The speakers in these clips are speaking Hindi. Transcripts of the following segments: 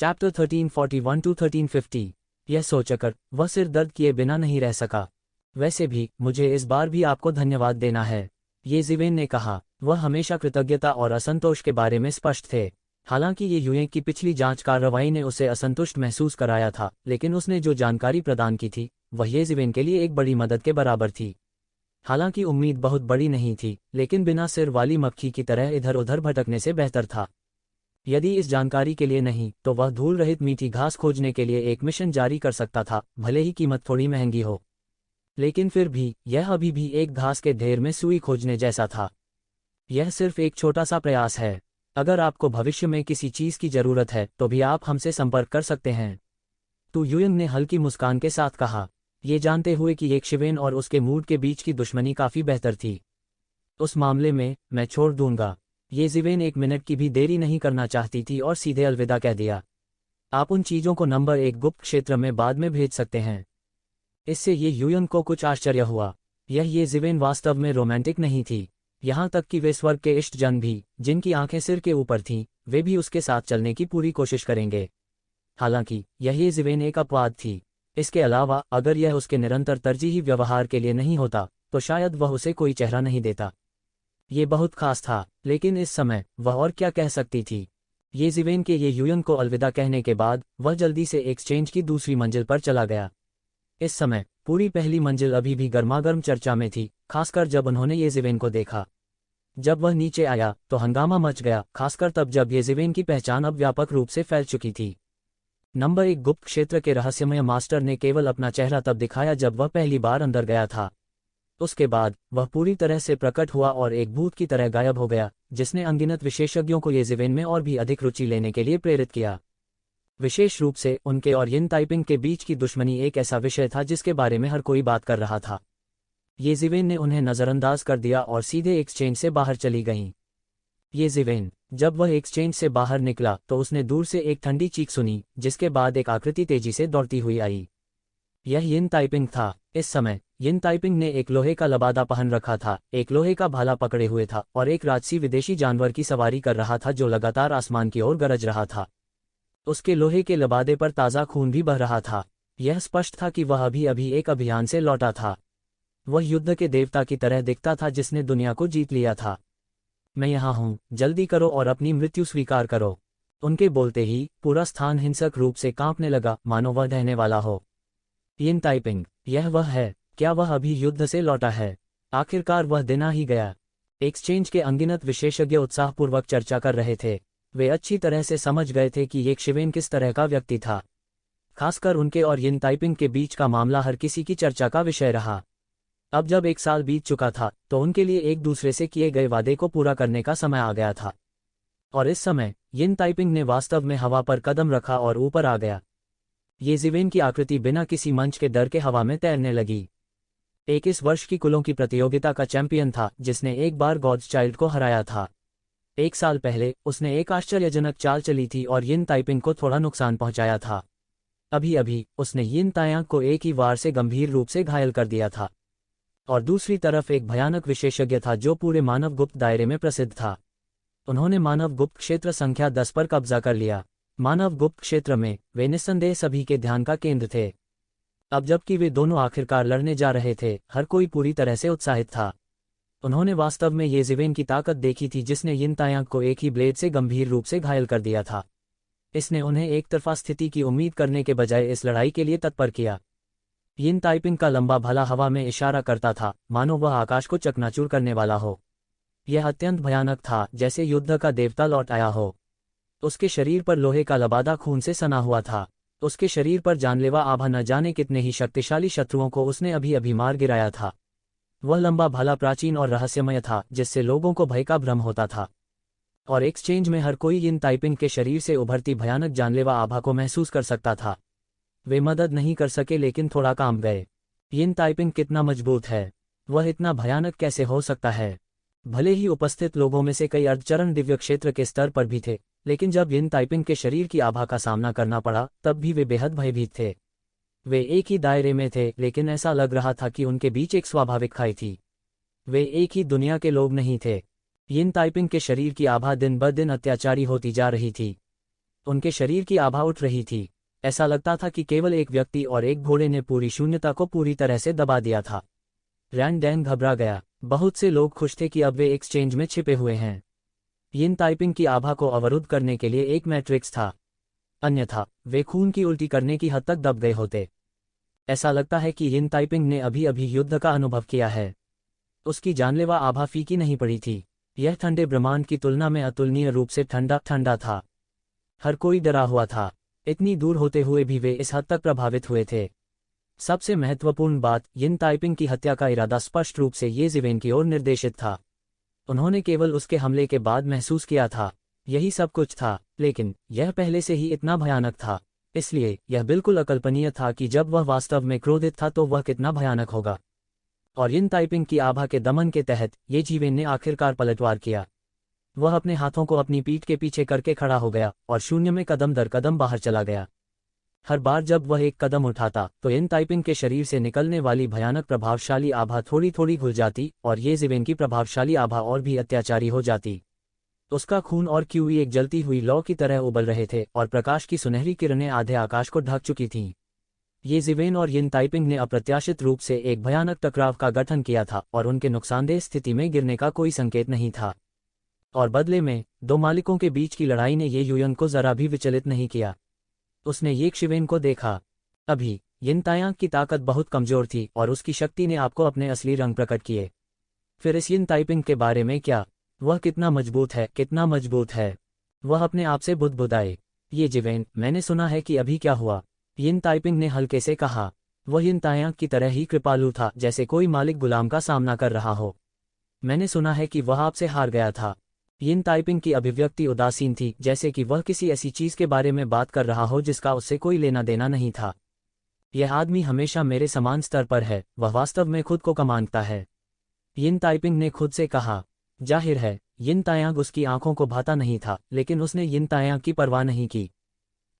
Chapter 1341 to 1350। यह सोचकर वह सिर दर्द किए बिना नहीं रह सका। वैसे भी मुझे इस बार भी आपको धन्यवाद देना है, ये ज़िवेन ने कहा। वह हमेशा कृतज्ञता और असंतोष के बारे में स्पष्ट थे। हालांकि ये युएं की पिछली जांच कार्रवाई ने उसे असंतुष्ट महसूस कराया था, लेकिन उसने जो जानकारी प्रदान की थी वह ये ज़िवेन के लिए एक बड़ी मदद के बराबर थी। हालांकि उम्मीद बहुत बड़ी नहीं थी, लेकिन बिना सिर वाली मक्खी की तरह इधर उधर भटकने से बेहतर था। यदि इस जानकारी के लिए नहीं तो वह धूल रहित मीठी घास खोजने के लिए एक मिशन जारी कर सकता था, भले ही कीमत थोड़ी महंगी हो। लेकिन फिर भी यह अभी भी एक घास के ढेर में सुई खोजने जैसा था। यह सिर्फ एक छोटा सा प्रयास है। अगर आपको भविष्य में किसी चीज़ की ज़रूरत है तो भी आप हमसे संपर्क कर सकते हैं। तू युयंग ने हल्की मुस्कान के साथ कहा, ये जानते हुए कि एक शिवेन और उसके मूड के बीच की दुश्मनी काफ़ी बेहतर थी। उस मामले में मैं छोड़ दूंगा। ये ज़िवेन 1 मिनट की भी देरी नहीं करना चाहती थी और सीधे अलविदा कह दिया। आप उन चीज़ों को नंबर 1 गुप्त क्षेत्र में बाद में भेज सकते हैं। इससे ये युयंग को कुछ आश्चर्य हुआ। ये ज़िवेन वास्तव में रोमांटिक नहीं थी। यहाँ तक कि वे स्वर्ग के इष्टजन भी, जिनकी आंखें सिर के ऊपर थीं, वे भी उसके साथ चलने की पूरी कोशिश करेंगे। हालांकि ये ज़िवेन एक अपवाद थी। इसके अलावा अगर यह उसके निरंतर तरजीही व्यवहार के लिए नहीं होता तो शायद वह उसे कोई चेहरा नहीं देता। ये बहुत खास था, लेकिन इस समय वह और क्या कह सकती थी। ये ज़िवेन के ये युयंग को अलविदा कहने के बाद वह जल्दी से एक्सचेंज की दूसरी मंजिल पर चला गया। इस समय पूरी पहली मंजिल अभी भी गर्मागर्म चर्चा में थी, खासकर जब उन्होंने ये ज़िवेन को देखा। जब वह नीचे आया तो हंगामा मच गया, खासकर तब जब ये ज़िवेन की पहचान अब व्यापक रूप से फैल चुकी थी। नंबर 1 गुप्त क्षेत्र के रहस्यमय मास्टर ने केवल अपना चेहरा तब दिखाया जब वह पहली बार अंदर गया था। उसके बाद वह पूरी तरह से प्रकट हुआ और एक भूत की तरह गायब हो गया, जिसने अनगिनत विशेषज्ञों को ये ज़िवेन में और भी अधिक रुचि लेने के लिए प्रेरित किया। विशेष रूप से उनके और यिन ताइपिंग के बीच की दुश्मनी एक ऐसा विषय था जिसके बारे में हर कोई बात कर रहा था। ये ज़िवेन ने उन्हें नज़रअंदाज कर दिया और सीधे एक्सचेंज से बाहर चली गईं। ये ज़िवेन जब वह एक्सचेंज से बाहर निकला तो उसने दूर से एक ठंडी चीख सुनी, जिसके बाद एक आकृति तेजी से दौड़ती हुई आई। यह यिन ताइपिंग था। इस समय यिन ताइपिंग ने एक लोहे का लबादा पहन रखा था, एक लोहे का भाला पकड़े हुए था और एक राजसी विदेशी जानवर की सवारी कर रहा था जो लगातार आसमान की ओर गरज रहा था। उसके लोहे के लबादे पर ताज़ा खून भी बह रहा था। यह स्पष्ट था कि वह अभी अभी एक अभियान से लौटा था। वह युद्ध के देवता की तरह दिखता था जिसने दुनिया को जीत लिया था। मैं यहाँ हूँ, जल्दी करो और अपनी मृत्यु स्वीकार करो। उनके बोलते ही पूरा स्थान हिंसक रूप से कांपने लगा, मानो वह ढहने वाला हो। यिन ताइपिंग, यह वह है? क्या वह अभी युद्ध से लौटा है? आखिरकार वह दिन आ ही गया। एक्सचेंज के अनगिनत विशेषज्ञ उत्साहपूर्वक चर्चा कर रहे थे। वे अच्छी तरह से समझ गए थे कि ये शिवेन किस तरह का व्यक्ति था। खासकर उनके और यिन ताइपिंग के बीच का मामला हर किसी की चर्चा का विषय रहा। अब जब 1 साल बीत चुका था तो उनके लिए एक दूसरे से किए गए वादे को पूरा करने का समय आ गया था। और इस समय यिन ताइपिंग ने वास्तव में हवा पर कदम रखा और ऊपर आ गया। ये ज़िवेन की आकृति बिना किसी मंच के डर के हवा में तैरने लगी। 21 वर्ष की कुलों की प्रतियोगिता का चैंपियन था जिसने एक बार गॉड्स चाइल्ड को हराया था। 1 साल पहले उसने एक आश्चर्यजनक चाल चली थी और यिन ताइपिंग को थोड़ा नुकसान पहुंचाया था। अभी अभी उसने यिन तायांग को एक ही वार से गंभीर रूप से घायल कर दिया था। और दूसरी तरफ एक भयानक विशेषज्ञ था जो पूरे मानव गुप्त दायरे में प्रसिद्ध था। उन्होंने मानव गुप्त क्षेत्र संख्या 10 पर कब्जा कर लिया। मानव गुप्त क्षेत्र में वे निस्संदेह सभी के ध्यान का केंद्र थे। अब जबकि वे दोनों आखिरकार लड़ने जा रहे थे, हर कोई पूरी तरह से उत्साहित था। उन्होंने वास्तव में ये ज़िवेन की ताकत देखी थी जिसने यिन तायांग को एक ही ब्लेड से गंभीर रूप से घायल कर दिया था। इसने उन्हें एक तरफा स्थिति की उम्मीद करने के बजाय इस लड़ाई के लिए तत्पर किया। यिन ताइपिंग का लंबा भाला हवा में इशारा करता था, मानो वह आकाश को चकनाचूर करने वाला हो। यह अत्यंत भयानक था, जैसे युद्ध का देवता लौट आया हो। उसके शरीर पर लोहे का लबादा खून से सना हुआ था। उसके शरीर पर जानलेवा आभा, न जाने कितने ही शक्तिशाली शत्रुओं को उसने अभी अभी मार गिराया था। वह लंबा भाला प्राचीन और रहस्यमय था, जिससे लोगों को भय का भ्रम होता था। और एक्सचेंज में हर कोई यिन ताइपिंग के शरीर से उभरती भयानक जानलेवा आभा को महसूस कर सकता था। वे मदद नहीं कर सके, लेकिन थोड़ा काम गए। यिन ताइपिंग कितना मजबूत है, वह इतना भयानक कैसे हो सकता है? भले ही उपस्थित लोगों में से कई अर्धचरण दिव्य क्षेत्र के स्तर पर भी थे, लेकिन जब यिन ताइपिंग के शरीर की आभा का सामना करना पड़ा तब भी वे बेहद भयभीत थे। वे एक ही दायरे में थे, लेकिन ऐसा लग रहा था कि उनके बीच एक स्वाभाविक खाई थी। वे एक ही दुनिया के लोग नहीं थे। यिन ताइपिंग के शरीर की आभा दिन ब दिन अत्याचारी होती जा रही थी। उनके शरीर की आभा उठ रही थी। ऐसा लगता था कि केवल एक व्यक्ति और एक घोड़े ने पूरी शून्यता को पूरी तरह से दबा दिया था। रैन-डैन घबरा गया। बहुत से लोग खुश थे कि अब वे एक्सचेंज में छिपे हुए हैं। यिन ताइपिंग की आभा को अवरुद्ध करने के लिए एक मैट्रिक्स था, अन्यथा वे खून की उल्टी करने की हद तक दब गए होते। ऐसा लगता है कि यिन ताइपिंग ने अभी अभी युद्ध का अनुभव किया है। उसकी जानलेवा आभा फीकी नहीं पड़ी थी। यह ठंडे ब्रह्मांड की तुलना में अतुलनीय रूप से ठंडा था। हर कोई डरा हुआ था। इतनी दूर होते हुए भी वे इस हद तक प्रभावित हुए थे। सबसे महत्वपूर्ण बात, यिन ताइपिंग की हत्या का इरादा स्पष्ट रूप से ये ज़िवेन की ओर निर्देशित था। उन्होंने केवल उसके हमले के बाद महसूस किया था, यही सब कुछ था, लेकिन यह पहले से ही इतना भयानक था। इसलिए यह बिल्कुल अकल्पनीय था कि जब वह वास्तव में क्रोधित था तो वह कितना भयानक होगा। और यिन ताइपिंग की आभा के दमन के तहत ये ज़िवेन ने आखिरकार पलटवार किया। वह अपने हाथों को अपनी पीठ के पीछे करके खड़ा हो गया और शून्य में कदम दर कदम बाहर चला गया। हर बार जब वह एक कदम उठाता तो यिन ताइपिंग के शरीर से निकलने वाली भयानक प्रभावशाली आभा थोड़ी थोड़ी घुल जाती और ये ज़िवेन की प्रभावशाली आभा और भी अत्याचारी हो जाती। उसका खून और क्यूई एक जलती हुई लौ की तरह उबल रहे थे और प्रकाश की सुनहरी किरणें आधे आकाश को ढक चुकी थीं। ये ज़िवेन और यिन ताइपिंग ने अप्रत्याशित रूप से एक भयानक टकराव का गठन किया था और उनके नुकसानदेह स्थिति में गिरने का कोई संकेत नहीं था। और बदले में दो मालिकों के बीच की लड़ाई ने ये युयन को जरा भी विचलित नहीं किया। उसने ये ज़िवेन को देखा। अभी यिन तायांग की ताकत बहुत कमजोर थी और उसकी शक्ति ने आपको अपने असली रंग प्रकट किए। फिर इस यिन ताइपिंग के बारे में क्या? वह कितना मजबूत है, कितना मजबूत है। वह अपने आप से बुदबुदाए। ये ज़िवेन, मैंने सुना है कि अभी क्या हुआ? यिन ताइपिंग ने हल्के से कहा। वह यिन तायांग की तरह ही कृपालु था, जैसे कोई मालिक गुलाम का सामना कर रहा हो। मैंने सुना है कि वह आपसे हार गया था। यिन ताइपिंग की अभिव्यक्ति उदासीन थी, जैसे कि वह किसी ऐसी चीज के बारे में बात कर रहा हो जिसका उससे कोई लेना देना नहीं था। यह आदमी हमेशा मेरे समान स्तर पर है, वह वास्तव में खुद को कमानता है। यिन ताइपिंग ने खुद से कहा। जाहिर है यिन तायांग उसकी आंखों को भाता नहीं था, लेकिन उसने यिन तायांग की परवाह नहीं की।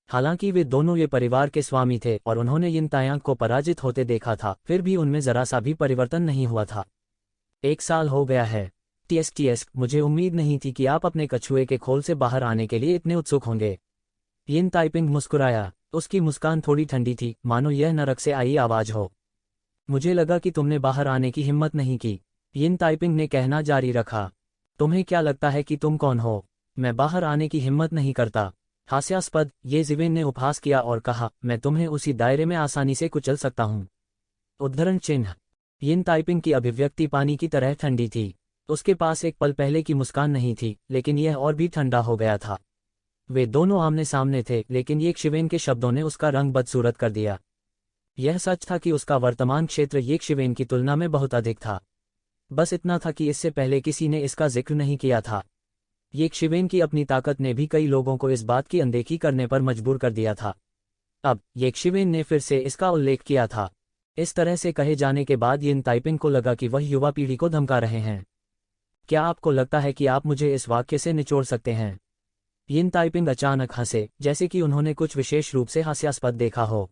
हालांकि वे दोनों ये परिवार के स्वामी थे और उन्होंने यिन तायांग को पराजित होते देखा था, फिर भी उनमें जरा सा भी परिवर्तन नहीं हुआ था। 1 साल हो गया है। टीएस, मुझे उम्मीद नहीं थी कि आप अपने कछुए के खोल से बाहर आने के लिए इतने उत्सुक होंगे। यिन ताइपिंग मुस्कुराया। उसकी मुस्कान थोड़ी ठंडी थी, मानो यह नरक से आई आवाज हो। मुझे लगा कि तुमने बाहर आने की हिम्मत नहीं की, यिन ताइपिंग ने कहना जारी रखा। तुम्हें क्या लगता है कि तुम कौन हो? मैं बाहर आने की हिम्मत नहीं करता। हास्यास्पद, ये ज़िवेन ने उपहास किया और कहा, मैं तुम्हें उसी दायरे में आसानी से कुचल सकता हूं। उद्धरण चिन्ह। यिन ताइपिंग की अभिव्यक्ति पानी की तरह ठंडी थी। उसके पास एक पल पहले की मुस्कान नहीं थी, लेकिन यह और भी ठंडा हो गया था। वे दोनों आमने सामने थे, लेकिन ये ज़िवेन के शब्दों ने उसका रंग बदसूरत कर दिया। यह सच था कि उसका वर्तमान क्षेत्र ये ज़िवेन की तुलना में बहुत अधिक था। बस इतना था कि इससे पहले किसी ने इसका जिक्र नहीं किया था। ये ज़िवेन की अपनी ताकत ने भी कई लोगों को इस बात की अनदेखी करने पर मजबूर कर दिया था। अब ये ज़िवेन ने फिर से इसका उल्लेख किया था। इस तरह से कहे जाने के बाद यिन ताइपिंग को लगा कि वह युवा पीढ़ी को धमका रहे हैं। क्या आपको लगता है कि आप मुझे इस वाक्य से निचोड़ सकते हैं? यिन ताइपिंग अचानक हंसे, जैसे कि उन्होंने कुछ विशेष रूप से हास्यास्पद देखा हो।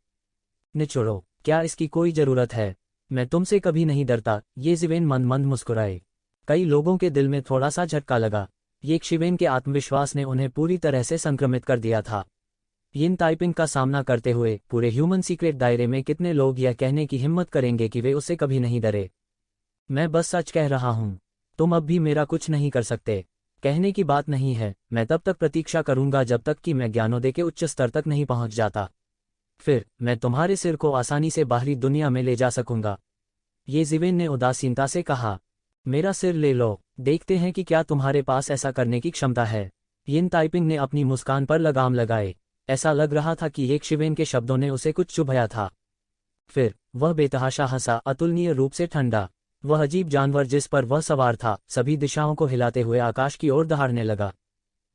निचोड़ो? क्या इसकी कोई जरूरत है? मैं तुमसे कभी नहीं डरता, ये ज़िवेन मंद मंद मुस्कुराए। कई लोगों के दिल में थोड़ा सा झटका लगा। ये ज़िवेन के आत्मविश्वास ने उन्हें पूरी तरह से संक्रमित कर दिया था। यिन ताइपिंग का सामना करते हुए पूरे ह्यूमन सीक्रेट दायरे में कितने लोग यह कहने की हिम्मत करेंगे कि वे उससे कभी नहीं डरे? मैं बस सच कह रहा हूं। तुम अब भी मेरा कुछ नहीं कर सकते। कहने की बात नहीं है, मैं तब तक प्रतीक्षा करूंगा जब तक कि मैं ज्ञानोदय के उच्च स्तर तक नहीं पहुंच जाता। फिर मैं तुम्हारे सिर को आसानी से बाहरी दुनिया में ले जा सकूंगा। ये ज़िवेन ने उदासीनता से कहा। मेरा सिर ले लो, देखते हैं कि क्या तुम्हारे पास ऐसा करने की क्षमता है। यिन ताइपिंग ने अपनी मुस्कान पर लगाम लगाए। ऐसा लग रहा था कि ये ज़िवेन के शब्दों ने उसे कुछ चुभया था। फिर वह बेतहाशा हंसा, अतुलनीय रूप से ठंडा। वह अजीब जानवर जिस पर वह सवार था सभी दिशाओं को हिलाते हुए आकाश की ओर दहाड़ने लगा।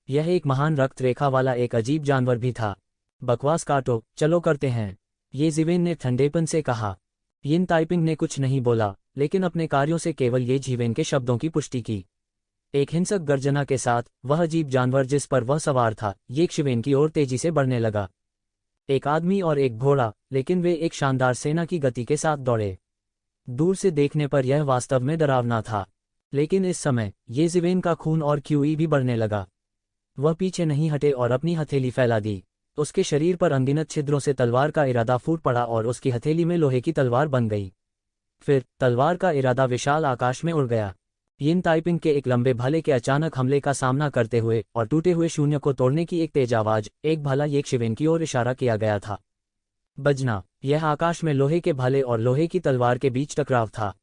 यह एक महान रक्त रेखा वाला एक अजीब जानवर भी था। बकवास काटो, चलो करते हैं, ये ज़िवेन ने ठंडेपन से कहा। यिन ताइपिंग ने कुछ नहीं बोला, लेकिन अपने कार्यों से केवल ये ज़िवेन के शब्दों की पुष्टि की। एक हिंसक गर्जना के साथ वह अजीब जानवर जिस पर वह सवार था ये ज़िवेन की ओर तेजी से बढ़ने लगा। एक आदमी और एक घोड़ा, लेकिन वे एक शानदार सेना की गति के साथ दौड़े। दूर से देखने पर यह वास्तव में डरावना था, लेकिन इस समय ये ज़िवेन का खून और क्यूई भी बढ़ने लगा। वह पीछे नहीं हटे और अपनी हथेली फैला दी। उसके शरीर पर अनगिनत छिद्रों से तलवार का इरादा फूट पड़ा और उसकी हथेली में लोहे की तलवार बन गई। फिर तलवार का इरादा विशाल आकाश में उड़ गया। यिन ताइपिंग के एक लंबे भाले के अचानक हमले का सामना करते हुए और टूटे हुए शून्य को तोड़ने की एक तेज आवाज, एक भाला ये शिवेन की ओर इशारा किया गया था। बजना, यह आकाश में लोहे के भाले और लोहे की तलवार के बीच टकराव था।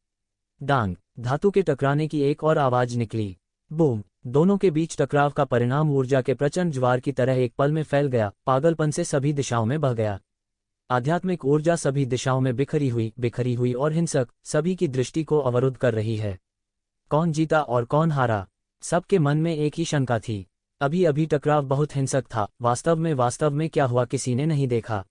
डांग, धातु के टकराने की एक और आवाज निकली। बूम, दोनों के बीच टकराव का परिणाम ऊर्जा के प्रचंड ज्वार की तरह एक पल में फैल गया, पागलपन से सभी दिशाओं में बह गया। आध्यात्मिक ऊर्जा सभी दिशाओं में बिखरी हुई और हिंसक, सभी की दृष्टि को अवरुद्ध कर रही है। कौन जीता और कौन हारा? सबके मन में एक ही शंका थी। अभी अभी टकराव बहुत हिंसक था, वास्तव में क्या हुआ किसी ने नहीं देखा।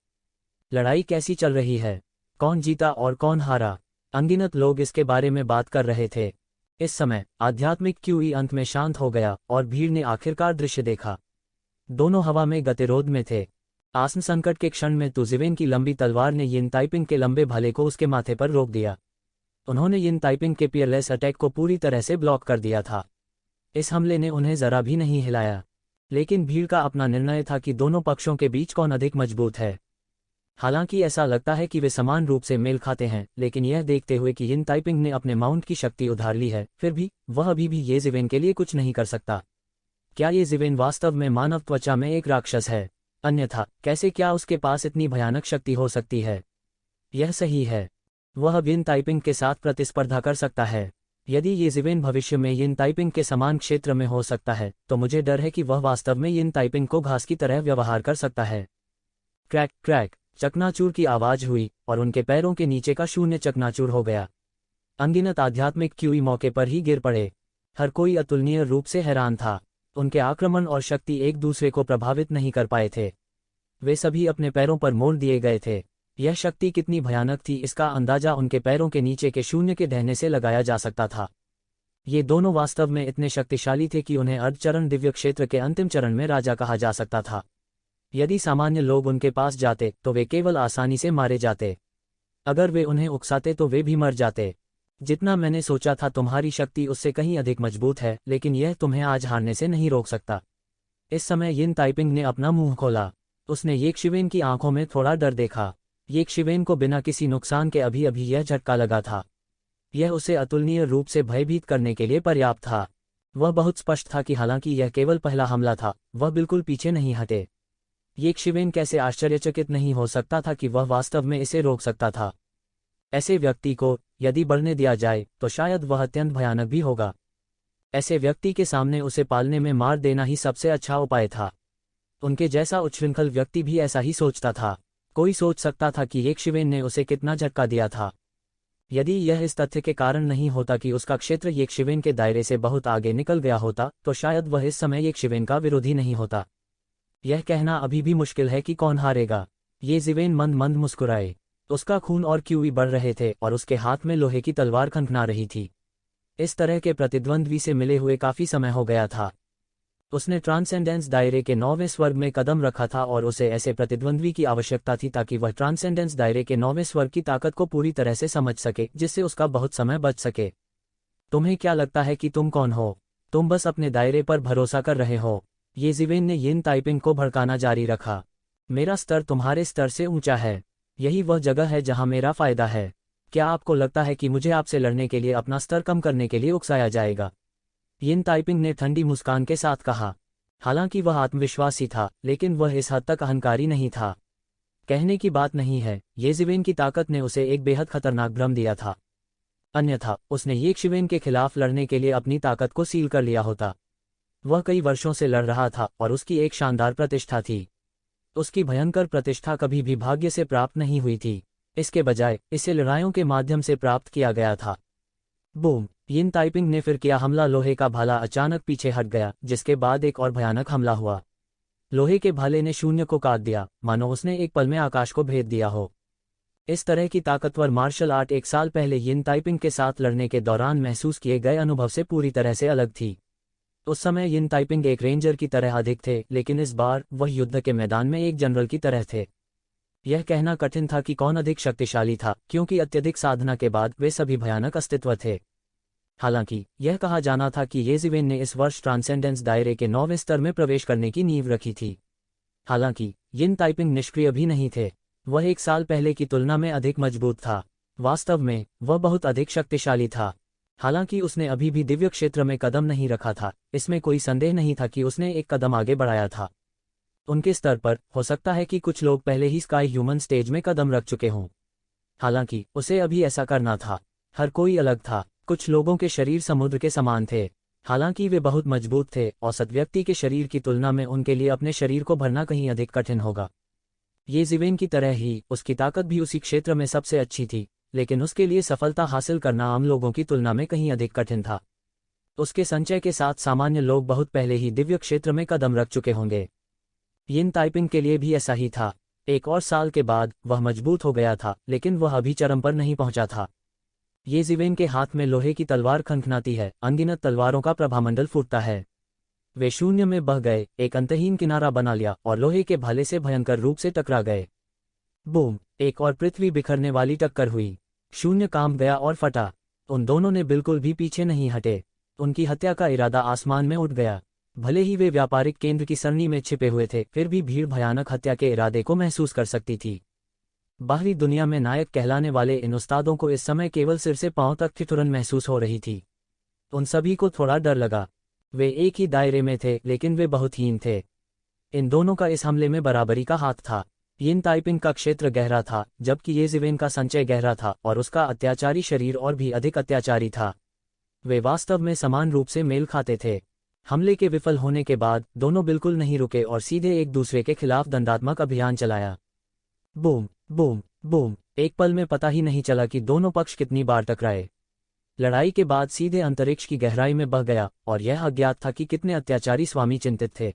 लड़ाई कैसी चल रही है? कौन जीता और कौन हारा? अनगिनत लोग इसके बारे में बात कर रहे थे। इस समय आध्यात्मिक क्यूई अंत में शांत हो गया और भीड़ ने आखिरकार दृश्य देखा। दोनों हवा में गतिरोध में थे। आसन संकट के क्षण में तुजिवेन की लंबी तलवार ने यिन ताइपिंग के लंबे भाले को उसके माथे पर रोक दिया। उन्होंने यिन ताइपिंग के पियरलेस अटैक को पूरी तरह से ब्लॉक कर दिया था। इस हमले ने उन्हें जरा भी नहीं हिलाया। लेकिन भीड़ का अपना निर्णय था कि दोनों पक्षों के बीच कौन अधिक मजबूत है। हालांकि ऐसा लगता है कि वे समान रूप से मेल खाते हैं, लेकिन यह देखते हुए कि यिन ताइपिंग ने अपने माउंट की शक्ति उधार ली है, फिर भी वह अभी भी ये जिवेन के लिए कुछ नहीं कर सकता। क्या ये जिवेन वास्तव में मानव त्वचा में एक राक्षस है? अन्यथा कैसे क्या उसके पास इतनी भयानक शक्ति हो सकती है? यह सही है, वह अब यिन ताइपिंग के साथ प्रतिस्पर्धा कर सकता है। यदि ये जिवेन भविष्य में यिन ताइपिंग के समान क्षेत्र में हो सकता है, तो मुझे डर है कि वह वास्तव में यिन ताइपिंग को घास की तरह व्यवहार कर सकता है। क्रैक क्रैक, चकनाचूर की आवाज हुई और उनके पैरों के नीचे का शून्य चकनाचूर हो गया। अनगिनत आध्यात्मिक क्यूई मौके पर ही गिर पड़े। हर कोई अतुलनीय रूप से हैरान था। उनके आक्रमण और शक्ति एक दूसरे को प्रभावित नहीं कर पाए थे। वे सभी अपने पैरों पर मोड़ दिए गए थे। यह शक्ति कितनी भयानक थी इसका अंदाजा उनके पैरों के नीचे के शून्य के ढहने से लगाया जा सकता था। ये दोनों वास्तव में इतने शक्तिशाली थे कि उन्हें अर्धचरण दिव्य क्षेत्र के अंतिम चरण में राजा कहा जा सकता था। यदि सामान्य लोग उनके पास जाते तो वे केवल आसानी से मारे जाते। अगर वे उन्हें उकसाते तो वे भी मर जाते। जितना मैंने सोचा था तुम्हारी शक्ति उससे कहीं अधिक मजबूत है, लेकिन यह तुम्हें आज हारने से नहीं रोक सकता। इस समय यिन ताइपिंग ने अपना मुंह खोला। उसने ये शिवेन की आंखों में थोड़ा डर देखा। ये शिवेन को बिना किसी नुकसान के अभी अभी यह झटका लगा था। यह उसे अतुलनीय रूप से भयभीत करने के लिए पर्याप्त था। वह बहुत स्पष्ट था कि हालांकि यह केवल पहला हमला था, वह बिल्कुल पीछे नहीं हटे। ये शिवेन कैसे आश्चर्यचकित नहीं हो सकता था कि वह वास्तव में इसे रोक सकता था। ऐसे व्यक्ति को यदि बढ़ने दिया जाए तो शायद वह अत्यंत भयानक भी होगा। ऐसे व्यक्ति के सामने उसे पालने में मार देना ही सबसे अच्छा उपाय था। उनके जैसा उच्छृंखल व्यक्ति भी ऐसा ही सोचता था। कोई सोच सकता था कि एक शिवेन ने उसे कितना झटका दिया था। यदि यह इस तथ्य के कारण नहीं होता कि उसका क्षेत्र एक शिवेन के दायरे से बहुत आगे निकल गया होता, तो शायद वह इस समय एक शिवेन का विरोधी नहीं होता। यह कहना अभी भी मुश्किल है कि कौन हारेगा। ये जिवेन मंद मंद मुस्कुराए। उसका खून और क्यूई बढ़ रहे थे और उसके हाथ में लोहे की तलवार खनखना रही थी। इस तरह के प्रतिद्वंद्वी से मिले हुए काफी समय हो गया था। उसने ट्रांसेंडेंस दायरे के 9वें स्वर्ग में कदम रखा था और उसे ऐसे प्रतिद्वंद्वी की आवश्यकता थी ताकि वह ट्रांसेंडेंस दायरे के 9वें स्वर्ग की ताकत को पूरी तरह से समझ सके, जिससे उसका बहुत समय बच सके। तुम्हें क्या लगता है कि तुम कौन हो? तुम बस अपने दायरे पर भरोसा कर रहे हो। ये जिवेन ने यिन ताइपिंग को भड़काना जारी रखा। मेरा स्तर तुम्हारे स्तर से ऊंचा है। यही वह जगह है जहां मेरा फायदा है। क्या आपको लगता है कि मुझे आपसे लड़ने के लिए अपना स्तर कम करने के लिए उकसाया जाएगा? यिन ताइपिंग ने ठंडी मुस्कान के साथ कहा। हालांकि वह आत्मविश्वासी था, लेकिन वह इस हद तक अहंकारी नहीं था। कहने की बात नहीं है, ये जिवेन की ताकत ने उसे एक बेहद खतरनाक भ्रम दिया था। अन्यथा उसने ये शिवेन के खिलाफ लड़ने के लिए अपनी ताकत को सील कर लिया होता। वह कई वर्षों से लड़ रहा था और उसकी एक शानदार प्रतिष्ठा थी। उसकी भयंकर प्रतिष्ठा कभी भी भाग्य से प्राप्त नहीं हुई थी। इसके बजाय इसे लड़ाइयों के माध्यम से प्राप्त किया गया था। बूम, यिन ताइपिंग ने फिर किया हमला। लोहे का भाला अचानक पीछे हट गया, जिसके बाद एक और भयानक हमला हुआ। लोहे के भाले ने शून्य को काट दिया, मानो उसने एक पल में आकाश को भेद दिया हो। इस तरह की ताकतवर मार्शल आर्ट एक साल पहले यिन ताइपिंग के साथ लड़ने के दौरान महसूस किए गए अनुभव से पूरी तरह से अलग थी। उस समय यिन ताइपिंग एक रेंजर की तरह अधिक थे, लेकिन इस बार वह युद्ध के मैदान में एक जनरल की तरह थे। यह कहना कठिन था कि कौन अधिक शक्तिशाली था, क्योंकि अत्यधिक साधना के बाद वे सभी भयानक अस्तित्व थे। हालांकि यह कहा जाना था कि येज़िवेन ने इस वर्ष ट्रांसेंडेंस दायरे के 9वें स्तर में प्रवेश करने की नींव रखी थी। हालांकि यिन ताइपिंग निष्क्रिय भी नहीं थे। वह 1 साल पहले की तुलना में अधिक मजबूत था। वास्तव में वह बहुत अधिक शक्तिशाली था। हालांकि उसने अभी भी दिव्य क्षेत्र में कदम नहीं रखा था, इसमें कोई संदेह नहीं था कि उसने एक कदम आगे बढ़ाया था। उनके स्तर पर हो सकता है कि कुछ लोग पहले ही स्काई ह्यूमन स्टेज में कदम रख चुके हों। हालांकि उसे अभी ऐसा करना था। हर कोई अलग था। कुछ लोगों के शरीर समुद्र के समान थे। हालांकि वे बहुत मजबूत थे, औसत व्यक्ति के शरीर की तुलना में उनके लिए अपने शरीर को भरना कहीं अधिक कठिन होगा। येज़िवेन की तरह ही उसकी ताकत भी उसी क्षेत्र में सबसे अच्छी थी, लेकिन उसके लिए सफलता हासिल करना आम लोगों की तुलना में कहीं अधिक कठिन था। उसके संचय के साथ सामान्य लोग बहुत पहले ही दिव्य क्षेत्र में कदम रख चुके होंगे। यिन ताइपिंग के लिए भी ऐसा ही था। 1 और साल के बाद वह मजबूत हो गया था, लेकिन वह अभी चरम पर नहीं पहुंचा था। येज़िवेन के हाथ में लोहे की तलवार खनखनाती है, अनगिनत तलवारों का प्रभामंडल फूटता है। वे शून्य में बह गए, एक अंतहीन किनारा बना लिया और लोहे के भाले से भयंकर रूप से टकरा गए। बूम! एक और पृथ्वी बिखरने वाली टक्कर हुई। शून्य कांप गया और फटा। उन दोनों ने बिल्कुल भी पीछे नहीं हटे। उनकी हत्या का इरादा आसमान में उठ गया। भले ही वे व्यापारिक केंद्र की सरणी में छिपे हुए थे, फिर भी भीड़ भयानक हत्या के इरादे को महसूस कर सकती थी। बाहरी दुनिया में नायक कहलाने वाले इन उस्तादों को इस समय केवल सिर से पांव तक ठिठुरन महसूस हो रही थी। उन सभी को थोड़ा डर लगा। वे एक ही दायरे में थे, लेकिन वे बहुत हीन थे। इन दोनों का इस हमले में बराबरी का हाथ था। यिन ताइपिंग का क्षेत्र गहरा था, जबकि येज़िवेन का संचय गहरा था और उसका अत्याचारी शरीर और भी अधिक अत्याचारी था। वे वास्तव में समान रूप से मेल खाते थे। हमले के विफल होने के बाद दोनों बिल्कुल नहीं रुके और सीधे एक दूसरे के खिलाफ दंडात्मक अभियान चलाया। Boom boom boom! एक पल में पता ही नहीं चला कि दोनों पक्ष कितनी बार टकराए। लड़ाई के बाद सीधे अंतरिक्ष की गहराई में बह गया और यह अज्ञात था कि कितने अत्याचारी स्वामी चिंतित थे।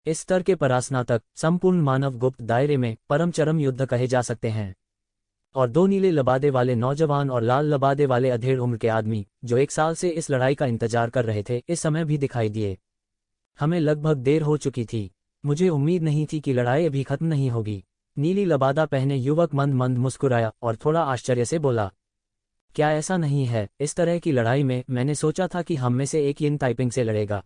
इस स्तर के परास्नातक संपूर्ण मानव गुप्त दायरे में परम चरम युद्ध कहे जा सकते हैं। और 2 नीले लबादे वाले नौजवान और लाल लबादे वाले अधेड़ उम्र के आदमी, जो 1 साल से इस लड़ाई का इंतजार कर रहे थे, इस समय भी दिखाई दिए। हमें लगभग देर हो चुकी थी। मुझे उम्मीद नहीं थी कि लड़ाई अभी खत्म नहीं होगी। नीली लबादा पहने युवक मंद मंद मुस्कुराया और थोड़ा आश्चर्य से बोला, क्या ऐसा नहीं है? इस तरह की लड़ाई में मैंने सोचा था कि हम में से एक यिन ताइपिंग से लड़ेगा।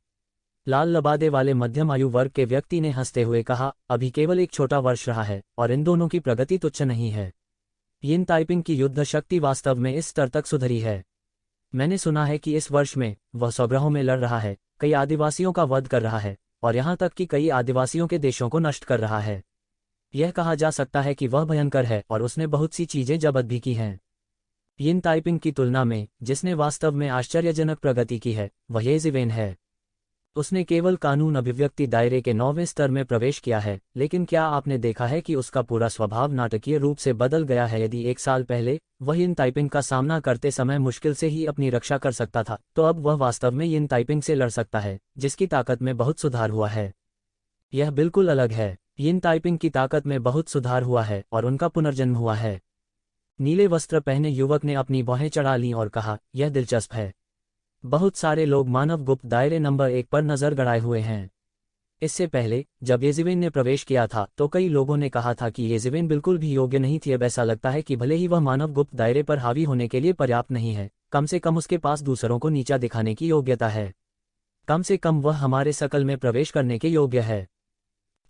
लाल लबादे वाले मध्यम आयु वर्ग के व्यक्ति ने हंसते हुए कहा, अभी केवल एक छोटा वर्ष रहा है और इन दोनों की प्रगति तुच्छ नहीं है। यिन ताइपिंग की युद्ध शक्ति वास्तव में इस स्तर तक सुधरी है। मैंने सुना है कि इस वर्ष में वह स्वग्रहों में लड़ रहा है, कई आदिवासियों का वध कर रहा है और यहाँ तक कि कई आदिवासियों के देशों को नष्ट कर रहा है। यह कहा जा सकता है कि वह भयंकर है और उसने बहुत सी चीजें जब्त भी की हैं। यिन ताइपिंग की तुलना में जिसने वास्तव में आश्चर्यजनक प्रगति की है, वह येज़िवेन है। उसने केवल कानून अभिव्यक्ति दायरे के 9वें स्तर में प्रवेश किया है, लेकिन क्या आपने देखा है कि उसका पूरा स्वभाव नाटकीय रूप से बदल गया है? यदि 1 साल पहले वह यिन ताइपिंग का सामना करते समय मुश्किल से ही अपनी रक्षा कर सकता था, तो अब वह वास्तव में यिन ताइपिंग से लड़ सकता है, जिसकी ताकत में बहुत सुधार हुआ है। यह बिल्कुल अलग है। यिन ताइपिंग की ताकत में बहुत सुधार हुआ है और उनका पुनर्जन्म हुआ है। नीले वस्त्र पहने युवक ने अपनी बाहें चढ़ा लीं और कहा, यह दिलचस्प है। बहुत सारे लोग मानव गुप्त दायरे नंबर 1 पर नजर गड़ाए हुए हैं। इससे पहले जब येज़िवेन ने प्रवेश किया था तो कई लोगों ने कहा था कि येज़िवेन बिल्कुल भी योग्य नहीं थी। अब ऐसा लगता है कि भले ही वह मानव गुप्त दायरे पर हावी होने के लिए पर्याप्त नहीं है, कम से कम उसके पास दूसरों को नीचा दिखाने की योग्यता है। कम से कम वह हमारे सकल में प्रवेश करने के योग्य है।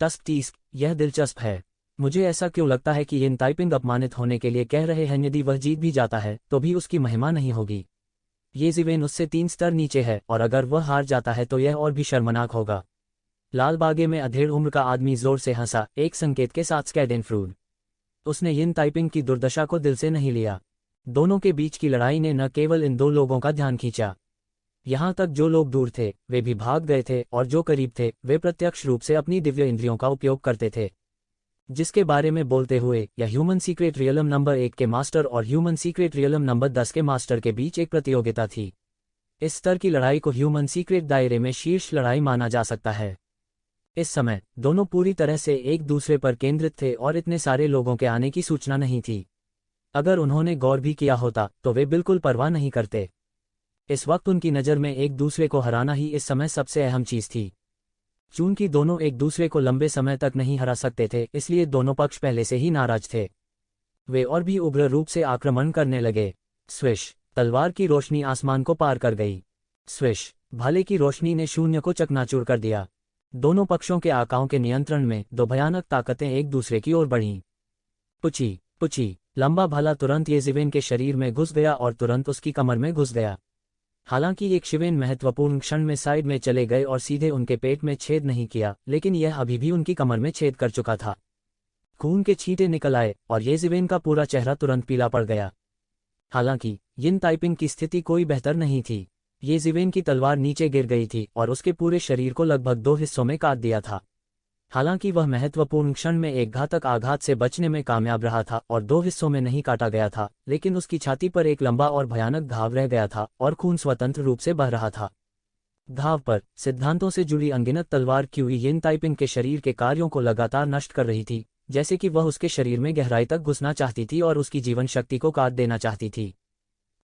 टस्क, यह दिलचस्प है। मुझे ऐसा क्यों लगता है कि यिन ताइपिंग अपमानित होने के लिए कह रहे हैं? यदि वह जीत भी जाता है तो भी उसकी महिमा नहीं होगी। येज़िवेन उससे 3 स्तर नीचे है और अगर वह हार जाता है तो यह और भी शर्मनाक होगा। लाल बागे में अधेड़ उम्र का आदमी जोर से हंसा, एक संकेत के साथ स्कैडेनफ्रूड। उसने यिन ताइपिंग की दुर्दशा को दिल से नहीं लिया। दोनों के बीच की लड़ाई ने न केवल इन 2 लोगों का ध्यान खींचा, यहाँ तक जो लोग दूर थे वे भी भाग गए थे और जो करीब थे वे प्रत्यक्ष रूप से अपनी दिव्य इंद्रियों का उपयोग करते थे। जिसके बारे में बोलते हुए या ह्यूमन सीक्रेट रियलम नंबर 1 के मास्टर और ह्यूमन सीक्रेट रियलम नंबर 10 के मास्टर के बीच एक प्रतियोगिता थी। इस स्तर की लड़ाई को ह्यूमन सीक्रेट दायरे में शीर्ष लड़ाई माना जा सकता है। इस समय दोनों पूरी तरह से एक दूसरे पर केंद्रित थे और इतने सारे लोगों के आने की सूचना नहीं थी। अगर उन्होंने गौर भी किया होता तो वे बिल्कुल परवाह नहीं करते। इस वक्त उनकी नज़र में एक दूसरे को हराना ही इस समय सबसे अहम चीज़ थी। चूंकि दोनों एक दूसरे को लंबे समय तक नहीं हरा सकते थे, इसलिए दोनों पक्ष पहले से ही नाराज थे। वे और भी उग्र रूप से आक्रमण करने लगे। स्विश! तलवार की रोशनी आसमान को पार कर गई। स्विश, भाले की रोशनी ने शून्य को चकनाचूर कर दिया। दोनों पक्षों के आकाओं के नियंत्रण में दो भयानक ताकतें एक दूसरे की ओर बढ़ीं। पुची पुची, लंबा भाला तुरंत येज़िवेन के शरीर में घुस गया और तुरंत उसकी कमर में घुस गया। हालांकि येज़िवेन महत्वपूर्ण क्षण में साइड में चले गए और सीधे उनके पेट में छेद नहीं किया, लेकिन यह अभी भी उनकी कमर में छेद कर चुका था। खून के छींटे निकल आए और येज़िवेन का पूरा चेहरा तुरंत पीला पड़ गया। हालांकि यिन ताइपिंग की स्थिति कोई बेहतर नहीं थी। येज़िवेन की तलवार नीचे गिर गई थी और उसके पूरे शरीर को लगभग 2 हिस्सों में काट दिया था। हालांकि वह महत्वपूर्ण क्षण में एक घातक आघात से बचने में कामयाब रहा था और 2 हिस्सों में नहीं काटा गया था, लेकिन उसकी छाती पर एक लंबा और भयानक घाव रह गया था और खून स्वतंत्र रूप से बह रहा था। घाव पर सिद्धांतों से जुड़ी अनगिनत तलवार क्यूई यिन ताइपिंग के शरीर के कार्यों को लगातार नष्ट कर रही थी, जैसे कि वह उसके शरीर में गहराई तक घुसना चाहती थी और उसकी जीवन शक्ति को काट देना चाहती थी।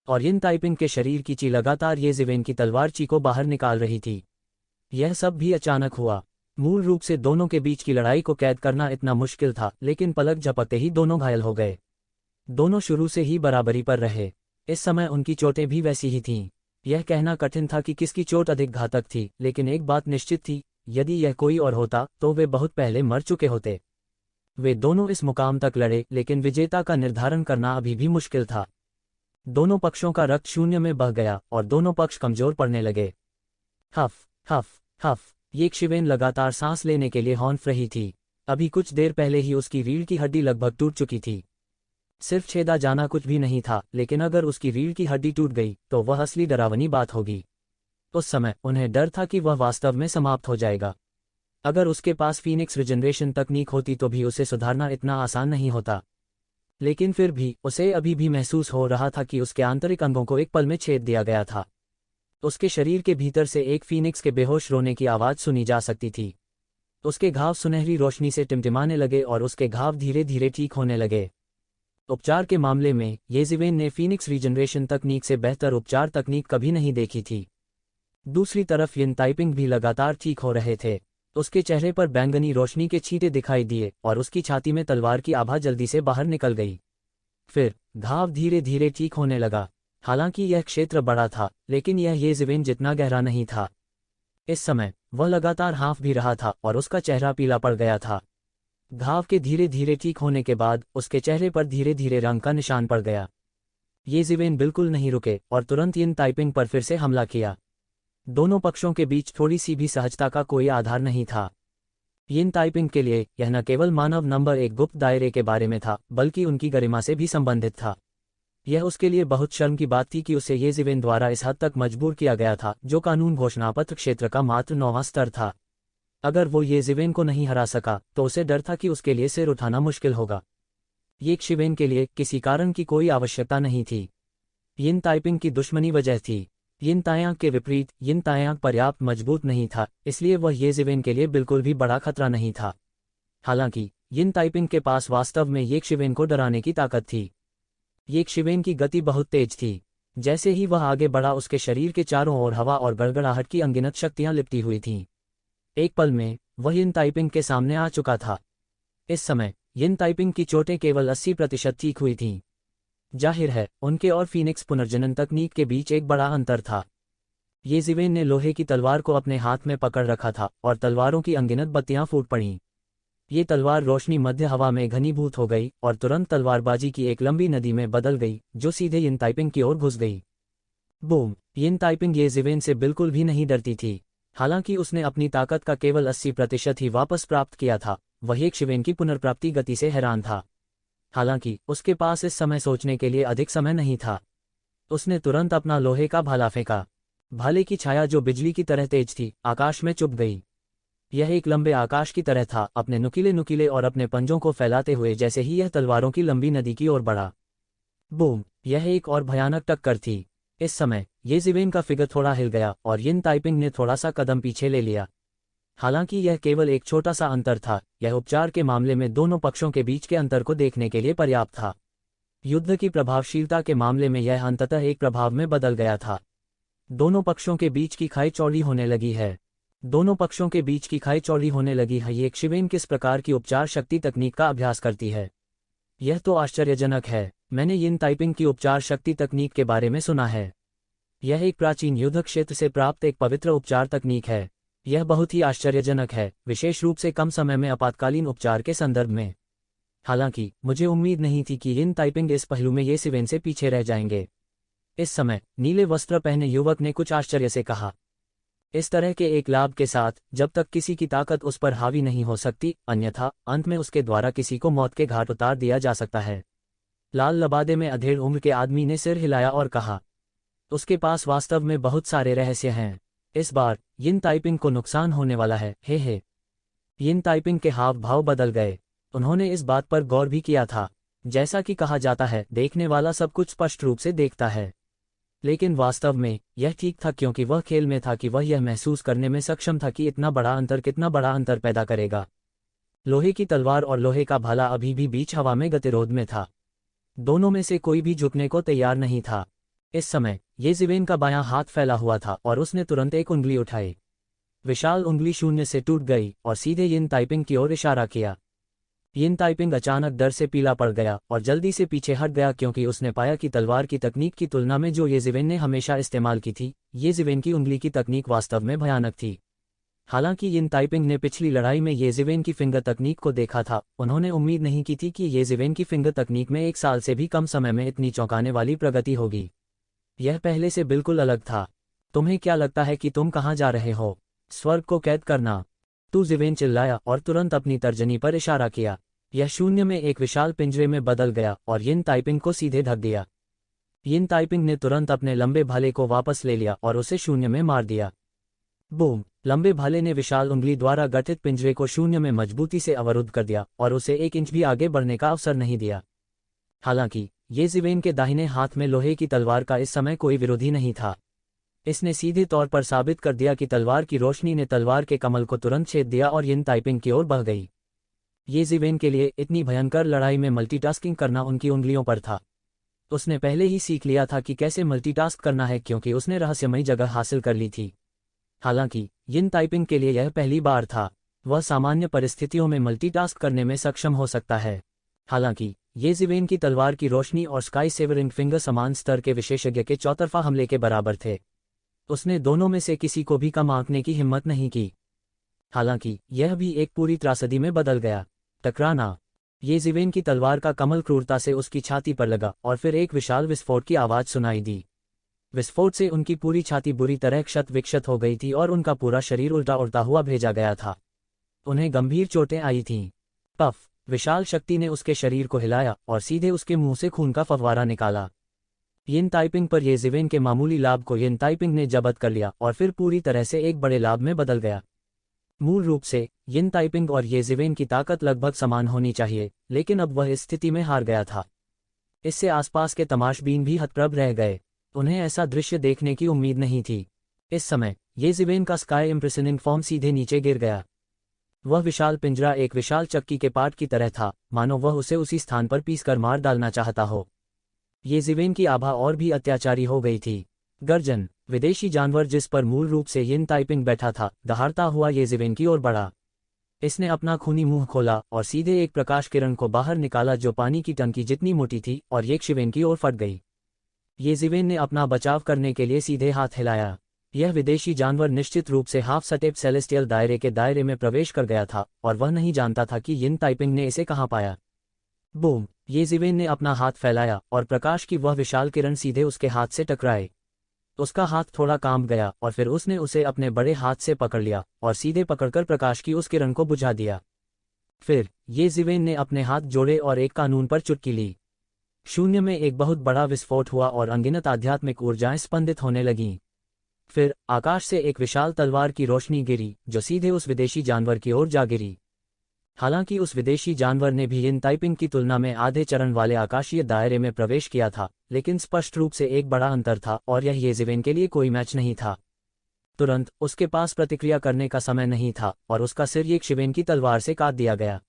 और यिन ताइपिंग के शरीर की ची लगातार येज़िवेन की तलवार ची को बाहर निकाल रही थी। यह सब भी अचानक हुआ। मूल रूप से दोनों के बीच की लड़ाई को कैद करना इतना मुश्किल था, लेकिन पलक झपकते ही दोनों घायल हो गए। दोनों शुरू से ही बराबरी पर रहे। इस समय उनकी चोटें भी वैसी ही थीं। यह कहना कठिन था कि किसकी चोट अधिक घातक थी, लेकिन एक बात निश्चित थी, यदि यह कोई और होता तो वे बहुत पहले मर चुके होते। वे दोनों इस मुकाम तक लड़े, लेकिन विजेता का निर्धारण करना अभी भी मुश्किल था। दोनों पक्षों का रक्त शून्य में बह गया और दोनों पक्ष कमजोर पड़ने लगे। हफ हफ हफ, येज़िवेन लगातार सांस लेने के लिए हौंफ रही थी। अभी कुछ देर पहले ही उसकी रीढ़ की हड्डी लगभग टूट चुकी थी। सिर्फ छेदा जाना कुछ भी नहीं था, लेकिन अगर उसकी रीढ़ की हड्डी टूट गई तो वह असली डरावनी बात होगी। उस समय उन्हें डर था कि वह वास्तव में समाप्त हो जाएगा। अगर उसके पास फीनिक्स रिजनरेशन तकनीक होती तो भी उसे सुधारना इतना आसान नहीं होता। लेकिन फिर भी उसे अभी भी महसूस हो रहा था कि उसके आंतरिक अंगों को एक पल में छेद दिया गया था। उसके शरीर के भीतर से एक फीनिक्स के बेहोश रोने की आवाज सुनी जा सकती थी। उसके घाव सुनहरी रोशनी से टिमटिमाने लगे और उसके घाव धीरे धीरे ठीक होने लगे। उपचार के मामले में येज़िवेन ने फीनिक्स रीजनरेशन तकनीक से बेहतर उपचार तकनीक कभी नहीं देखी थी। दूसरी तरफ यिन ताइपिंग भी लगातार ठीक हो रहे थे। उसके चेहरे पर बैंगनी रोशनी के छींटे दिखाई दिए और उसकी छाती में तलवार की आभा जल्दी से बाहर निकल गई। फिर घाव धीरे धीरे ठीक होने लगा। हालांकि यह क्षेत्र बड़ा था, लेकिन यह येज़िवेन जितना गहरा नहीं था। इस समय वह लगातार हाँफ भी रहा था और उसका चेहरा पीला पड़ गया था। घाव के धीरे धीरे ठीक होने के बाद उसके चेहरे पर धीरे धीरे रंग का निशान पड़ गया। येज़िवेन बिल्कुल नहीं रुके और तुरंत यिन ताइपिंग पर फिर से हमला किया। दोनों पक्षों के बीच थोड़ी सी भी सहजता का कोई आधार नहीं था। यिन ताइपिंग के लिए यह न केवल मानव नंबर एक गुप्त दायरे के बारे में था, बल्कि उनकी गरिमा से भी संबंधित था। यह उसके लिए बहुत शर्म की बात थी कि उसे येज़िवेन द्वारा इस हद तक मजबूर किया गया था, जो कानून घोषणापत्र क्षेत्र का मात्र 9वां स्तर था। अगर वो येज़िवेन को नहीं हरा सका तो उसे डर था कि उसके लिए सिर उठाना मुश्किल होगा। येज़िवेन के लिए किसी कारण की कोई आवश्यकता नहीं थी। यिन ताइपिंग की दुश्मनी वजह थी। यिन तायांग के विपरीत यिन तायांग पर्याप्त मजबूत नहीं था, इसलिए वह येज़िवेन के लिए बिल्कुल भी बड़ा खतरा नहीं था। हालांकि यिन ताइपिंग के पास वास्तव में येज़िवेन को डराने की ताकत थी। येज़िवेन की गति बहुत तेज थी। जैसे ही वह आगे बढ़ा उसके शरीर के चारों ओर हवा और गड़गड़ाहट की अनगिनत शक्तियां लिपटी हुई थीं। एक पल में वह यिन ताइपिंग के सामने आ चुका था। इस समय यिन ताइपिंग की चोटें केवल 80% ठीक हुई थीं। जाहिर है उनके और फीनिक्स पुनर्जनन तकनीक के बीच एक बड़ा अंतर था। येज़िवेन ने लोहे की तलवार को अपने हाथ में पकड़ रखा था और तलवारों की अनगिनत बत्तियां फूट पड़ीं। ये तलवार रोशनी मध्य हवा में घनीभूत हो गई और तुरंत तलवारबाजी की एक लंबी नदी में बदल गई, जो सीधे यिन ताइपिंग की ओर घुस गई। बूम! यिन ताइपिंग येज़िवेन से बिल्कुल भी नहीं डरती थी। हालांकि उसने अपनी ताकत का केवल 80% ही वापस प्राप्त किया था, वह येज़िवेन की पुनर्प्राप्ति गति से हैरान था। हालांकि उसके पास इस समय सोचने के लिए अधिक समय नहीं था। उसने तुरंत अपना लोहे का भाला फेंका। भाले की छाया जो बिजली की तरह तेज थी, आकाश में चुभ गई। यह एक लंबे आकाश की तरह था, अपने नुकीले नुकीले और अपने पंजों को फैलाते हुए जैसे ही यह तलवारों की लंबी नदी की ओर बढ़ा। बूम! यह एक और भयानक टक्कर थी। इस समय येज़िवेन का फिगर थोड़ा हिल गया और यिन ताइपिंग ने थोड़ा सा कदम पीछे ले लिया। हालांकि यह केवल एक छोटा सा अंतर था, यह उपचार के मामले में दोनों पक्षों के बीच के अंतर को देखने के लिए पर्याप्त था। युद्ध की प्रभावशीलता के मामले में यह अंततः एक प्रभाव में बदल गया था। दोनों पक्षों के बीच की खाई चौड़ी होने लगी है। दोनों पक्षों के बीच की खाई चौड़ी होने लगी है। येज़िवेन किस प्रकार की उपचार शक्ति तकनीक का अभ्यास करती है? यह तो आश्चर्यजनक है। मैंने यिन ताइपिंग की उपचार शक्ति तकनीक के बारे में सुना है। यह एक प्राचीन युद्ध क्षेत्र से प्राप्त एक पवित्र उपचार तकनीक है। यह बहुत ही आश्चर्यजनक है, विशेष रूप से कम समय में आपातकालीन उपचार के संदर्भ में। हालांकि मुझे उम्मीद नहीं थी कि यिन ताइपिंग इस पहलू में ये सिवेन से पीछे रह जाएंगे। इस समय नीले वस्त्र पहने युवक ने कुछ आश्चर्य से कहा। इस तरह के एक लाभ के साथ, जब तक किसी की ताकत उस पर हावी नहीं हो सकती, अन्यथा अंत में उसके द्वारा किसी को मौत के घाट उतार दिया जा सकता है। लाल लबादे में अधेड़ उम्र के आदमी ने सिर हिलाया और कहा, उसके पास वास्तव में बहुत सारे रहस्य हैं। इस बार यिन ताइपिंग को नुकसान होने वाला है। हे। यिन ताइपिंग के हाव भाव बदल गए। उन्होंने इस बात पर गौर भी किया था। जैसा कि कहा जाता है, देखने वाला सब कुछ स्पष्ट रूप से देखता है। लेकिन वास्तव में यह ठीक था, क्योंकि वह खेल में था कि वह यह महसूस करने में सक्षम था कि इतना बड़ा अंतर कितना बड़ा अंतर पैदा करेगा। लोहे की तलवार और लोहे का भाला अभी भी बीच हवा में गतिरोध में था। दोनों में से कोई भी झुकने को तैयार नहीं था। इस समय येजिवेन का बायां हाथ फैला हुआ था और उसने तुरंत एक उंगली उठाई। विशाल उंगली शून्य से टूट गई और सीधे यिन ताइपिंग की ओर इशारा किया। यिन ताइपिंग अचानक डर से पीला पड़ गया और जल्दी से पीछे हट गया, क्योंकि उसने पाया कि तलवार की तकनीक की तुलना में जो येजिवेन ने हमेशा इस्तेमाल की थी, येजिवेन की उंगली की तकनीक वास्तव में भयानक थी। हालांकि यिन ताइपिंग ने पिछली लड़ाई में येजिवेन की फिंगर तकनीक को देखा था, उन्होंने उम्मीद नहीं की थी कि येजिवेन की फिंगर तकनीक में 1 साल से भी कम समय में इतनी चौंकाने वाली प्रगति होगी। यह पहले से बिल्कुल अलग था। तुम्हें क्या लगता है कि तुम कहाँ जा रहे हो? स्वर्ग को कैद करना, तू जिवेन चिल्लाया और तुरंत अपनी तर्जनी पर इशारा किया। यह शून्य में एक विशाल पिंजरे में बदल गया और यिन ताइपिंग को सीधे ढक दिया। यिन ताइपिंग ने तुरंत अपने लंबे भाले को वापस ले लिया और उसे शून्य में मार दिया। बूम! लंबे भाले ने विशाल उंगली द्वारा गठित पिंजरे को शून्य में मजबूती से अवरुद्ध कर दिया और उसे 1 इंच भी आगे बढ़ने का अवसर नहीं दिया। हालांकि येजिवेन के दाहिने हाथ में लोहे की तलवार का इस समय कोई विरोधी नहीं था। इसने सीधे तौर पर साबित कर दिया कि तलवार की रोशनी ने तलवार के कमल को तुरंत छेद दिया और यिन ताइपिंग की ओर बह गई। येजिवेन के लिए इतनी भयंकर लड़ाई में मल्टीटास्किंग करना उनकी उंगलियों पर था। उसने पहले ही सीख लिया था कि कैसे मल्टीटास्क करना है, क्योंकि उसने रहस्यमयी जगह हासिल कर ली थी। हालांकि यिन ताइपिंग के लिए यह पहली बार था। वह सामान्य परिस्थितियों में मल्टीटास्क करने में सक्षम हो सकता है। हालांकि येजिवेन की तलवार की रोशनी और स्काई सेवरिंग फिंगर समान स्तर के विशेषज्ञ के चौतरफा हमले के बराबर थे। उसने दोनों में से किसी को भी कम आंकने की हिम्मत नहीं की। हालांकि यह भी एक पूरी त्रासदी में बदल गया। टकराना। येजिवेन की तलवार का कमल क्रूरता से उसकी छाती पर लगा और फिर एक विशाल विस्फोट की आवाज सुनाई दी। विस्फोट से उनकी पूरी छाती बुरी तरह क्षत विक्षत हो गई थी और उनका पूरा शरीर उल्टा उड़ता हुआ भेजा गया था। उन्हें गंभीर चोटें आई थीं। पफ! विशाल शक्ति ने उसके शरीर को हिलाया और सीधे उसके मुंह से खून का फव्वारा निकाला। यिन ताइपिंग पर येजिवेन के मामूली लाभ को यिन ताइपिंग ने जब्त कर लिया और फिर पूरी तरह से एक बड़े लाभ में बदल गया। मूल रूप से यिन ताइपिंग और येजिवेन की ताकत लगभग समान होनी चाहिए, लेकिन अब वह इस स्थिति में हार गया था। इससे आसपास के तमाशबीन भी हतप्रभ रह गए। उन्हें ऐसा दृश्य देखने की उम्मीद नहीं थी। इस समय येजिवेन का स्काई इम्प्रेशनिंग फॉर्म सीधे नीचे गिर गया। वह विशाल पिंजरा एक विशाल चक्की के पार्ट की तरह था, मानो वह उसे उसी स्थान पर पीसकर मार डालना चाहता हो। येजिवेन की आभा और भी अत्याचारी हो गई थी। गर्जन। विदेशी जानवर जिस पर मूल रूप से यिन ताइपिंग बैठा था, दहाड़ता हुआ येजिवेन की ओर बढ़ा। इसने अपना खूनी मुंह खोला और सीधे एक प्रकाश किरण को बाहर निकाला जो पानी की टंकी जितनी मोटी थी और येजिवेन की ओर फट गई। येजिवेन ने अपना बचाव करने के लिए सीधे हाथ हिलाया। यह विदेशी जानवर निश्चित रूप से हाफ स्टेप सेलेस्टियल दायरे के दायरे में प्रवेश कर गया था और वह नहीं जानता था कि यिन ताइपिंग ने इसे कहां पाया। बूम! येजिवेन ने अपना हाथ फैलाया और प्रकाश की वह विशाल किरण सीधे उसके हाथ से टकराए। उसका हाथ थोड़ा कांप गया और फिर उसने उसे अपने बड़े हाथ से पकड़ लिया और सीधे पकड़कर प्रकाश की उस किरण को बुझा दिया। फिर येजिवेन ने अपने हाथ जोड़े और एक कानून पर चुटकी ली। शून्य में एक बहुत बड़ा विस्फोट हुआ और अनगिनत आध्यात्मिक ऊर्जाएं स्पंदित होने लगीं। फिर आकाश से एक विशाल तलवार की रोशनी गिरी जो सीधे उस विदेशी जानवर की ओर जा गिरी। हालांकि उस विदेशी जानवर ने भी यिन ताइपिंग की तुलना में आधे चरण वाले आकाशीय दायरे में प्रवेश किया था, लेकिन स्पष्ट रूप से एक बड़ा अंतर था और यह येजिवेन के लिए कोई मैच नहीं था। तुरंत उसके पास प्रतिक्रिया करने का समय नहीं था और उसका सिर येजिवेन की तलवार से काट दिया गया।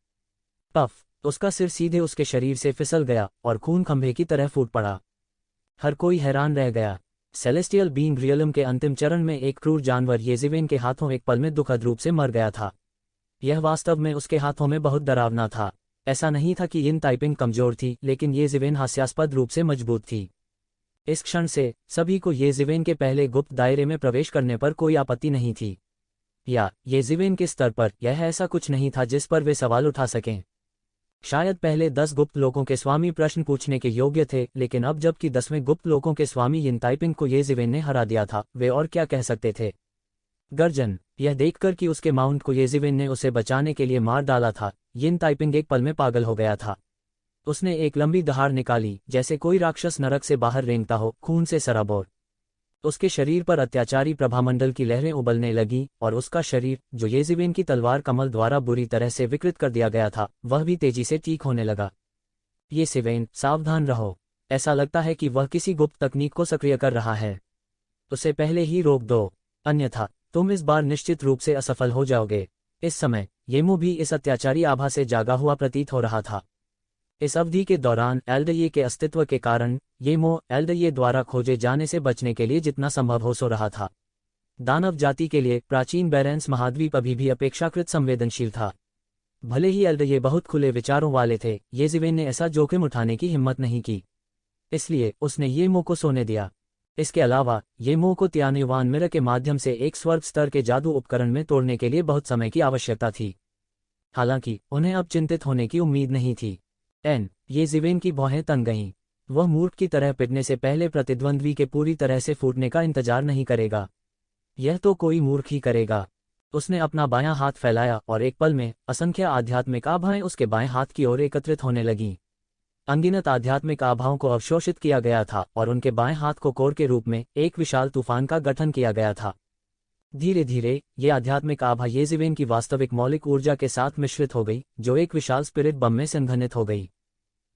पफ! उसका सिर सीधे उसके शरीर से फिसल गया और खून खंभे की तरह फूट पड़ा। हर कोई हैरान रह गया। सेलेस्टियल बीइंग रियलम के अंतिम चरण में एक क्रूर जानवर येजिवेन के हाथों एक पल में दुखद रूप से मर गया था। यह वास्तव में उसके हाथों में बहुत डरावना था। ऐसा नहीं था कि यिन ताइपिंग कमजोर थी, लेकिन ये ज़िवेन हास्यास्पद रूप से मजबूत थी। इस क्षण से सभी को ये ज़िवेन के पहले गुप्त दायरे में प्रवेश करने पर कोई आपत्ति नहीं थी। या ये ज़िवेन के स्तर पर यह ऐसा कुछ नहीं था जिस पर वे सवाल उठा सकें। शायद पहले 10 गुप्त लोगों के स्वामी प्रश्न पूछने के योग्य थे, लेकिन अब जबकि 10वें गुप्त लोगों के स्वामी यिन ताइपिंग को ये ज़िवेन ने हरा दिया था, वे और क्या कह सकते थे। गर्जन। यह देखकर कि उसके माउंट को ये ज़िवेन ने उसे बचाने के लिए मार डाला था, यिन ताइपिंग एक पल में पागल हो गया था। उसने एक लंबी दहाड़ निकाली, जैसे कोई राक्षस नरक से बाहर रेंगता हो, खून से सराबोर। उसके शरीर पर अत्याचारी प्रभामंडल की लहरें उबलने लगीं, और उसका शरीर, जो ये ज़िवेन की तलवार कमल द्वारा बुरी तरह से विकृत कर दिया गया था, वह भी तेजी से ठीक होने लगा। ये ज़िवेन, सावधान रहो। ऐसा लगता है कि वह किसी गुप्त तकनीक को सक्रिय कर रहा है। उसे पहले ही रोक दो, अन्यथा तुम इस बार निश्चित रूप से असफल हो जाओगे। इस समय येमो भी इस अत्याचारी आभा से जागा हुआ प्रतीत हो रहा था। इस अवधि के दौरान एल्डये के अस्तित्व के कारण येमो एल्डये द्वारा खोजे जाने से बचने के लिए जितना संभव हो सो रहा था। दानव जाति के लिए प्राचीन बैरेंस महाद्वीप अभी भी अपेक्षाकृत संवेदनशील था। भले ही एल्डये बहुत खुले विचारों वाले थे, ये ज़िवेन ने ऐसा जोखिम उठाने की हिम्मत नहीं की। इसलिए उसने येमो को सोने दिया। इसके अलावा येमो को त्यान्युवान मिरर के माध्यम से एक स्वर्ग स्तर के जादू उपकरण में तोड़ने के लिए बहुत समय की आवश्यकता थी। हालांकि उन्हें अब चिंतित होने की उम्मीद नहीं थी। ये ज़िवेन की भौहें तन गईं। वह मूर्ख की तरह पिटने से पहले प्रतिद्वंद्वी के पूरी तरह से फूटने का इंतजार नहीं करेगा। यह तो कोई मूर्ख ही करेगा। उसने अपना बायां हाथ फैलाया और एक पल में असंख्य आध्यात्मिक आभाएं उसके बाएं हाथ की ओर एकत्रित होने लगीं। अनगिनत आध्यात्मिक आभाओं को अवशोषित किया गया था और उनके बाएं हाथ को कोर के रूप में एक विशाल तूफान का गठन किया गया था। धीरे धीरे ये आध्यात्मिक आभा ये ज़िवेन की वास्तविक मौलिक ऊर्जा के साथ मिश्रित हो गई, जो एक विशाल स्पिरिट बम में संघनित हो गई।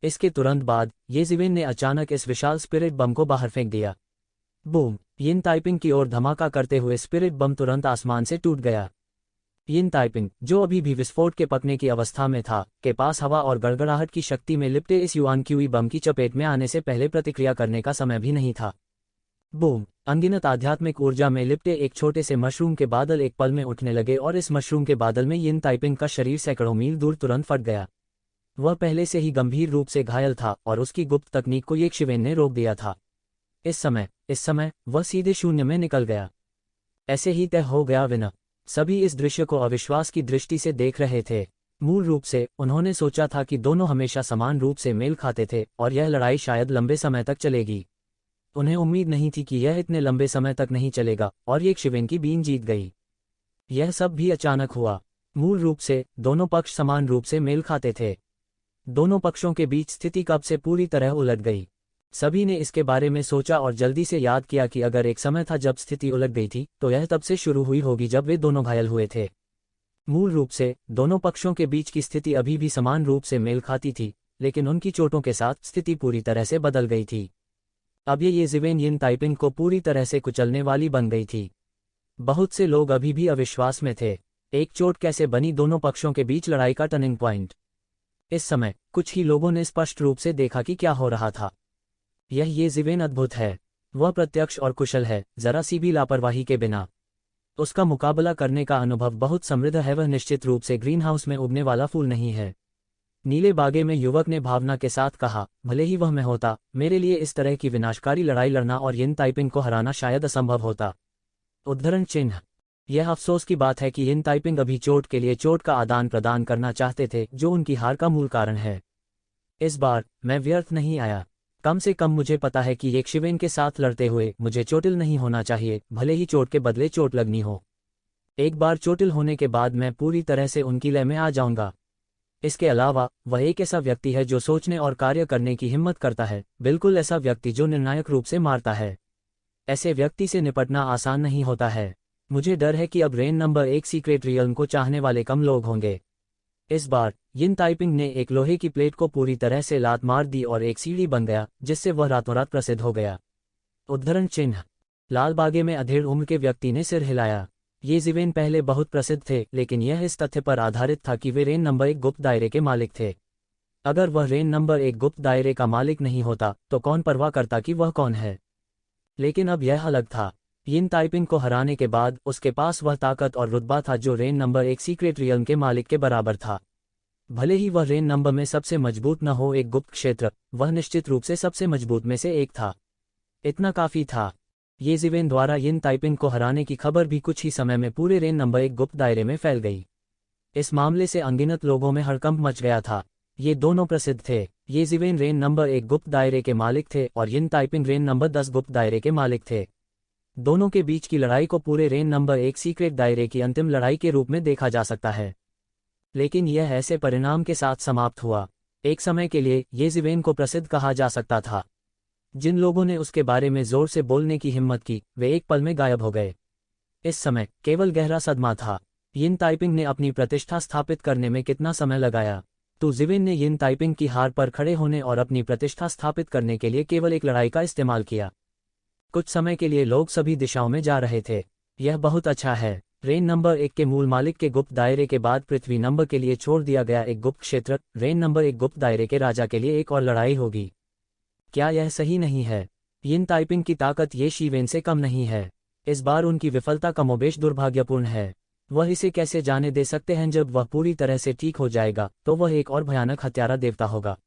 इसके तुरंत बाद ये ज़िवेन ने अचानक इस विशाल स्पिरिट बम को बाहर फेंक दिया। बूम! यिन ताइपिंग की ओर धमाका करते हुए स्पिरिट बम तुरंत आसमान से टूट गया। यिन ताइपिंग, जो अभी भी विस्फोट के पकने की अवस्था में था, के पास हवा और गड़गड़ाहट की शक्ति में लिपटे इस युआनक्यूई बम की चपेट में आने से पहले प्रतिक्रिया करने का समय भी नहीं था। बूम! अनगिनत आध्यात्मिक ऊर्जा में लिपटे एक छोटे से मशरूम के बादल एक पल में उठने लगे और इस मशरूम के बादल में यिन ताइपिंग का शरीर सैकड़ों मील दूर तुरंत फट गया। वह पहले से ही गंभीर रूप से घायल था और उसकी गुप्त तकनीक को ये ज़िवेन ने रोक दिया था। इस समय वह सीधे शून्य में निकल गया। ऐसे ही तय हो गया विना। सभी इस दृश्य को अविश्वास की दृष्टि से देख रहे थे। मूल रूप से उन्होंने सोचा था कि दोनों हमेशा समान रूप से मेल खाते थे और यह लड़ाई शायद लंबे समय तक चलेगी। उन्हें उम्मीद नहीं थी कि यह इतने लंबे समय तक नहीं चलेगा और ये ज़िवेन की बीन जीत गई। यह सब भी अचानक हुआ। मूल रूप से दोनों पक्ष समान रूप से मेल खाते थे। दोनों पक्षों के बीच स्थिति कब से पूरी तरह उलट गई। सभी ने इसके बारे में सोचा और जल्दी से याद किया कि अगर एक समय था जब स्थिति उलट गई थी, तो यह तब से शुरू हुई होगी जब वे दोनों घायल हुए थे। मूल रूप से दोनों पक्षों के बीच की स्थिति अभी भी समान रूप से मेल खाती थी, लेकिन उनकी चोटों के साथ स्थिति पूरी तरह से बदल गई थी। अब ये ज़िवेन यिन ताइपिंग को पूरी तरह से कुचलने वाली बन गई थी। बहुत से लोग अभी भी अविश्वास में थे। एक चोट कैसे बनी दोनों पक्षों के बीच लड़ाई का टर्निंग पॉइंट। इस समय कुछ ही लोगों ने स्पष्ट रूप से देखा कि क्या हो रहा था। ये ज़िवेन अद्भुत है। वह प्रत्यक्ष और कुशल है, जरा सी भी लापरवाही के बिना। उसका मुकाबला करने का अनुभव बहुत समृद्ध है। वह निश्चित रूप से ग्रीन हाउस में उगने वाला फूल नहीं है। नीले बागे में युवक ने भावना के साथ कहा, भले ही वह मैं होता, मेरे लिए इस तरह की विनाशकारी लड़ाई लड़ना और यिन ताइपिंग को हराना शायद असंभव होता। उद्धरण चिन्ह। यह अफसोस की बात है कि यिन ताइपिंग अभी चोट के लिए चोट का आदान प्रदान करना चाहते थे, जो उनकी हार का मूल कारण है। इस बार मैं व्यर्थ नहीं आया। कम से कम मुझे पता है कि एक ज़िवेन के साथ लड़ते हुए मुझे चोटिल नहीं होना चाहिए, भले ही चोट के बदले चोट लगनी हो। एक बार चोटिल होने के बाद मैं पूरी तरह से उनकी लय में आ जाऊंगा। इसके अलावा वह एक ऐसा व्यक्ति है जो सोचने और कार्य करने की हिम्मत करता है, बिल्कुल ऐसा व्यक्ति जो निर्णायक रूप से मारता है। ऐसे व्यक्ति से निपटना आसान नहीं होता है। मुझे डर है कि अब रेन नंबर 1 सीक्रेट रियल्म को चाहने वाले कम लोग होंगे। इस बार यिन ताइपिंग ने एक लोहे की प्लेट को पूरी तरह से लात मार दी और एक सीढ़ी बन गया, जिससे वह रातों रात प्रसिद्ध हो गया। उद्धरण चिन्ह। लाल बागे में अधेड़ उम्र के व्यक्ति ने सिर हिलाया। ये ज़िवेन पहले बहुत प्रसिद्ध थे, लेकिन यह इस तथ्य पर आधारित था कि वे रेन नंबर 1 गुप्त दायरे के मालिक थे। अगर वह रेन नंबर 1 गुप्त दायरे का मालिक नहीं होता, तो कौन परवाह करता कि वह कौन है। लेकिन अब यह अलग था। यिन ताइपिंग को हराने के बाद उसके पास वह ताकत और रुतबा था जो रेन नंबर 1 सीक्रेट रियल्म के मालिक के बराबर था। भले ही वह रेन नंबर में सबसे मजबूत न हो एक गुप्त क्षेत्र, वह निश्चित रूप से सबसे मजबूत में से एक था। इतना काफी था। ये जिवेन द्वारा यिन ताइपिंग को हराने की खबर भी कुछ ही समय में पूरे रेन नंबर एक गुप्त दायरे में फैल गई। इस मामले से अनगिनत लोगों में हड़कंप मच गया था। ये दोनों प्रसिद्ध थे। ये जिवेन रेन नंबर एक गुप्त दायरे के मालिक थे और यिन ताइपिंग रेन नंबर 10 गुप्त दायरे के मालिक थे। दोनों के बीच की लड़ाई को पूरे रेन नंबर एक सीक्रेट दायरे की अंतिम लड़ाई के रूप में देखा जा सकता है। लेकिन यह ऐसे परिणाम के साथ समाप्त हुआ। एक समय के लिए ये जिवेन को प्रसिद्ध कहा जा सकता था। जिन लोगों ने उसके बारे में जोर से बोलने की हिम्मत की, वे एक पल में गायब हो गए। इस समय केवल गहरा सदमा था। यिन ताइपिंग ने अपनी प्रतिष्ठा स्थापित करने में कितना समय लगाया। तो जिवेन ने यिन ताइपिंग की हार पर खड़े होने और अपनी प्रतिष्ठा स्थापित करने के लिए केवल एक लड़ाई का इस्तेमाल किया। कुछ समय के लिए लोग सभी दिशाओं में जा रहे थे। यह बहुत अच्छा है। रेन नंबर एक के मूल मालिक के गुप्त दायरे के बाद पृथ्वी नंबर के लिए छोड़ दिया गया एक गुप्त क्षेत्र, रेन नंबर एक गुप्त दायरे के राजा के लिए एक और लड़ाई होगी। क्या यह सही नहीं है? यिन ताइपिंग की ताकत ये शिवेन से कम नहीं है। इस बार उनकी विफलता कमोबेश दुर्भाग्यपूर्ण है। वह इसे कैसे जाने दे सकते हैं? जब वह पूरी तरह से ठीक हो जाएगा तो वह एक और भयानक हत्यारा देवता होगा।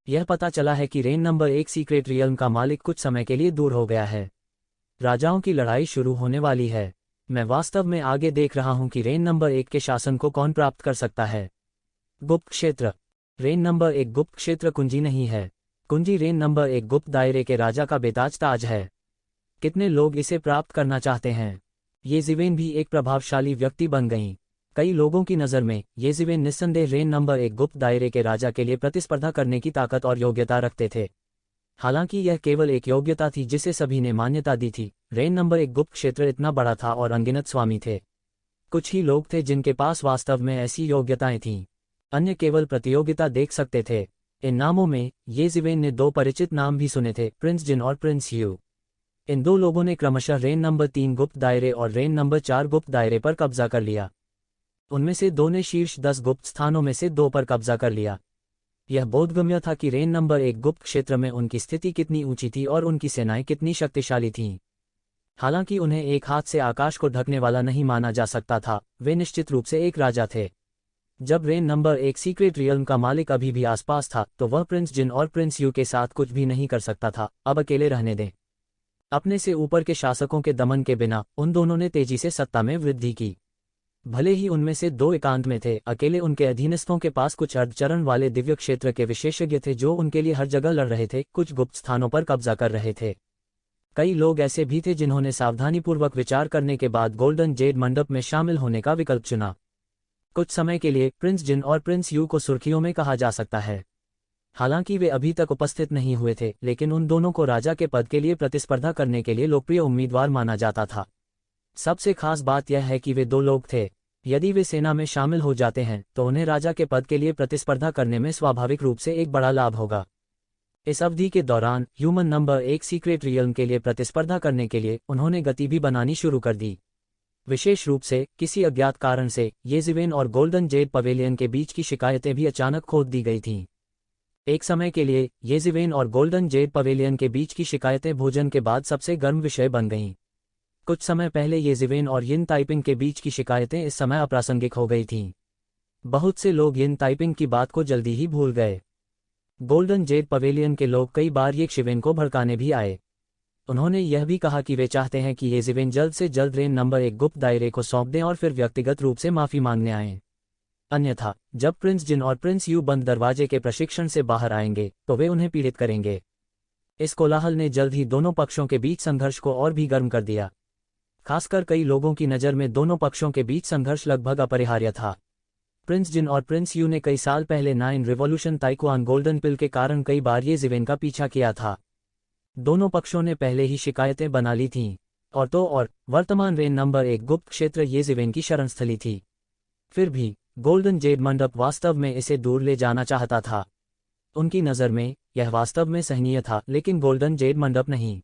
यह पता चला है कि रेन नंबर एक सीक्रेट रियल्म का मालिक कुछ समय के लिए दूर हो गया है। राजाओं की लड़ाई शुरू होने वाली है। मैं वास्तव में आगे देख रहा हूं कि रेन नंबर एक के शासन को कौन प्राप्त कर सकता है। गुप्त क्षेत्र। रेन नंबर एक गुप्त क्षेत्र कुंजी नहीं है। कुंजी रेन नंबर एक गुप्त दायरे के राजा का बेताज ताज है। कितने लोग इसे प्राप्त करना चाहते हैं? ये जिवेन भी एक प्रभावशाली व्यक्ति बन गईं। कई लोगों की नज़र में ये जिवेन निस्संदेह रेन नंबर एक गुप्त दायरे के राजा के लिए प्रतिस्पर्धा करने की ताकत और योग्यता रखते थे। हालांकि यह केवल एक योग्यता थी जिसे सभी ने मान्यता दी थी। रेन नंबर एक गुप्त क्षेत्र इतना बड़ा था और अनगिनत स्वामी थे। कुछ ही लोग थे जिनके पास वास्तव में ऐसी योग्यताएं थीं। अन्य केवल प्रतियोगिता देख सकते थे। इन नामों में ये जिवेन ने दो परिचित नाम भी सुने थे, प्रिंस जिन और प्रिंस ह्यू। इन दो लोगों ने क्रमशः रेन नंबर 3 गुप्त दायरे और रेन नंबर 4 गुप्त दायरे पर कब्जा कर लिया। उनमें से दो ने शीर्ष 10 गुप्त स्थानों में से 2 पर कब्जा कर लिया। यह बोधगम्य था कि रेन नंबर 1 गुप्त क्षेत्र में उनकी स्थिति कितनी ऊंची थी और उनकी सेनाएं कितनी शक्तिशाली थीं। हालांकि उन्हें एक हाथ से आकाश को ढकने वाला नहीं माना जा सकता था, वे निश्चित रूप से एक राजा थे। जब रेन नंबर 1 सीक्रेट रियल्म का मालिक अभी भी आसपास था तो वह प्रिंस जिन और प्रिंस यू के साथ कुछ भी नहीं कर सकता था। अब अकेले रहने दें। अपने से ऊपर के शासकों के दमन के बिना उन दोनों ने तेजी से सत्ता में वृद्धि की। भले ही उनमें से 2 एकांत में थे, अकेले उनके अधीनस्थों के पास कुछ अर्धचरण वाले दिव्य क्षेत्र के विशेषज्ञ थे जो उनके लिए हर जगह लड़ रहे थे, कुछ गुप्त स्थानों पर कब्जा कर रहे थे। कई लोग ऐसे भी थे जिन्होंने सावधानीपूर्वक विचार करने के बाद गोल्डन जेड मंडप में शामिल होने का विकल्प चुना। कुछ समय के लिए प्रिंस जिन और प्रिंस यू को सुर्खियों में कहा जा सकता है। हालांकि वे अभी तक उपस्थित नहीं हुए थे, लेकिन उन दोनों को राजा के पद के लिए प्रतिस्पर्धा करने के लिए लोकप्रिय उम्मीदवार माना जाता था। सबसे खास बात यह है कि वे 2 लोग थे। यदि वे सेना में शामिल हो जाते हैं तो उन्हें राजा के पद के लिए प्रतिस्पर्धा करने में स्वाभाविक रूप से एक बड़ा लाभ होगा। इस अवधि के दौरान ह्यूमन नंबर 1 सीक्रेट रियल्म के लिए प्रतिस्पर्धा करने के लिए उन्होंने गति भी बनानी शुरू कर दी। विशेष रूप से किसी अज्ञात कारण से ये जिवेन और गोल्डन जेड पवेलियन के बीच की शिकायतें भी अचानक खोद दी गई थीं। एक समय के लिए ये जिवेन और गोल्डन जेड पवेलियन के बीच की शिकायतें भोजन के बाद सबसे गर्म विषय बन गईं। कुछ समय पहले ये जिवेन और यिन ताइपिंग के बीच की शिकायतें इस समय अप्रासंगिक हो गई थीं। बहुत से लोग यिन ताइपिंग की बात को जल्दी ही भूल गए। गोल्डन जेड पवेलियन के लोग कई बार ये जिवेन को भड़काने भी आए। उन्होंने यह भी कहा कि वे चाहते हैं कि ये जिवेन जल्द से जल्द रेन नंबर 1 गुप्त दायरे को सौंप दें और फिर व्यक्तिगत रूप से माफी मांगने आएं। अन्यथा जब प्रिंस जिन और प्रिंस यू बंद दरवाजे के प्रशिक्षण से बाहर आएंगे तो वे उन्हें पीड़ित करेंगे। इस कोलाहल ने जल्द ही दोनों पक्षों के बीच संघर्ष को और भी गर्म कर दिया। खासकर कई लोगों की नज़र में दोनों पक्षों के बीच संघर्ष लगभग अपरिहार्य था। प्रिंस जिन और प्रिंस यू ने कई साल पहले 9 रिवॉल्यूशन ताइक्वान गोल्डन पिल के कारण कई बार ये जिवेन का पीछा किया था। दोनों पक्षों ने पहले ही शिकायतें बना ली थीं। और वर्तमान रेन नंबर 1 गुप्त क्षेत्र ये जिवेन की शरणस्थली थी। फिर भी गोल्डन जेड मंडप वास्तव में इसे दूर ले जाना चाहता था। उनकी नज़र में यह वास्तव में सहनीय था, लेकिन गोल्डन जेड मंडप नहीं।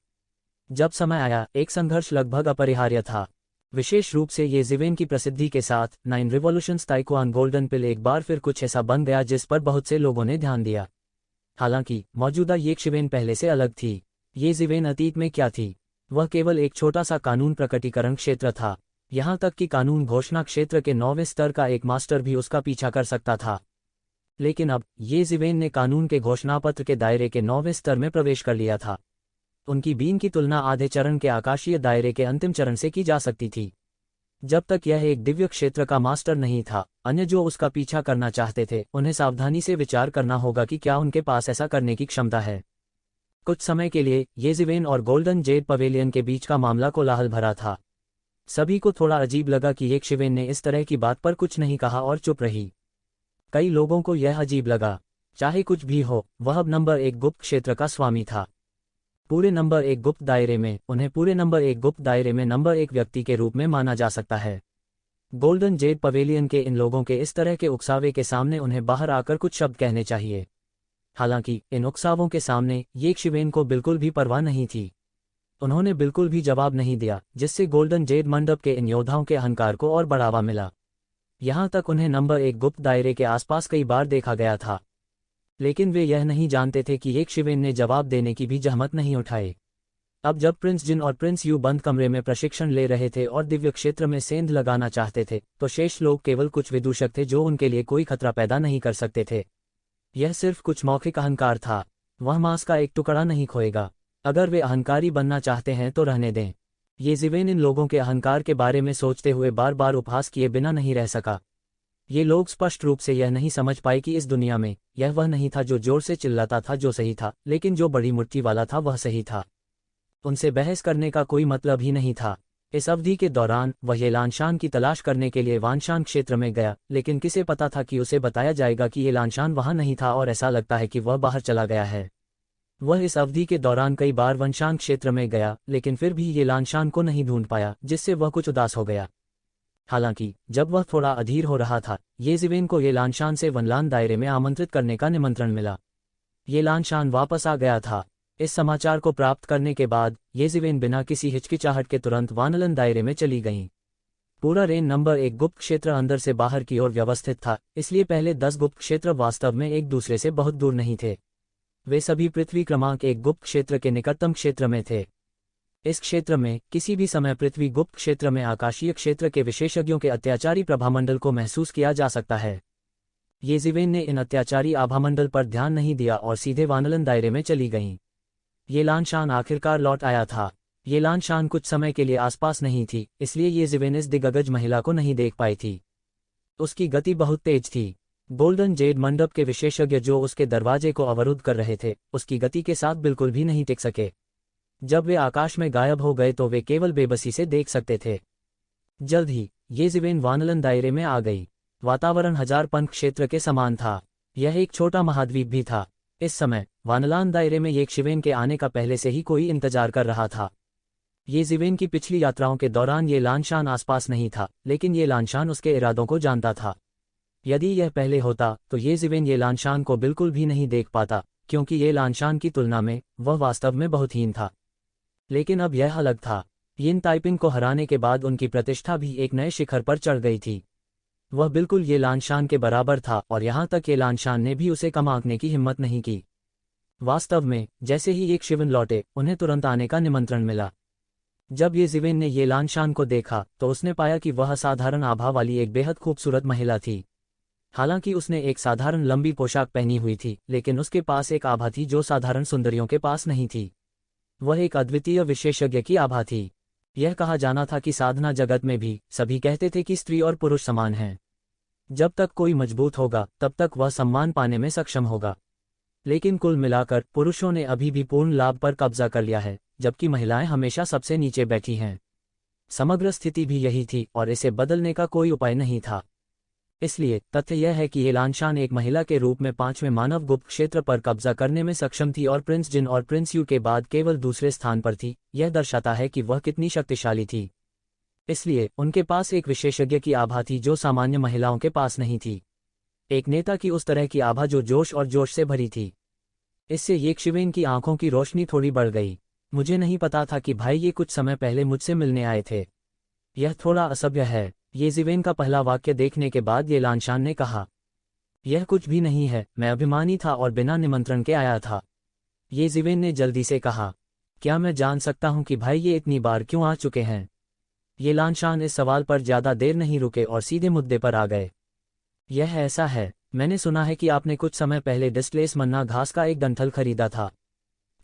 जब समय आया, एक संघर्ष लगभग अपरिहार्य था। विशेष रूप से ये जिवेन की प्रसिद्धि के साथ 9 रिवॉल्यूशंस ताइक्वान गोल्डन पिल एक बार फिर कुछ ऐसा बन गया जिस पर बहुत से लोगों ने ध्यान दिया। हालांकि मौजूदा ये जिवेन पहले से अलग थी। ये जिवेन अतीत में क्या थी? वह केवल एक छोटा सा कानून प्रकटीकरण क्षेत्र था। यहाँ तक कि कानून घोषणा क्षेत्र के 9वें स्तर का एक मास्टर भी उसका पीछा कर सकता था। लेकिन अब ये ज़िवेन ने कानून के घोषणापत्र के दायरे के 9वें स्तर में प्रवेश कर लिया था। उनकी बीन की तुलना आधे चरण के आकाशीय दायरे के अंतिम चरण से की जा सकती थी। जब तक यह एक दिव्य क्षेत्र का मास्टर नहीं था, अन्य जो उसका पीछा करना चाहते थे उन्हें सावधानी से विचार करना होगा कि क्या उनके पास ऐसा करने की क्षमता है। कुछ समय के लिए ये ज़िवेन और गोल्डन जेड पवेलियन के बीच का मामला कोलाहल भरा था। सभी को थोड़ा अजीब लगा कि एक शिवेन ने इस तरह की बात पर कुछ नहीं कहा और चुप रही। कई लोगों को यह अजीब लगा। चाहे कुछ भी हो, वह अब नंबर 1 गुप्त क्षेत्र का स्वामी था। पूरे नंबर 1 गुप्त दायरे में उन्हें पूरे नंबर 1 गुप्त दायरे में नंबर 1 व्यक्ति के रूप में माना जा सकता है। गोल्डन जेड पवेलियन के इन लोगों के इस तरह के उकसावे के सामने उन्हें बाहर आकर कुछ शब्द कहने चाहिए। हालांकि इन उकसावों के सामने ये शिवेन को बिल्कुल भी परवाह नहीं थी। उन्होंने बिल्कुल भी जवाब नहीं दिया, जिससे गोल्डन जेड मंडप के इन योद्धाओं के अहंकार को और बढ़ावा मिला। यहाँ तक उन्हें नंबर 1 गुप्त दायरे के आसपास कई बार देखा गया था, लेकिन वे यह नहीं जानते थे कि एक शिवेन ने जवाब देने की भी जहमत नहीं उठाई। अब जब प्रिंस जिन और प्रिंस यू बंद कमरे में प्रशिक्षण ले रहे थे और दिव्य क्षेत्र में सेंध लगाना चाहते थे, तो शेष लोग केवल कुछ विदूषक थे जो उनके लिए कोई खतरा पैदा नहीं कर सकते थे। यह सिर्फ कुछ मौखिक अहंकार था। वह मांस का एक टुकड़ा नहीं खोएगा। अगर वे अहंकारी बनना चाहते हैं तो रहने दें। ये ज़िवेन इन लोगों के अहंकार के बारे में सोचते हुए बार बार उपहास किए बिना नहीं रह सका। ये लोग स्पष्ट रूप से यह नहीं समझ पाए कि इस दुनिया में यह वह नहीं था जो जोर से चिल्लाता था जो सही था, लेकिन जो बड़ी मुट्ठी वाला था वह सही था। उनसे बहस करने का कोई मतलब ही नहीं था। इस अवधि के दौरान वह ये लानशान की तलाश करने के लिए वानशान क्षेत्र में गया, लेकिन किसे पता था कि उसे बताया जाएगा कि ये लानशान वहाँ नहीं था और ऐसा लगता है कि वह बाहर चला गया है। वह इस अवधि के दौरान कई बार वनशान क्षेत्र में गया, लेकिन फिर भी ये लानशान को नहीं ढूंढ पाया, जिससे वह कुछ उदास हो गया। हालांकि जब वह थोड़ा अधीर हो रहा था, ये ज़िवेन को ये लानशान से वनलान दायरे में आमंत्रित करने का निमंत्रण मिला। ये लानशान वापस आ गया था। इस समाचार को प्राप्त करने के बाद ये ज़िवेन बिना किसी हिचकिचाहट के तुरंत वानलन दायरे में चली गईं। पूरा रेन नंबर 1 गुप्त क्षेत्र अंदर से बाहर की ओर व्यवस्थित था, इसलिए पहले 10 गुप्त क्षेत्र वास्तव में एक दूसरे से बहुत दूर नहीं थे। वे सभी पृथ्वी क्रमांक 1 गुप्त क्षेत्र के निकटतम क्षेत्र में थे। इस क्षेत्र में किसी भी समय पृथ्वी गुप्त क्षेत्र में आकाशीय क्षेत्र के विशेषज्ञों के अत्याचारी प्रभामंडल को महसूस किया जा सकता है। ये ज़िवेन ने इन अत्याचारी आभामंडल पर ध्यान नहीं दिया और सीधे वानलन दायरे में चली गईं। ये लानशान आखिरकार लौट आया था। ये लानशान कुछ समय के लिए आसपास नहीं थी, इसलिए ये ज़िवेन इस दिग्गज महिला को नहीं देख पाई थी। उसकी गति बहुत तेज थी। गोल्डन जेड मंडप के विशेषज्ञ जो उसके दरवाजे को अवरुद्ध कर रहे थे, उसकी गति के साथ बिल्कुल भी नहीं टिक सके। जब वे आकाश में गायब हो गए तो वे केवल बेबसी से देख सकते थे। जल्द ही ये ज़िवेन वानलन दायरे में आ गई। वातावरण हजार पंख क्षेत्र के समान था। यह एक छोटा महाद्वीप भी था। इस समय वानलान दायरे में एक शिवेन के आने का पहले से ही कोई इंतजार कर रहा था। ये ज़िवेन की पिछली यात्राओं के दौरान ये लानशान आसपास नहीं था, लेकिन ये लानशान उसके इरादों को जानता था। यदि यह पहले होता तो ये ज़िवेन ये लानशान को बिल्कुल भी नहीं देख पाता, क्योंकि ये लानशान की तुलना में वह वास्तव में बहुत हीन था। लेकिन अब यह अलग था। यिन ताइपिंग को हराने के बाद उनकी प्रतिष्ठा भी एक नए शिखर पर चढ़ गई थी। वह बिल्कुल ये लानशान के बराबर था और यहाँ तक ये लानशान ने भी उसे कम आंकने की हिम्मत नहीं की। वास्तव में जैसे ही एक शिवन लौटे, उन्हें तुरंत आने का निमंत्रण मिला। जब ये ज़िवेन ने ये लानशान को देखा तो उसने पाया कि वह असाधारण आभा वाली एक बेहद खूबसूरत महिला थी। हालांकि उसने एक साधारण लंबी पोशाक पहनी हुई थी, लेकिन उसके पास एक आभा थी जो साधारण सुंदरियों के पास नहीं थी। वह एक अद्वितीय विशेषज्ञ की आभा थी। यह कहा जाना था कि साधना जगत में भी सभी कहते थे कि स्त्री और पुरुष समान हैं। जब तक कोई मजबूत होगा तब तक वह सम्मान पाने में सक्षम होगा। लेकिन कुल मिलाकर पुरुषों ने अभी भी पूर्ण लाभ पर कब्जा कर लिया है, जबकि महिलाएं हमेशा सबसे नीचे बैठी हैं। समग्र स्थिति भी यही थी और इसे बदलने का कोई उपाय नहीं था। इसलिए तथ्य यह है कि ये लानशान एक महिला के रूप में 5वें मानव गुप्त क्षेत्र पर कब्जा करने में सक्षम थी और प्रिंस जिन और प्रिंस यू के बाद केवल दूसरे स्थान पर थी। यह दर्शाता है कि वह कितनी शक्तिशाली थी। इसलिए उनके पास एक विशेषज्ञ की आभा थी जो सामान्य महिलाओं के पास नहीं थी। एक नेता की उस तरह की आभा जो जोश और जोश से भरी थी। इससे ये शिवेन की आंखों की रोशनी थोड़ी बढ़ गई। मुझे नहीं पता था कि भाई ये कुछ समय पहले मुझसे मिलने आए थे। यह थोड़ा असभ्य है, ये ज़िवेन का पहला वाक्य देखने के बाद ये लानशान ने कहा। यह कुछ भी नहीं है, मैं अभिमानी था और बिना निमंत्रण के आया था। ये ज़िवेन ने जल्दी से कहा। क्या मैं जान सकता हूं कि भाई ये इतनी बार क्यों आ चुके हैं? ये लानशान इस सवाल पर ज्यादा देर नहीं रुके और सीधे मुद्दे पर आ गए। यह ऐसा है, मैंने सुना है कि आपने कुछ समय पहले डिस्प्लेस मन्ना घास का एक डंठल खरीदा था।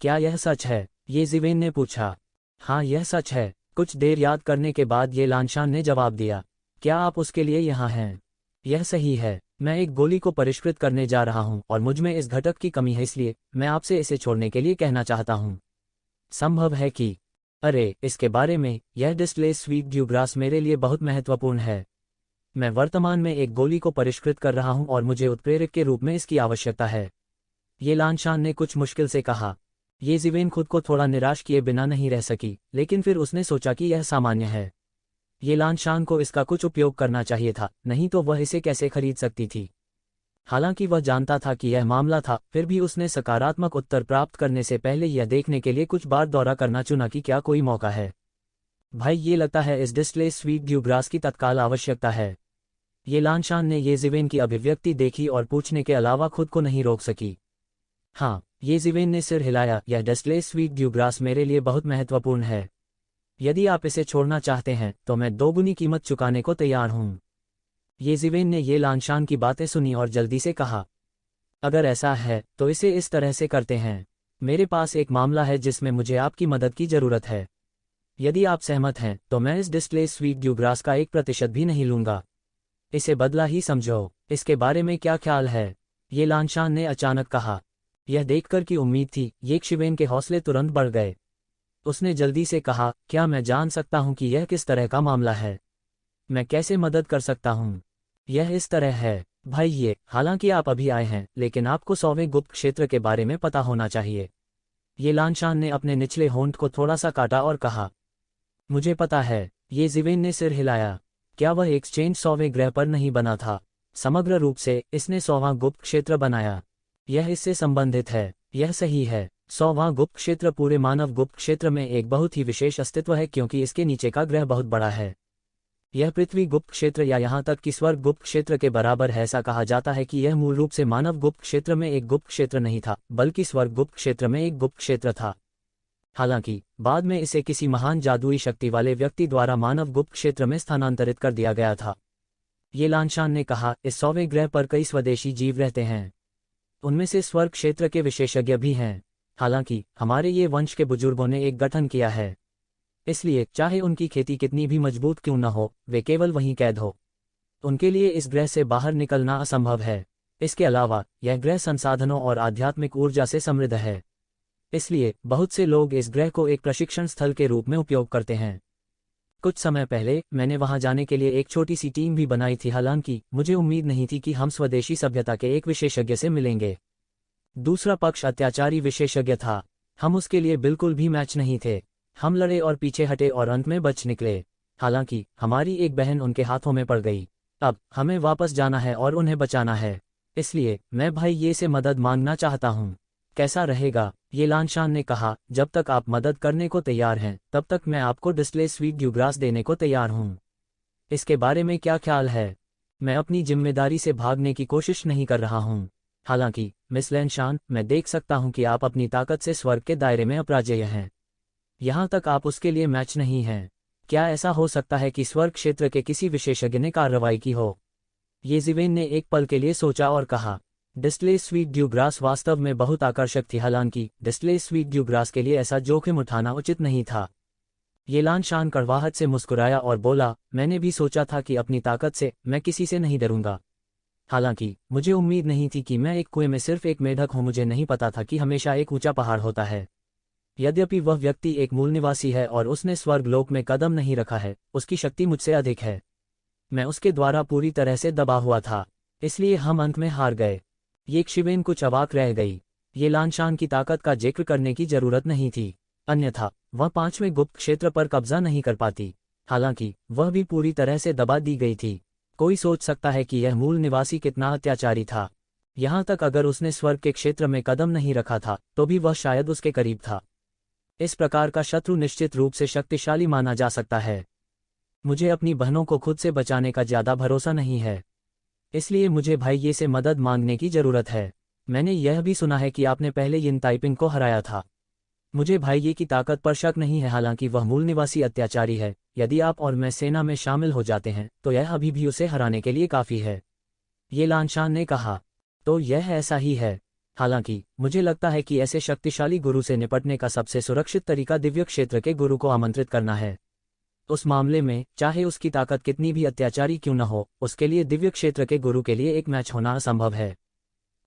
क्या यह सच है? ये ज़िवेन ने पूछा। हाँ, यह सच है, कुछ देर याद करने के बाद ये लानशान ने जवाब दिया। क्या आप उसके लिए यहाँ हैं? यह सही है, मैं एक गोली को परिष्कृत करने जा रहा हूँ और मुझमें इस घटक की कमी है, इसलिए मैं आपसे इसे छोड़ने के लिए कहना चाहता हूँ। संभव है कि अरे, इसके बारे में, यह डिस्प्लेस स्वीट ड्यूग्रास मेरे लिए बहुत महत्वपूर्ण है। मैं वर्तमान में एक गोली को परिष्कृत कर रहा हूँ और मुझे उत्प्रेरक के रूप में इसकी आवश्यकता है। ये लानशान ने कुछ मुश्किल से कहा। ये ज़िवेन खुद को थोड़ा निराश किए बिना नहीं रह सकी, लेकिन फिर उसने सोचा कि यह सामान्य है। ये लानशान को इसका कुछ उपयोग करना चाहिए था, नहीं तो वह इसे कैसे खरीद सकती थी। हालांकि वह जानता था कि यह मामला था, फिर भी उसने सकारात्मक उत्तर प्राप्त करने से पहले यह देखने के लिए कुछ बार दौरा करना चुना कि क्या कोई मौका है। भाई, ये लगता है इस डिस्प्लेस स्वीट ड्यूग्रास की तत्काल आवश्यकता है। ये लानशान ने ये ज़िवेन की अभिव्यक्ति देखी और पूछने के अलावा खुद को नहीं रोक सकी। हाँ, ये ज़िवेन ने सिर हिलाया। यह डिस्प्लेस स्वीट ड्यूग्रास मेरे लिए बहुत महत्वपूर्ण है। यदि आप इसे छोड़ना चाहते हैं तो मैं दोगुनी कीमत चुकाने को तैयार हूँ। ये ज़िवेन ने ये लानशान की बातें सुनी और जल्दी से कहा, अगर ऐसा है तो इसे इस तरह से करते हैं। मेरे पास एक मामला है जिसमें मुझे आपकी मदद की ज़रूरत है। यदि आप सहमत हैं तो मैं इस डिस्प्लेस स्वीट ड्यूग्रास का 1% भी नहीं लूँगा। इसे बदला ही समझो। इसके बारे में क्या ख्याल है? ये लानशान ने अचानक कहा। यह देखकर कि उम्मीद थी, ये ज़िवेन के हौसले तुरंत बढ़ गए। उसने जल्दी से कहा, क्या मैं जान सकता हूं कि यह किस तरह का मामला है? मैं कैसे मदद कर सकता हूं? यह इस तरह है, भाई, ये, हालांकि आप अभी आए हैं, लेकिन आपको 100वें गुप्त क्षेत्र के बारे में पता होना चाहिए। ये लानशान ने अपने निचले होंठ को थोड़ा सा काटा और कहा, मुझे पता है। ये ज़िवेन ने सिर हिलाया। क्या वह एक्सचेंज 100वें ग्रह पर नहीं बना था? समग्र रूप से इसने 100वां गुप्त क्षेत्र बनाया। यह इससे संबंधित है। यह सही है। 100वां गुप्त क्षेत्र पूरे मानव गुप्त क्षेत्र में एक बहुत ही विशेष अस्तित्व है, क्योंकि इसके नीचे का ग्रह बहुत बड़ा है। यह पृथ्वी गुप्त क्षेत्र या यहाँ तक कि स्वर्ग गुप्त क्षेत्र के बराबर है। ऐसा कहा जाता है कि यह मूल रूप से मानव गुप्त क्षेत्र में एक गुप्त क्षेत्र नहीं था, बल्कि स्वर्ग गुप्त क्षेत्र में एक गुप्त क्षेत्र था। हालांकि बाद में इसे किसी महान जादुई शक्ति वाले व्यक्ति द्वारा मानव गुप्त क्षेत्र में स्थानांतरित कर दिया गया था। ये लानशान ने कहा, इस 100वें ग्रह पर कई स्वदेशी जीव रहते हैं। उनमें से स्वर्ग क्षेत्र के विशेषज्ञ भी हैं। हालांकि हमारे ये वंश के बुजुर्गों ने एक गठन किया है, इसलिए चाहे उनकी खेती कितनी भी मजबूत क्यों न हो, वे केवल वहीं कैद हो। उनके लिए इस ग्रह से बाहर निकलना असंभव है। इसके अलावा यह ग्रह संसाधनों और आध्यात्मिक ऊर्जा से समृद्ध है। इसलिए बहुत से लोग इस ग्रह को एक प्रशिक्षण स्थल के रूप में उपयोग करते हैं। कुछ समय पहले मैंने वहां जाने के लिए एक छोटी सी टीम भी बनाई थी। हालांकि मुझे उम्मीद नहीं थी कि हम स्वदेशी सभ्यता के एक विशेषज्ञ से मिलेंगे। दूसरा पक्ष अत्याचारी विशेषज्ञ था। हम उसके लिए बिल्कुल भी मैच नहीं थे। हम लड़े और पीछे हटे और अंत में बच निकले। हालांकि हमारी एक बहन उनके हाथों में पड़ गई। अब हमें वापस जाना है और उन्हें बचाना है। इसलिए मैं भाई ये से मदद मांगना चाहता हूँ। कैसा रहेगा? ये लानशान ने कहा, जब तक आप मदद करने को तैयार हैं, तब तक मैं आपको डिस्प्लेस स्वीट ड्यूग्रास देने को तैयार हूँ। इसके बारे में क्या ख्याल है? मैं अपनी जिम्मेदारी से भागने की कोशिश नहीं कर रहा हूँ। हालांकि मिस लानशान, मैं देख सकता हूँ कि आप अपनी ताकत से स्वर्ग के दायरे में अपराजेय हैं। यहाँ तक आप उसके लिए मैच नहीं हैं। क्या ऐसा हो सकता है कि स्वर्ग क्षेत्र के किसी विशेषज्ञ ने कार्रवाई की हो? ये ज़िवेन ने एक पल के लिए सोचा और कहा, डिस्प्लेस स्वीट ड्यूग्रास वास्तव में बहुत आकर्षक थी। हालांकि डिस्प्लेस स्वीट ड्यूग्रास के लिए ऐसा जोखिम उठाना उचित नहीं था। ये लानशान कड़वाहट से मुस्कुराया और बोला, मैंने भी सोचा था कि अपनी ताकत से मैं किसी से नहीं डरूंगा। हालांकि मुझे उम्मीद नहीं थी कि मैं एक कुएं में सिर्फ एक मेढक हूं। मुझे नहीं पता था कि हमेशा एक ऊंचा पहाड़ होता है। यद्यपि वह व्यक्ति एक मूल निवासी है और उसने स्वर्गलोक में कदम नहीं रखा है, उसकी शक्ति मुझसे अधिक है। मैं उसके द्वारा पूरी तरह से दबा हुआ था, इसलिए हम अंत में हार गए। ये ज़िवेन कुछ अवाक रह गई। ये लानशान की ताकत का जिक्र करने की जरूरत नहीं थी, अन्यथा वह 5वें गुप्त क्षेत्र पर कब्जा नहीं कर पाती। हालांकि वह भी पूरी तरह से दबा दी गई थी। कोई सोच सकता है कि यह मूल निवासी कितना अत्याचारी था। यहाँ तक अगर उसने स्वर्ग के क्षेत्र में कदम नहीं रखा था तो भी वह शायद उसके करीब था। इस प्रकार का शत्रु निश्चित रूप से शक्तिशाली माना जा सकता है। मुझे अपनी बहनों को खुद से बचाने का ज्यादा भरोसा नहीं है, इसलिए मुझे भाई ये से मदद मांगने की जरूरत है। मैंने यह भी सुना है कि आपने पहले यिन ताइपिंग को हराया था। मुझे भाई ये की ताकत पर शक नहीं है। हालांकि वह मूल निवासी अत्याचारी है। यदि आप और मैं सेना में शामिल हो जाते हैं तो यह अभी भी उसे हराने के लिए काफी है। ये लानशान ने कहा। तो यह ऐसा ही है। हालांकि मुझे लगता है कि ऐसे शक्तिशाली गुरु से निपटने का सबसे सुरक्षित तरीका दिव्य क्षेत्र के गुरु को आमंत्रित करना है। उस मामले में चाहे उसकी ताकत कितनी भी अत्याचारी क्यों न हो, उसके लिए दिव्य क्षेत्र के गुरु के लिए एक मैच होना असंभव है।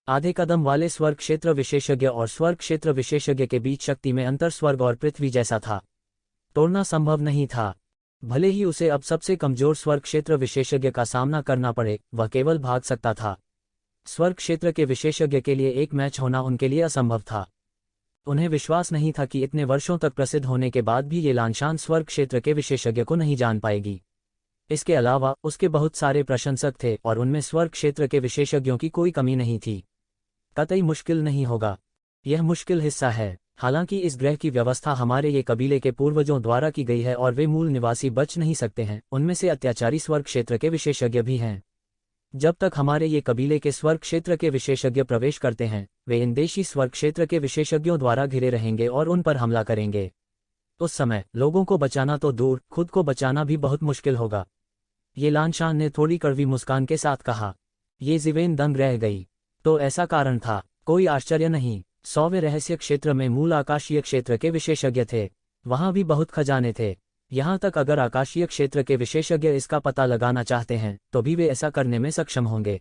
आधे कदम वाले स्वर्ग क्षेत्र विशेषज्ञ और स्वर्ग क्षेत्र विशेषज्ञ के बीच शक्ति में अंतर स्वर्ग और पृथ्वी जैसा था। तोड़ना संभव नहीं था। भले ही उसे अब सबसे कमजोर स्वर्ग क्षेत्र विशेषज्ञ का सामना करना पड़े, वह केवल भाग सकता था। स्वर्ग क्षेत्र के विशेषज्ञ के लिए एक मैच होना उनके लिए असंभव था। उन्हें विश्वास नहीं था कि इतने वर्षों तक प्रसिद्ध होने के बाद भी ये लानशान स्वर्ग क्षेत्र के विशेषज्ञ को नहीं जान पाएगी। इसके अलावा उसके बहुत सारे प्रशंसक थे और उनमें स्वर्ग क्षेत्र के विशेषज्ञों की कोई कमी नहीं थी। कतई मुश्किल नहीं होगा। यह मुश्किल हिस्सा है। हालांकि इस ग्रह की व्यवस्था हमारे ये कबीले के पूर्वजों द्वारा की गई है और वे मूल निवासी बच नहीं सकते हैं। उनमें से अत्याचारी स्वर्ग क्षेत्र के विशेषज्ञ भी हैं। जब तक हमारे ये कबीले के स्वर्ग क्षेत्र के विशेषज्ञ प्रवेश करते हैं, वे इन देशी स्वर्ग क्षेत्र के विशेषज्ञों द्वारा घिरे रहेंगे और उन पर हमला करेंगे। उस समय लोगों को बचाना तो दूर, खुद को बचाना भी बहुत मुश्किल होगा। ये लानशान ने थोड़ी कड़वी मुस्कान के साथ कहा। ये ज़िवेन दंग रह गई। तो ऐसा कारण था। कोई आश्चर्य नहीं। 100वें रहस्य क्षेत्र में मूल आकाशीय क्षेत्र के विशेषज्ञ थे। वहां भी बहुत खजाने थे। यहां तक अगर आकाशीय क्षेत्र के विशेषज्ञ इसका पता लगाना चाहते हैं तो भी वे ऐसा करने में सक्षम होंगे।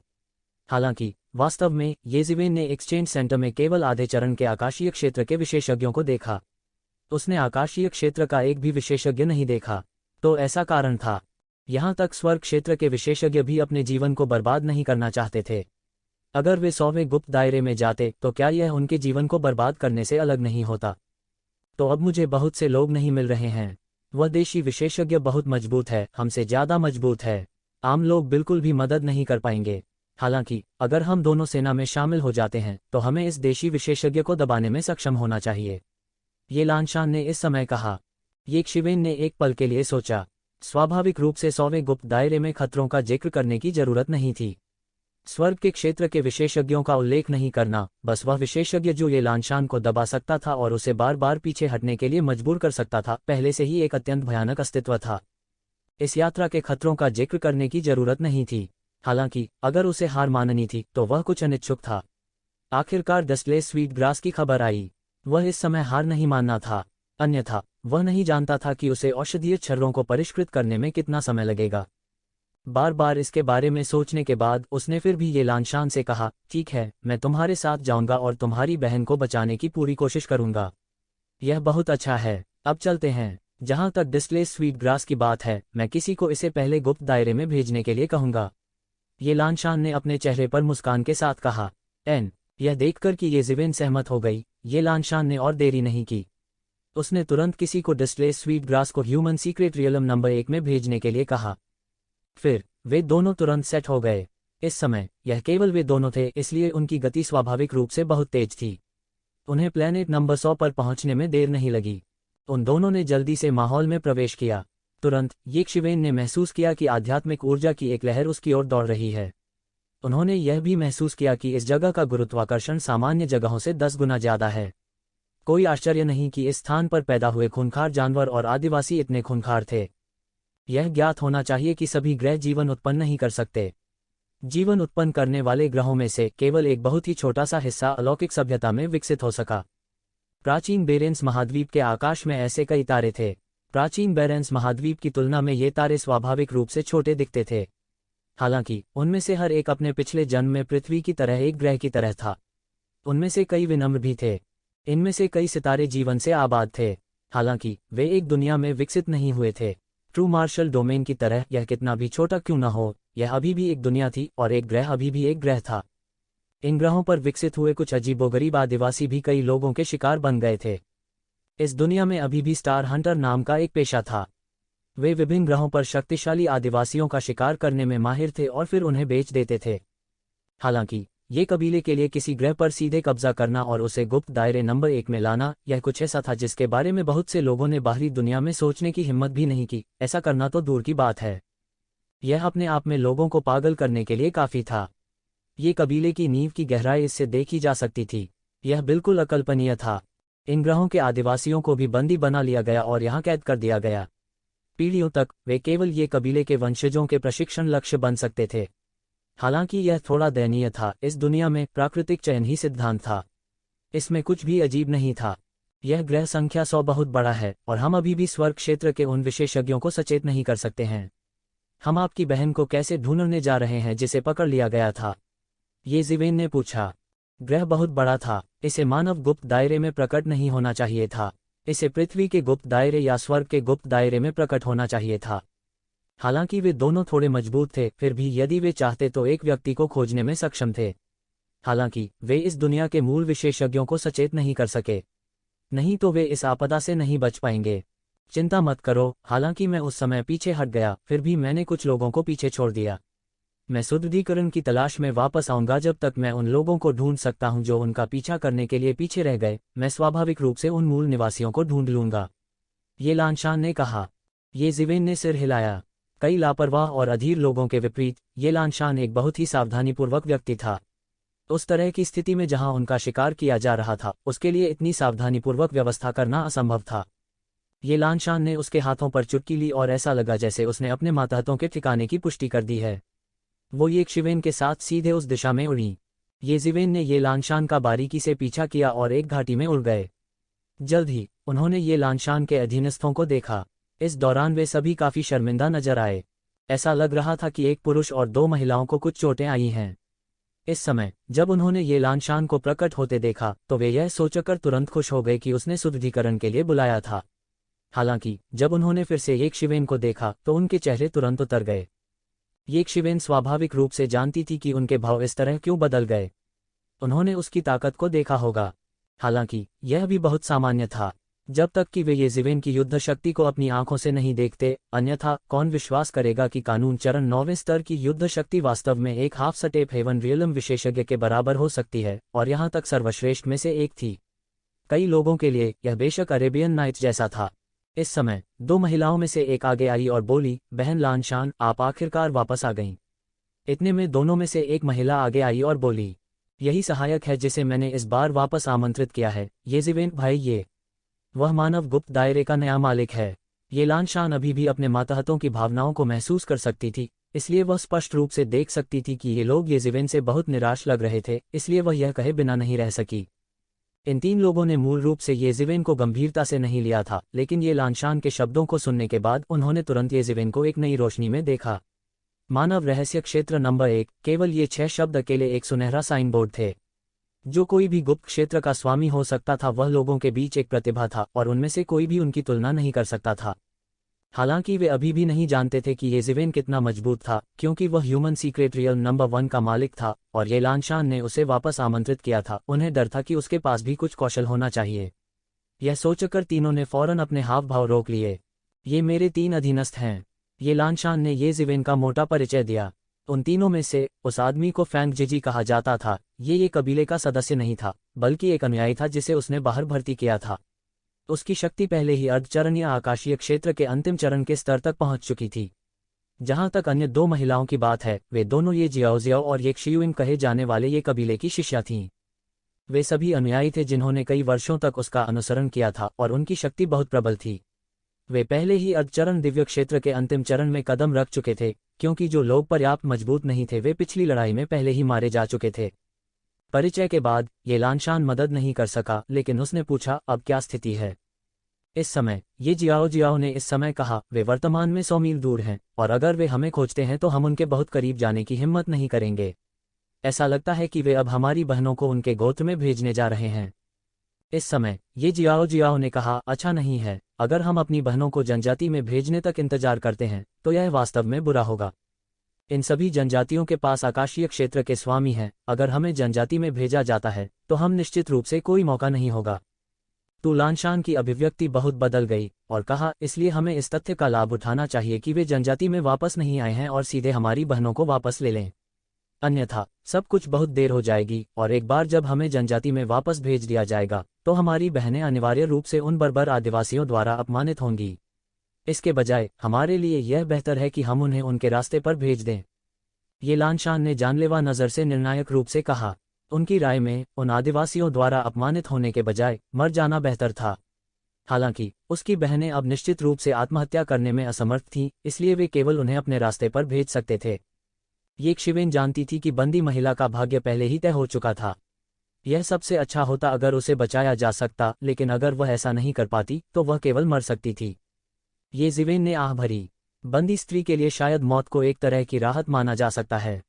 हालांकि वास्तव में ये ज़िवेन ने एक्सचेंज सेंटर में केवल आधे चरण के आकाशीय क्षेत्र के विशेषज्ञों को देखा। उसने आकाशीय क्षेत्र का एक भी विशेषज्ञ नहीं देखा। तो ऐसा कारण था। यहां तक स्वर्ग क्षेत्र के विशेषज्ञ भी अपने जीवन को बर्बाद नहीं करना चाहते थे। अगर वे 100वें गुप्त दायरे में जाते तो क्या यह उनके जीवन को बर्बाद करने से अलग नहीं होता। तो अब मुझे बहुत से लोग नहीं मिल रहे हैं। वह देशी विशेषज्ञ बहुत मजबूत है, हमसे ज़्यादा मजबूत है। आम लोग बिल्कुल भी मदद नहीं कर पाएंगे। हालांकि अगर हम दोनों सेना में शामिल हो जाते हैं तो हमें इस देशी विशेषज्ञ को दबाने में सक्षम होना चाहिए। ये लानशान ने इस समय कहा। ये ज़िवेन ने एक पल के लिए सोचा। स्वाभाविक रूप से 100वें गुप्त दायरे में खतरों का जिक्र करने की जरूरत नहीं थी। स्वर्ग के क्षेत्र के विशेषज्ञों का उल्लेख नहीं करना, बस वह विशेषज्ञ जो ये लानशान को दबा सकता था और उसे बार बार पीछे हटने के लिए मजबूर कर सकता था, पहले से ही एक अत्यंत भयानक अस्तित्व था। इस यात्रा के खतरों का जिक्र करने की जरूरत नहीं थी। हालांकि अगर उसे हार माननी थी तो वह कुछ अनिच्छुक था। आखिरकार डस्टलेस स्वीट ग्रास की खबर आई। वह इस समय हार नहीं मानना था। अन्यथा वह नहीं जानता था कि उसे औषधीय छर्रों को परिष्कृत करने में कितना समय लगेगा। बार बार इसके बारे में सोचने के बाद उसने फिर भी ये लानशान से कहा, ठीक है, मैं तुम्हारे साथ जाऊंगा और तुम्हारी बहन को बचाने की पूरी कोशिश करूंगा। यह बहुत अच्छा है। अब चलते हैं। जहां तक डिस्प्ले स्वीट ग्रास की बात है, मैं किसी को इसे पहले गुप्त दायरे में भेजने के लिए कहूंगा। ये लानशान ने अपने चेहरे पर मुस्कान के साथ कहा। यह देखकर कि ये ज़िवेन सहमत हो गई, ये लानशान ने और देरी नहीं की। उसने तुरंत किसी को डिस्प्ले स्वीट ग्रास को ह्यूमन सीक्रेट रियलम नंबर 1 में भेजने के लिए कहा। फिर वे दोनों तुरंत सेट हो गए। इस समय यह केवल वे दोनों थे, इसलिए उनकी गति स्वाभाविक रूप से बहुत तेज थी। उन्हें प्लैनेट नंबर 100 पर पहुंचने में देर नहीं लगी। उन दोनों ने जल्दी से माहौल में प्रवेश किया। तुरंत ये ज़िवेन ने महसूस किया कि आध्यात्मिक ऊर्जा की एक लहर उसकी ओर दौड़ रही है। उन्होंने यह भी महसूस किया कि इस जगह का गुरुत्वाकर्षण सामान्य जगहों से 10 गुना ज्यादा है। कोई आश्चर्य नहीं कि इस स्थान पर पैदा हुए खूंखार जानवर और आदिवासी इतने खूंखार थे। यह ज्ञात होना चाहिए कि सभी ग्रह जीवन उत्पन्न नहीं कर सकते। जीवन उत्पन्न करने वाले ग्रहों में से केवल एक बहुत ही छोटा सा हिस्सा अलौकिक सभ्यता में विकसित हो सका। प्राचीन बेरेंस महाद्वीप के आकाश में ऐसे कई तारे थे। प्राचीन बेरेंस महाद्वीप की तुलना में ये तारे स्वाभाविक रूप से छोटे दिखते थे। हालांकि उनमें से हर एक अपने पिछले जन्म में पृथ्वी की तरह एक ग्रह की तरह था। उनमें से कई विनम्र भी थे। इनमें से कई सितारे जीवन से आबाद थे। हालांकि वे एक दुनिया में विकसित नहीं हुए थे। ट्रू मार्शल डोमेन की तरह यह कितना भी छोटा क्यों न हो, यह अभी भी एक दुनिया थी और एक ग्रह अभी भी एक ग्रह था। इन ग्रहों पर विकसित हुए कुछ अजीबोगरीब आदिवासी भी कई लोगों के शिकार बन गए थे। इस दुनिया में अभी भी स्टार हंटर नाम का एक पेशा था। वे विभिन्न ग्रहों पर शक्तिशाली आदिवासियों का शिकार करने में माहिर थे और फिर उन्हें बेच देते थे। हालांकि ये कबीले के लिए किसी ग्रह पर सीधे कब्जा करना और उसे गुप्त दायरे नंबर 1 में लाना, यह कुछ ऐसा था जिसके बारे में बहुत से लोगों ने बाहरी दुनिया में सोचने की हिम्मत भी नहीं की। ऐसा करना तो दूर की बात है। यह अपने आप में लोगों को पागल करने के लिए काफी था। ये कबीले की नींव की गहराई इससे देखी जा सकती थी। यह बिल्कुल अकल्पनीय था। इन ग्रहों के आदिवासियों को भी बंदी बना लिया गया और यहाँ कैद कर दिया गया। पीढ़ियों तक वे केवल ये कबीले के वंशजों के प्रशिक्षण लक्ष्य बन सकते थे। हालांकि यह थोड़ा दयनीय था, इस दुनिया में प्राकृतिक चयन ही सिद्धांत था। इसमें कुछ भी अजीब नहीं था। यह ग्रह संख्या 100 बहुत बड़ा है और हम अभी भी स्वर्ग क्षेत्र के उन विशेषज्ञों को सचेत नहीं कर सकते हैं। हम आपकी बहन को कैसे ढूंढने जा रहे हैं जिसे पकड़ लिया गया था? ये ज़िवेन ने पूछा। ग्रह बहुत बड़ा था, इसे मानव गुप्त दायरे में प्रकट नहीं होना चाहिए था। इसे पृथ्वी के गुप्त दायरे या स्वर्ग के गुप्त दायरे में प्रकट होना चाहिए था। हालांकि वे दोनों थोड़े मजबूत थे, फिर भी यदि वे चाहते तो एक व्यक्ति को खोजने में सक्षम थे। हालांकि वे इस दुनिया के मूल विशेषज्ञों को सचेत नहीं कर सके, नहीं तो वे इस आपदा से नहीं बच पाएंगे। चिंता मत करो, हालांकि मैं उस समय पीछे हट गया, फिर भी मैंने कुछ लोगों को पीछे छोड़ दिया। मैं सुदृढ़ीकरण की तलाश में वापस आऊंगा जब तक मैं उन लोगों को ढूंढ सकता हूं जो उनका पीछा करने के लिए पीछे रह गए। मैं स्वाभाविक रूप से उन मूल निवासियों को ढूंढ लूंगा, ये लानशान ने कहा। ये ज़िवेन ने सिर हिलाया। कई लापरवाह और अधीर लोगों के विपरीत, ये लानशान एक बहुत ही सावधानीपूर्वक व्यक्ति था। उस तरह की स्थिति में जहां उनका शिकार किया जा रहा था, उसके लिए इतनी सावधानीपूर्वक व्यवस्था करना असंभव था। ये लानशान ने उसके हाथों पर चुटकी ली और ऐसा लगा जैसे उसने अपने मातहतों के ठिकाने की पुष्टि कर दी है। वो ये ज़िवेन के साथ सीधे उस दिशा में उड़ी। ये ज़िवेन ने ये लानशान का बारीकी से पीछा किया और एक घाटी में उड़ गए। जल्द ही उन्होंने ये लानशान के अधीनस्थों को देखा। इस दौरान वे सभी काफी शर्मिंदा नजर आए। ऐसा लग रहा था कि एक पुरुष और 2 महिलाओं को कुछ चोटें आई हैं। इस समय जब उन्होंने ये लानशान को प्रकट होते देखा तो वे यह सोचकर तुरंत खुश हो गए कि उसने शुद्धिकरण के लिए बुलाया था। हालांकि जब उन्होंने फिर से ये ज़िवेन को देखा तो उनके चेहरे तुरंत उतर गए। ये ज़िवेन स्वाभाविक रूप से जानती थी कि उनके भाव इस तरह क्यों बदल गए। उन्होंने उसकी ताकत को देखा होगा। हालांकि यह भी बहुत सामान्य था, जब तक कि वे ये ज़िवेन की युद्ध शक्ति को अपनी आंखों से नहीं देखते, अन्यथा कौन विश्वास करेगा कि कानून चरण 9वें स्तर की युद्ध शक्ति वास्तव में एक हाफ स्टेप हेवन रियलम विशेषज्ञ के बराबर हो सकती है, और यहां तक सर्वश्रेष्ठ में से एक थी। कई लोगों के लिए यह बेशक अरेबियन नाइट्स जैसा था। इस समय 2 महिलाओं में से एक आगे आई और बोली, बहन लानशान, आप आखिरकार वापस आ गईं। इतने में दोनों में से एक महिला आगे आई और बोली, यही सहायक है जिसे मैंने इस बार वापस आमंत्रित किया है। ये ज़िवेन भाई, वह मानव गुप्त दायरे का नया मालिक है। ये लानशान अभी भी अपने मातहतों की भावनाओं को महसूस कर सकती थी, इसलिए वह स्पष्ट रूप से देख सकती थी कि ये लोग ये ज़िवेन से बहुत निराश लग रहे थे, इसलिए वह यह कहे बिना नहीं रह सकी। इन 3 लोगों ने मूल रूप से ये ज़िवेन को गंभीरता से नहीं लिया था, लेकिन ये लानशान के शब्दों को सुनने के बाद उन्होंने तुरंत ये ज़िवेन को एक नई रोशनी में देखा। मानव रहस्य क्षेत्र नंबर 1, केवल ये 6 शब्द अकेले एक सुनहरा साइन बोर्ड थे। जो कोई भी गुप्त क्षेत्र का स्वामी हो सकता था, वह लोगों के बीच एक प्रतिभा था और उनमें से कोई भी उनकी तुलना नहीं कर सकता था। हालांकि वे अभी भी नहीं जानते थे कि ये ज़िवेन कितना मजबूत था, क्योंकि वह ह्यूमन सीक्रेट रियल नंबर 1 का मालिक था और ये लानशान ने उसे वापस आमंत्रित किया था। उन्हें डर था कि उसके पास भी कुछ कौशल होना चाहिए। यह सोचकर तीनों ने फौरन अपने हाव भाव रोक लिए। ये मेरे 3 अधीनस्थ हैं। ये लानशान ने ये ज़िवेन का मोटा परिचय दिया। उन तीनों में से उस आदमी को फैंग जिजी कहा जाता था। ये कबीले का सदस्य नहीं था, बल्कि एक अनुयायी था जिसे उसने बाहर भर्ती किया था। उसकी शक्ति पहले ही अर्धचरण या आकाशीय क्षेत्र के अंतिम चरण के स्तर तक पहुंच चुकी थी। जहां तक अन्य 2 महिलाओं की बात है, वे दोनों ये जियाओ और ये शीयुइंग कहे जाने वाले ये कबीले की शिष्या थीं। वे सभी अनुयायी थे जिन्होंने कई वर्षों तक उसका अनुसरण किया था और उनकी शक्ति बहुत प्रबल थी। वे पहले ही अर्धचरण दिव्य क्षेत्र के अंतिम चरण में कदम रख चुके थे, क्योंकि जो लोग पर्याप्त मजबूत नहीं थे वे पिछली लड़ाई में पहले ही मारे जा चुके थे। परिचय के बाद ये लानशान मदद नहीं कर सका, लेकिन उसने पूछा, अब क्या स्थिति है? इस समय ये जियाओ ने इस समय कहा, वे वर्तमान में 100 मील दूर हैं और अगर वे हमें खोजते हैं तो हम उनके बहुत करीब जाने की हिम्मत नहीं करेंगे। ऐसा लगता है कि वे अब हमारी बहनों को उनके गोत्र में भेजने जा रहे हैं। इस समय ये जियाओ ने कहा, अच्छा नहीं है, अगर हम अपनी बहनों को जनजाति में भेजने तक इंतजार करते हैं तो यह वास्तव में बुरा होगा। इन सभी जनजातियों के पास आकाशीय क्षेत्र के स्वामी हैं, अगर हमें जनजाति में भेजा जाता है तो हम निश्चित रूप से कोई मौका नहीं होगा। तो लानशान की अभिव्यक्ति बहुत बदल गई और कहा, इसलिए हमें इस तथ्य का लाभ उठाना चाहिए कि वे जनजाति में वापस नहीं आए हैं और सीधे हमारी बहनों को वापस ले लें। अन्यथा सब कुछ बहुत देर हो जाएगी और एक बार जब हमें जनजाति में वापस भेज दिया जाएगा तो हमारी बहनें अनिवार्य रूप से उन बर्बर आदिवासियों द्वारा अपमानित होंगी। इसके बजाय हमारे लिए यह बेहतर है कि हम उन्हें उनके रास्ते पर भेज दें। ये लानशान ने जानलेवा नज़र से निर्णायक रूप से कहा। उनकी राय में उन आदिवासियों द्वारा अपमानित होने के बजाय मर जाना बेहतर था। हालांकि उसकी बहनें अब निश्चित रूप से आत्महत्या करने में असमर्थ थीं, इसलिए वे केवल उन्हें अपने रास्ते पर भेज सकते थे। ये शिवेन जानती थी कि बंदी महिला का भाग्य पहले ही तय हो चुका था। यह सबसे अच्छा होता अगर उसे बचाया जा सकता, लेकिन अगर वह ऐसा नहीं कर पाती तो वह केवल मर सकती थी। ये जिवेन ने आह भरी। बंदी स्त्री के लिए शायद मौत को एक तरह की राहत माना जा सकता है।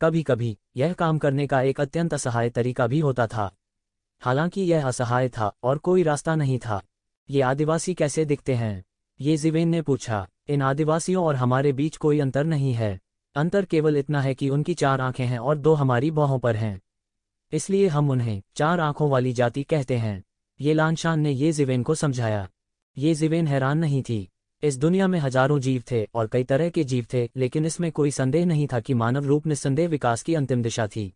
कभी कभी यह काम करने का एक अत्यंत असहाय तरीका भी होता था। हालांकि यह असहाय था और कोई रास्ता नहीं था। ये आदिवासी कैसे दिखते हैं? ये जिवेन ने पूछा। इन आदिवासियों और हमारे बीच कोई अंतर नहीं है। अंतर केवल इतना है कि उनकी 4 आंखें हैं और 2 हमारी बाहों पर हैं। इसलिए हम उन्हें 4 आंखों वाली जाति कहते हैं। ये लानशान ने ये जिवेन को समझाया। ये जिवेन हैरान नहीं थी। इस दुनिया में हजारों जीव थे और कई तरह के जीव थे, लेकिन इसमें कोई संदेह नहीं था कि मानव रूप निस्संदेह विकास की अंतिम दिशा थी।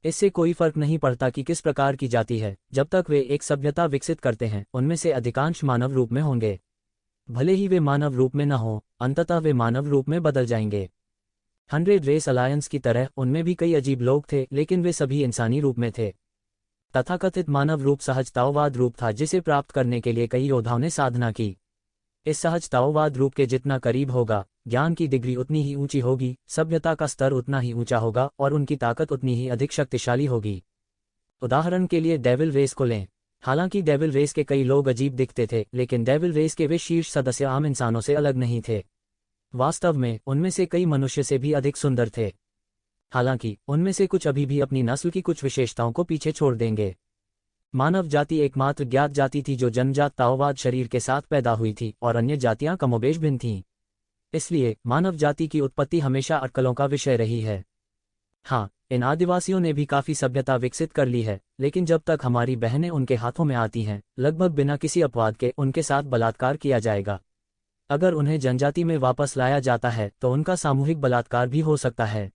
इससे कोई फर्क नहीं पड़ता कि किस प्रकार की जाति है, जब तक वे एक सभ्यता विकसित करते हैं उनमें से अधिकांश मानव रूप में होंगे। भले ही वे मानव रूप में न हों, अंततः वे मानव रूप में बदल जाएंगे। 100 रेस अलायंस की तरह उनमें भी कई अजीब लोग थे, लेकिन वे सभी इंसानी रूप में थे। तथाकथित मानव रूप सहजताओवाद रूप था जिसे प्राप्त करने के लिए कई योद्धाओं ने साधना की। इस सहजताओवाद रूप के जितना करीब होगा, ज्ञान की डिग्री उतनी ही ऊंची होगी, सभ्यता का स्तर उतना ही ऊंचा होगा और उनकी ताकत उतनी ही अधिक शक्तिशाली होगी। उदाहरण के लिए डेविल रेस को लें। हालांकि डेविल रेस के कई लोग अजीब दिखते थे, लेकिन डेविल रेस के वे शीर्ष सदस्य आम इंसानों से अलग नहीं थे। वास्तव में उनमें से कई मनुष्य से भी अधिक सुंदर थे। हालांकि उनमें से कुछ अभी भी अपनी नस्ल की कुछ विशेषताओं को पीछे छोड़ देंगे। मानव जाति एकमात्र ज्ञात जाति थी जो जन्मजात ताओवाद शरीर के साथ पैदा हुई थी और अन्य जातियां कमोबेश भिन्न थीं। इसलिए मानव जाति की उत्पत्ति हमेशा अटकलों का विषय रही है। हाँ, इन आदिवासियों ने भी काफी सभ्यता विकसित कर ली है, लेकिन जब तक हमारी बहनें उनके हाथों में आती हैं, लगभग बिना किसी अपवाद के उनके साथ बलात्कार किया जाएगा। अगर उन्हें जनजाति में वापस लाया जाता है तो उनका सामूहिक बलात्कार भी हो सकता है।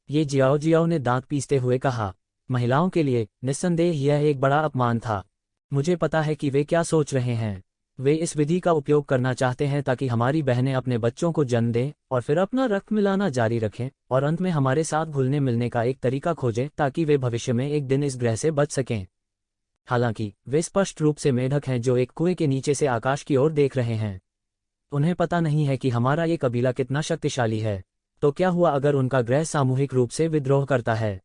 ये जियाओ जियाओ ने दांत पीसते हुए कहा। महिलाओं के लिए निस्संदेह यह एक बड़ा अपमान था। मुझे पता है कि वे क्या सोच रहे हैं। वे इस विधि का उपयोग करना चाहते हैं ताकि हमारी बहनें अपने बच्चों को जन्म दें और फिर अपना रक्त मिलाना जारी रखें और अंत में हमारे साथ घुलने मिलने का एक तरीका खोजें ताकि वे भविष्य में एक दिन इस ग्रह से बच सकें। हालांकि वे स्पष्ट रूप से मेढक हैं जो एक कुएं के नीचे से आकाश की ओर देख रहे हैं। उन्हें पता नहीं है कि हमारा ये कबीला कितना शक्तिशाली है। तो क्या हुआ अगर उनका ग्रह सामूहिक रूप से विद्रोह करता है?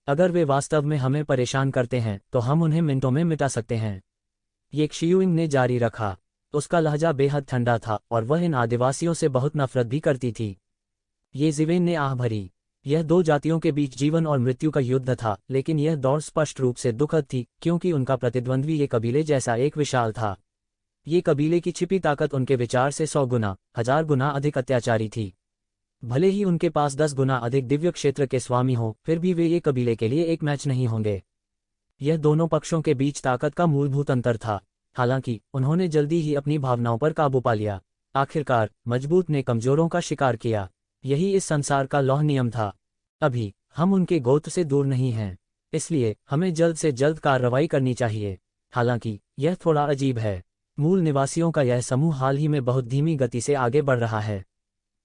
अगर वे वास्तव में हमें परेशान करते हैं तो हम उन्हें मिनटों में मिटा सकते हैं। ये शियुइंग ने जारी रखा। उसका लहजा बेहद ठंडा था और वह इन आदिवासियों से बहुत नफरत भी करती थी। ये जिवेन ने आह भरी। यह 2 जातियों के बीच जीवन और मृत्यु का युद्ध था, लेकिन यह दौड़ स्पष्ट रूप से दुखद थी क्योंकि उनका प्रतिद्वंद्वी ये कबीले जैसा एक विशाल था। ये कबीले की छिपी ताकत उनके विचार से 100 गुना, 1000 गुना अधिक अत्याचारी थी। भले ही उनके पास 10 गुना अधिक दिव्य क्षेत्र के स्वामी हों, फिर भी वे ये कबीले के लिए एक मैच नहीं होंगे। यह दोनों पक्षों के बीच ताकत का मूलभूत अंतर था। हालांकि उन्होंने जल्दी ही अपनी भावनाओं पर काबू पा लिया। आखिरकार मजबूत ने कमजोरों का शिकार किया। यही इस संसार का लौह नियम था। अभी हम उनके गोत्र से दूर नहीं हैं, इसलिए हमें जल्द से जल्द कार्रवाई करनी चाहिए। हालांकि यह थोड़ा अजीब है। मूल निवासियों का यह समूह हाल ही में बहुत धीमी गति से आगे बढ़ रहा है।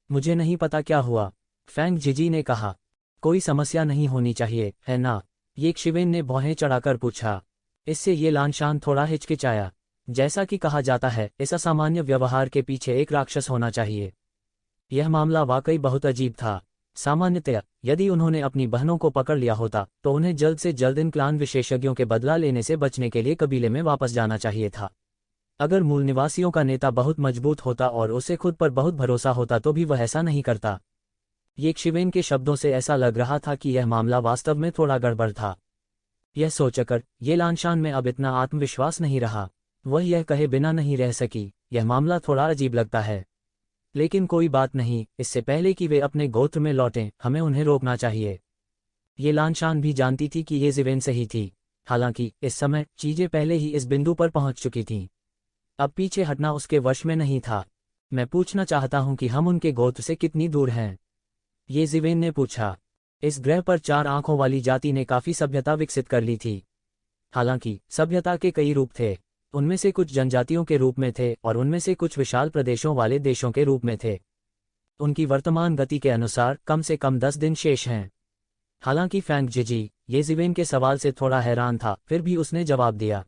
मुझे नहीं पता क्या हुआ, फैंग जिजी ने कहा। कोई समस्या नहीं होनी चाहिए, है ना? ये शिवेन ने भौहें चढ़ाकर पूछा। इससे ये लानशान थोड़ा हिचकिचाया। जैसा कि कहा जाता है, इस असामान्य व्यवहार के पीछे एक राक्षस होना चाहिए। यह मामला वाकई बहुत अजीब था। सामान्यतया यदि उन्होंने अपनी बहनों को पकड़ लिया होता तो उन्हें जल्द से जल्द इन क्लान विशेषज्ञों के बदला लेने से बचने के लिए कबीले में वापस जाना चाहिए था। अगर मूल निवासियों का नेता बहुत मजबूत होता और उसे खुद पर बहुत भरोसा होता तो भी वह ऐसा नहीं करता। ये शिवेन के शब्दों से ऐसा लग रहा था कि यह मामला वास्तव में थोड़ा गड़बड़ था। यह सोचकर ये लानशान में अब इतना आत्मविश्वास नहीं रहा। वह यह कहे बिना नहीं रह सकी, यह मामला थोड़ा अजीब लगता है। लेकिन कोई बात नहीं, इससे पहले कि वे अपने गोत्र में लौटें हमें उन्हें रोकना चाहिए। ये लानशान भी जानती थी कि ये जिवेन सही थी। हालांकि इस समय चीजें पहले ही इस बिंदु पर पहुंच चुकी थीं। अब पीछे हटना उसके वश में नहीं था। मैं पूछना चाहता हूं कि हम उनके गोत्र से कितनी दूर हैं? ये जिवेन ने पूछा। इस ग्रह पर 4 आंखों वाली जाति ने काफी सभ्यता विकसित कर ली थी। हालांकि सभ्यता के कई रूप थे। उनमें से कुछ जनजातियों के रूप में थे और उनमें से कुछ विशाल प्रदेशों वाले देशों के रूप में थे। उनकी वर्तमान गति के अनुसार कम से कम 10 दिन शेष हैं। हालांकि फैंग जिजी ये जिवेन के सवाल से थोड़ा हैरान था, फिर भी उसने जवाब दिया।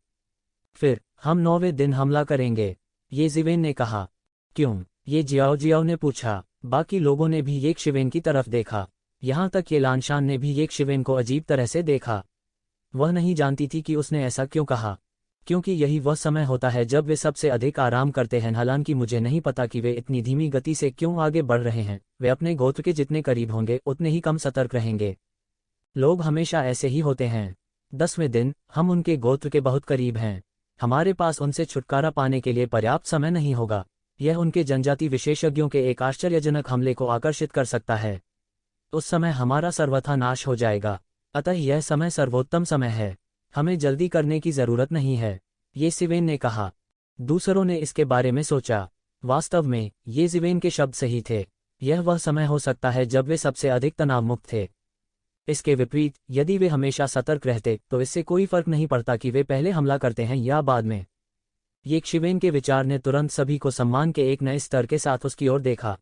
फिर हम 9वें दिन हमला करेंगे, ये जिवेन ने कहा। क्यों? ये जियाओ जियाओ ने पूछा। बाकी लोगों ने भी येक शिवेन की तरफ देखा। यहाँ तक ये लानशान ने भी येक शिवेन को अजीब तरह से देखा। वह नहीं जानती थी कि उसने ऐसा क्यों कहा, क्योंकि यही वह समय होता है जब वे सबसे अधिक आराम करते हैं। हालांकि मुझे नहीं पता कि वे इतनी धीमी गति से क्यों आगे बढ़ रहे हैं। वे अपने गोत्र के जितने करीब होंगे उतने ही कम सतर्क रहेंगे। लोग हमेशा ऐसे ही होते हैं। 10वें दिन हम उनके गोत्र के बहुत करीब हैं। हमारे पास उनसे छुटकारा पाने के लिए पर्याप्त समय नहीं होगा। यह उनके जनजाति विशेषज्ञों के एक आश्चर्यजनक हमले को आकर्षित कर सकता है। उस समय हमारा सर्वथा नाश हो जाएगा। अतः यह समय सर्वोत्तम समय है। हमें जल्दी करने की जरूरत नहीं है, ये सिवेन ने कहा। दूसरों ने इसके बारे में सोचा। वास्तव में ये सिवेन के शब्द सही थे। यह वह समय हो सकता है जब वे सबसे अधिक तनाव मुक्त थे। इसके विपरीत यदि वे हमेशा सतर्क रहते तो इससे कोई फर्क नहीं पड़ता कि वे पहले हमला करते हैं या बाद में। येक शिवेन के विचार ने तुरंत सभी को सम्मान के एक नए स्तर के साथ उसकी ओर देखा।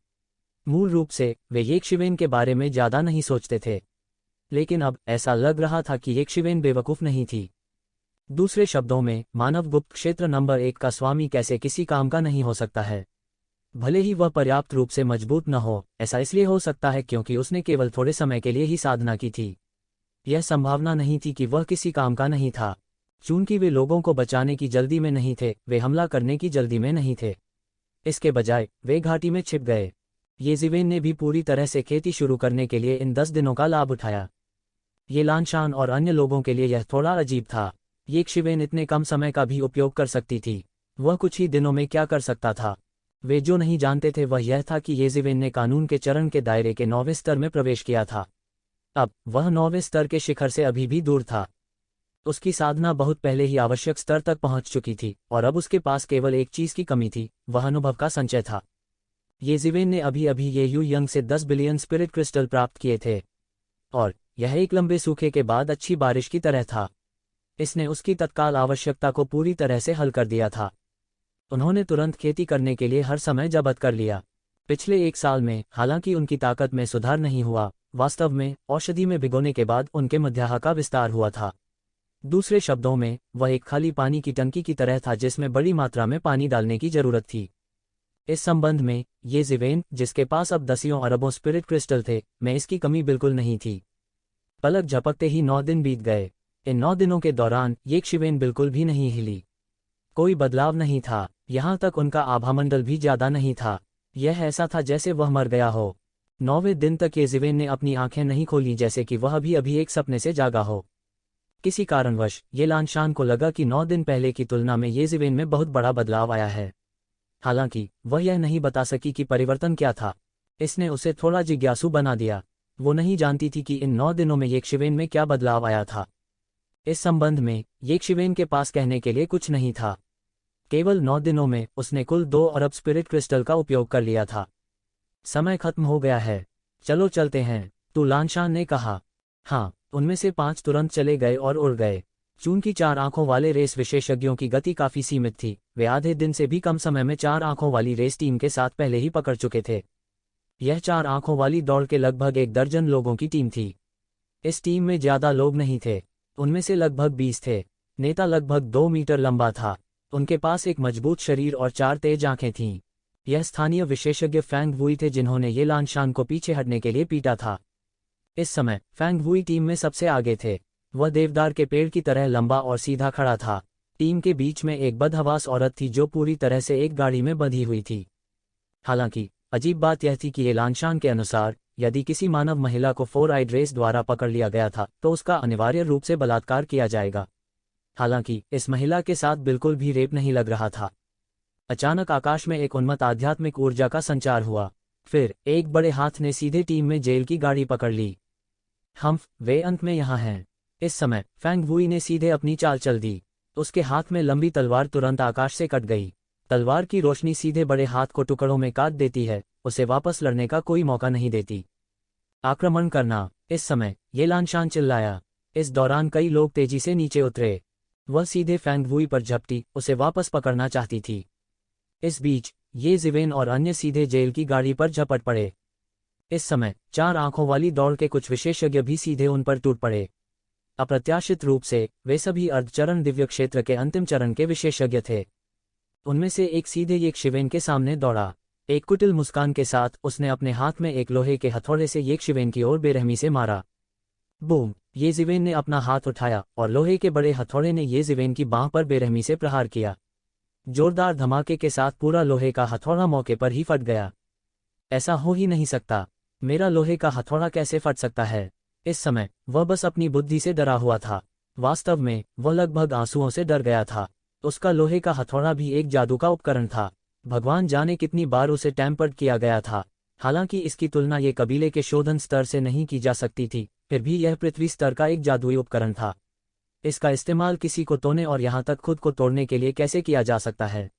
मूल रूप से वे येक शिवेन के बारे में ज्यादा नहीं सोचते थे, लेकिन अब ऐसा लग रहा था कि येक शिवेन बेवकूफ नहीं थी। दूसरे शब्दों में, मानव गुप्त क्षेत्र नंबर 1 का स्वामी कैसे किसी काम का नहीं हो सकता है। भले ही वह पर्याप्त रूप से मजबूत न हो। ऐसा इसलिए हो सकता है क्योंकि उसने केवल थोड़े समय के लिए ही साधना की थी। यह संभावना नहीं थी कि वह किसी काम का नहीं था। चूंकि वे लोगों को बचाने की जल्दी में नहीं थे, वे हमला करने की जल्दी में नहीं थे। इसके बजाय वे घाटी में छिप गए। ये सिवेन ने भी पूरी तरह से खेती शुरू करने के लिए इन 10 दिनों का लाभ उठाया। ये लानशान और अन्य लोगों के लिए यह थोड़ा अजीब था। येक शिवेन इतने कम समय का भी उपयोग कर सकती थी। वह कुछ ही दिनों में क्या कर सकता था। वे जो नहीं जानते थे वह यह था कि ये सिवेन ने कानून के चरण के दायरे के 9वें स्तर में प्रवेश किया था। अब वह 9वें स्तर के शिखर से अभी भी दूर था। उसकी साधना बहुत पहले ही आवश्यक स्तर तक पहुंच चुकी थी और अब उसके पास केवल एक चीज की कमी थी, वह अनुभव का संचय था। ये सिवेन ने अभी अभी ये यू यंग से 10 बिलियन स्पिरिट क्रिस्टल प्राप्त किए थे और यह एक लंबे सूखे के बाद अच्छी बारिश की तरह था। इसने उसकी तत्काल आवश्यकता को पूरी तरह से हल कर दिया था। उन्होंने तुरंत खेती करने के लिए हर समय जब्त कर लिया। पिछले 1 साल में हालांकि उनकी ताकत में सुधार नहीं हुआ, वास्तव में औषधि में भिगोने के बाद उनके मध्याह्न का विस्तार हुआ था। दूसरे शब्दों में, वह एक खाली पानी की टंकी की तरह था जिसमें बड़ी मात्रा में पानी डालने की जरूरत थी। इस संबंध में ये सिवेन, जिसके पास अब दसियों अरबों स्पिरिट क्रिस्टल थे, में इसकी कमी बिल्कुल नहीं थी। पलक झपकते ही 9 दिन बीत गए। इन 9 दिनों के दौरान येक शिवेन बिल्कुल भी नहीं हिली। कोई बदलाव नहीं था। यहाँ तक उनका आभामंडल भी ज्यादा नहीं था। यह ऐसा था जैसे वह मर गया हो। 9वें दिन तक ये सिवेन ने अपनी आंखें नहीं खोली, जैसे कि वह अभी एक सपने से जागा हो। किसी कारणवश ये लानशान को लगा कि 9 दिन पहले की तुलना में ये सिवेन में बहुत बड़ा बदलाव आया है। हालांकि वह यह नहीं बता सकी कि परिवर्तन क्या था। इसने उसे थोड़ा जिज्ञासु बना दिया। वो नहीं जानती थी कि इन 9 दिनों में येक शिवेन में क्या बदलाव आया था। इस संबंध में येक शिवेन के पास कहने के लिए कुछ नहीं था। केवल 9 दिनों में उसने कुल 2 अरब स्पिरिट क्रिस्टल का उपयोग कर लिया था। समय खत्म हो गया है, चलो चलते हैं, तू लानशान ने कहा। हाँ, उनमें से 5 तुरंत चले गए और उड़ गए। चूंकि 4 आंखों वाले रेस विशेषज्ञों की गति काफी सीमित थी, वे आधे दिन से भी कम समय में 4 आंखों वाली रेस टीम के साथ पहले ही पकड़ चुके थे। यह 4 आंखों वाली दौड़ के लगभग 1 दर्जन लोगों की टीम थी। इस टीम में ज्यादा लोग नहीं थे, उनमें से लगभग 20 थे। नेता लगभग 2 मीटर लंबा था। उनके पास एक मजबूत शरीर और 4 तेज आंखें थीं। यह स्थानीय विशेषज्ञ फैंग वुई थे जिन्होंने ये लानशान को पीछे हटने के लिए पीटा था। इस समय फैंग वुई टीम में सबसे आगे थे। वह देवदार के पेड़ की तरह लंबा और सीधा खड़ा था। टीम के बीच में एक बदहवास औरत थी जो पूरी तरह से एक गाड़ी में बंधी हुई थी। हालांकि अजीब बात यह थी कि ये लानशान के अनुसार यदि किसी मानव महिला को 4 आइड रेस द्वारा पकड़ लिया गया था तो उसका अनिवार्य रूप से बलात्कार किया जाएगा। हालांकि इस महिला के साथ बिल्कुल भी रेप नहीं लग रहा था। अचानक आकाश में एक उन्मत्त आध्यात्मिक ऊर्जा का संचार हुआ। फिर एक बड़े हाथ ने सीधे टीम में जेल की गाड़ी पकड़ ली। वे अंत में यहाँ हैं। इस समय फैंग वुई ने सीधे अपनी चाल चल दी। उसके हाथ में लंबी तलवार तुरंत आकाश से कट गई। तलवार की रोशनी सीधे बड़े हाथ को टुकड़ों में काट देती है, उसे वापस लड़ने का कोई मौका नहीं देती। आक्रमण करना। इस समय ये लानशान चिल्लाया। इस दौरान कई लोग तेजी से नीचे उतरे। वह सीधे फैंग वुई पर झपटी, उसे वापस पकड़ना चाहती थी। इस बीच ये सिवेन और अन्य सीधे जेल की गाड़ी पर झपट पड़े। इस समय 4 आंखों वाली दौड़ के कुछ विशेषज्ञ भी सीधे उन पर टूट पड़े। अप्रत्याशित रूप से वे सभी अर्धचरण दिव्य क्षेत्र के अंतिम चरण के विशेषज्ञ थे। उनमें से एक सीधे येक शिवेन के सामने दौड़ा। एक कुटिल मुस्कान के साथ उसने अपने हाथ में एक लोहे के हथौड़े से येशिवेन की ओर बेरहमी से मारा। बूम! येशिवेन ने अपना हाथ उठाया और लोहे के बड़े हथौड़े ने येशिवेन की बांह पर बेरहमी से प्रहार किया। जोरदार धमाके के साथ पूरा लोहे का हथौड़ा मौके पर ही फट गया। ऐसा हो ही नहीं सकता, मेरा लोहे का हथौड़ा कैसे फट सकता है? इस समय वह बस अपनी बुद्धि से डरा हुआ था। वास्तव में वह लगभग आंसुओं से डर गया था। उसका लोहे का हथौड़ा भी एक जादू का उपकरण था। भगवान जाने कितनी बार उसे टैम्पर्ड किया गया था। हालांकि इसकी तुलना ये कबीले के शोधन स्तर से नहीं की जा सकती थी, फिर भी यह पृथ्वी स्तर का एक जादुई उपकरण था। इसका इस्तेमाल किसी को तोड़ने और यहाँ तक खुद को तोड़ने के लिए कैसे किया जा सकता है?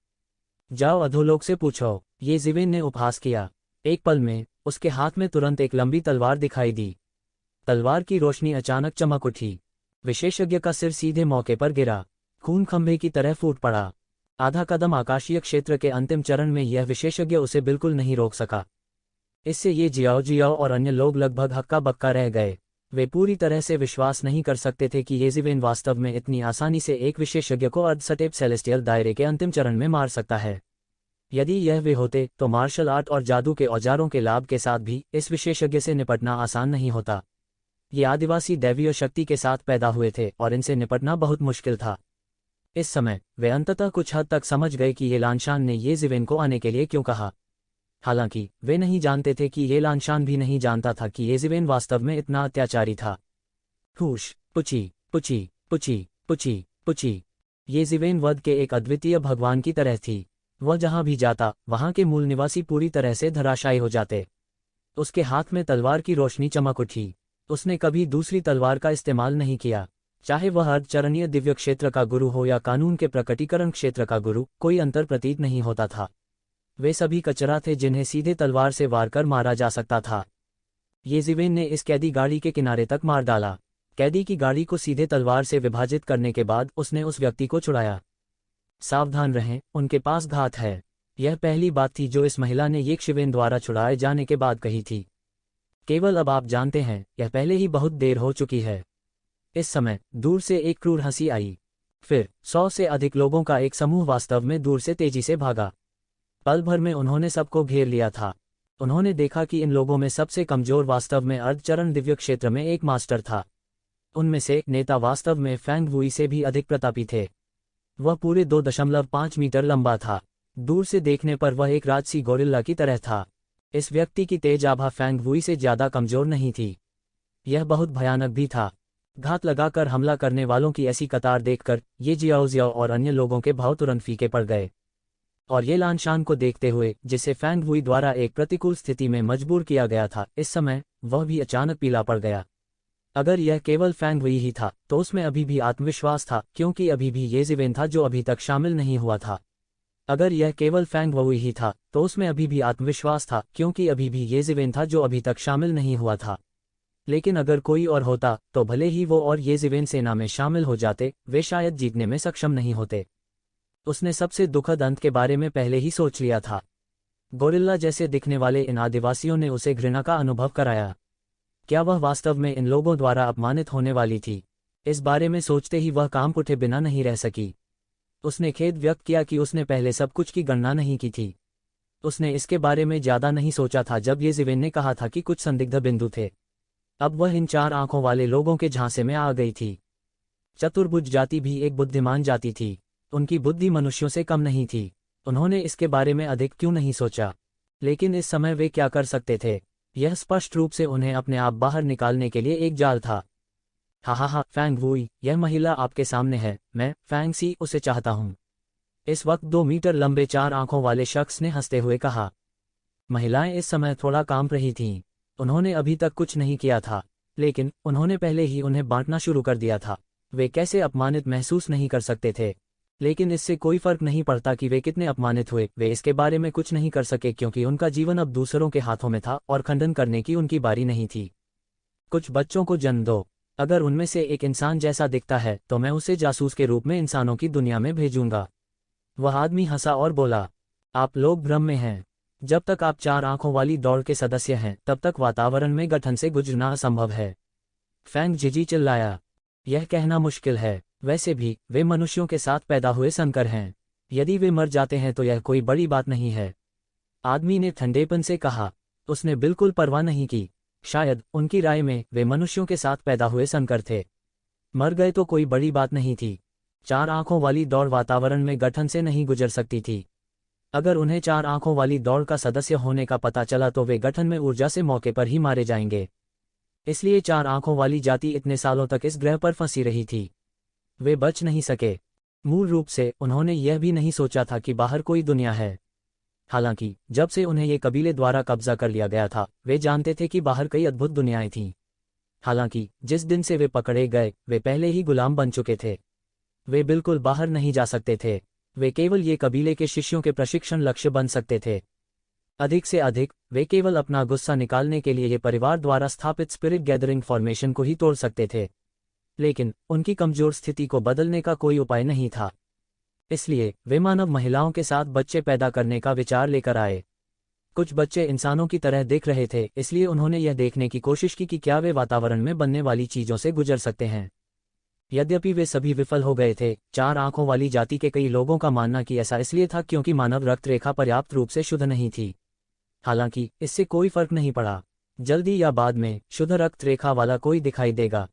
जाओ अधोलोक से पूछो, येशिवेन ने उपहास किया। एक पल में उसके हाथ में तुरंत एक लंबी तलवार दिखाई दी। तलवार की रोशनी अचानक चमक उठी। विशेषज्ञ का सिर सीधे मौके पर गिरा। खून खंभे की तरह फूट पड़ा। आधा कदम आकाशीय क्षेत्र के अंतिम चरण में यह विशेषज्ञ उसे बिल्कुल नहीं रोक सका। इससे ये जियाओ और अन्य लोग लगभग हक्का बक्का रह गए। वे पूरी तरह से विश्वास नहीं कर सकते थे कि येशिवेन वास्तव में इतनी आसानी से एक विशेषज्ञ को अर्धसटेप सेलेस्टियल दायरे के अंतिम चरण में मार सकता है। यदि यह वे होते तो मार्शल आर्ट और जादू के औजारों के लाभ के साथ भी इस विशेषज्ञ से निपटना आसान नहीं होता। ये आदिवासी दैवीय शक्ति के साथ पैदा हुए थे और इनसे निपटना बहुत मुश्किल था। इस समय वे अंततः कुछ हद तक समझ गए कि ये लानशान ने येशिवेन को आने के लिए क्यों कहा। हालांकि वे नहीं जानते थे कि ये लानशान भी नहीं जानता था कि येशिवेन वास्तव में इतना अत्याचारी था। हुश! पुची पुची पुची पुची पुची। येशिवेन वध के एक अद्वितीय भगवान की तरह थी। वह जहां भी जाता वहां के मूल निवासी पूरी तरह से धराशायी हो जाते। उसके हाथ में तलवार की रोशनी चमक उठी। उसने कभी दूसरी तलवार का इस्तेमाल नहीं किया। चाहे वह अर्धचरणीय दिव्य क्षेत्र का गुरु हो या कानून के प्रकटीकरण क्षेत्र का गुरु, कोई अंतर प्रतीत नहीं होता था। वे सभी कचरा थे जिन्हें सीधे तलवार से वार कर मारा जा सकता था। येशिवेन ने इस कैदी गाड़ी के किनारे तक मार डाला। कैदी की गाड़ी को सीधे तलवार से विभाजित करने के बाद उसने उस व्यक्ति को छुड़ाया। सावधान रहें, उनके पास घात है। यह पहली बात थी जो इस महिला ने येशिवेन द्वारा छुड़ाए जाने के बाद कही थी। केवल अब आप जानते हैं, यह पहले ही बहुत देर हो चुकी है। इस समय दूर से एक क्रूर हंसी आई। फिर 100 से अधिक लोगों का एक समूह वास्तव में दूर से तेजी से भागा। पल भर में उन्होंने सबको घेर लिया था। उन्होंने देखा कि इन लोगों में सबसे कमजोर वास्तव में अर्धचरण दिव्य क्षेत्र में एक मास्टर था। उनमें से एक नेता वास्तव में फैंग वुई से भी अधिक प्रतापी थे। वह पूरे 2.5 मीटर लंबा था। दूर से देखने पर वह एक राजसी गोरिल्ला की तरह था। इस व्यक्ति की तेज आभा फैंग वुई से ज्यादा कमजोर नहीं थी। यह बहुत भयानक भी था। घात लगाकर हमला करने वालों की ऐसी कतार देखकर ये जियाओ और अन्य लोगों के भाव तुरंत फीके पड़ गए। और ये लानशान को देखते हुए, जिसे फैंग वुई द्वारा एक प्रतिकूल स्थिति में मजबूर किया गया था, इस समय वह भी अचानक पीला पड़ गया। अगर यह केवल फैंग वुई ही था तो उसमें अभी भी आत्मविश्वास था, क्योंकि अभी भी येशिवेन था जो अभी तक शामिल नहीं हुआ था। अगर यह केवल फैंग वुई ही था तो उसमें अभी भी आत्मविश्वास था, क्योंकि अभी भी येशिवेन था जो अभी तक शामिल नहीं हुआ था। लेकिन अगर कोई और होता तो भले ही वो और येशिवेन सेना में शामिल हो जाते, वे शायद जीतने में सक्षम नहीं होते। उसने सबसे दुखद अंत के बारे में पहले ही सोच लिया था। गोरिल्ला जैसे दिखने वाले इन आदिवासियों ने उसे घृणा का अनुभव कराया। क्या वह वास्तव में इन लोगों द्वारा अपमानित होने वाली थी? इस बारे में सोचते ही वह काम उठे बिना नहीं रह सकी। उसने खेद व्यक्त किया कि उसने पहले सब कुछ की गणना नहीं की थी। उसने इसके बारे में ज्यादा नहीं सोचा था जब येशिवेन ने कहा था कि कुछ संदिग्ध बिंदु थे। अब वह इन 4 आंखों वाले लोगों के झांसे में आ गई थी। चतुर्भुज जाति भी एक बुद्धिमान जाति थी। उनकी बुद्धि मनुष्यों से कम नहीं थी। उन्होंने इसके बारे में अधिक क्यों नहीं सोचा? लेकिन इस समय वे क्या कर सकते थे? यह स्पष्ट रूप से उन्हें अपने आप बाहर निकालने के लिए एक जाल था। हा, फैंग वुई, यह महिला आपके सामने है। मैं फैंग सी उसे चाहता हूँ। इस वक्त 2 मीटर लंबे 4 आंखों वाले शख्स ने हंसते हुए कहा। महिलाएं इस समय थोड़ा कांप रही थीं। उन्होंने अभी तक कुछ नहीं किया था, लेकिन उन्होंने पहले ही उन्हें बांटना शुरू कर दिया था। वे कैसे अपमानित महसूस नहीं कर सकते थे? लेकिन इससे कोई फर्क नहीं पड़ता कि वे कितने अपमानित हुए, वे इसके बारे में कुछ नहीं कर सके क्योंकि उनका जीवन अब दूसरों के हाथों में था और खंडन करने की उनकी बारी नहीं थी। कुछ बच्चों को जन्म दो। अगर उनमें से एक इंसान जैसा दिखता है तो मैं उसे जासूस के रूप में इंसानों की दुनिया में भेजूंगा। वह आदमी हंसा और बोला, आप लोग भ्रम में हैं। जब तक आप 4 आंखों वाली दौड़ के सदस्य हैं तब तक वातावरण में गठन से गुजरना असंभव है। फैंग जिजी चिल्लाया। यह कहना मुश्किल है। वैसे भी वे मनुष्यों के साथ पैदा हुए संकर हैं। यदि वे मर जाते हैं तो यह कोई बड़ी बात नहीं है। आदमी ने ठंडेपन से कहा। उसने बिल्कुल परवाह नहीं की। शायद उनकी राय में वे मनुष्यों के साथ पैदा हुए संकर थे। मर गए तो कोई बड़ी बात नहीं थी। 4 आंखों वाली दौड़ वातावरण में गठन से नहीं गुजर सकती थी। अगर उन्हें 4 आंखों वाली दौड़ का सदस्य होने का पता चला तो वे गठन में ऊर्जा से मौके पर ही मारे जाएंगे। इसलिए 4 आंखों वाली जाति इतने सालों तक इस ग्रह पर फंसी रही थी। वे बच नहीं सके। मूल रूप से उन्होंने यह भी नहीं सोचा था कि बाहर कोई दुनिया है। हालांकि जब से उन्हें ये कबीले द्वारा कब्जा कर लिया गया था, वे जानते थे कि बाहर कई अद्भुत दुनियाएं थीं। हालांकि जिस दिन से वे पकड़े गए, वे पहले ही गुलाम बन चुके थे। वे बिल्कुल बाहर नहीं जा सकते थे। वे केवल ये कबीले के शिष्यों के प्रशिक्षण लक्ष्य बन सकते थे। अधिक से अधिक वे केवल अपना गुस्सा निकालने के लिए ये परिवार द्वारा स्थापित स्पिरिट गैदरिंग फॉर्मेशन को ही तोड़ सकते थे। लेकिन उनकी कमजोर स्थिति को बदलने का कोई उपाय नहीं था। इसलिए वे मानव महिलाओं के साथ बच्चे पैदा करने का विचार लेकर आए। कुछ बच्चे इंसानों की तरह दिख रहे थे, इसलिए उन्होंने यह देखने की कोशिश की कि क्या वे वातावरण में बनने वाली चीजों से गुजर सकते हैं। यद्यपि वे सभी विफल हो गए थे। 4 आंखों वाली जाति के कई लोगों का मानना कि ऐसा इसलिए था क्योंकि मानव रक्त रेखा पर्याप्त रूप से शुद्ध नहीं थी। हालांकि इससे कोई फर्क नहीं पड़ा। जल्दी या बाद में शुद्ध रक्त रेखा वाला कोई दिखाई देगा।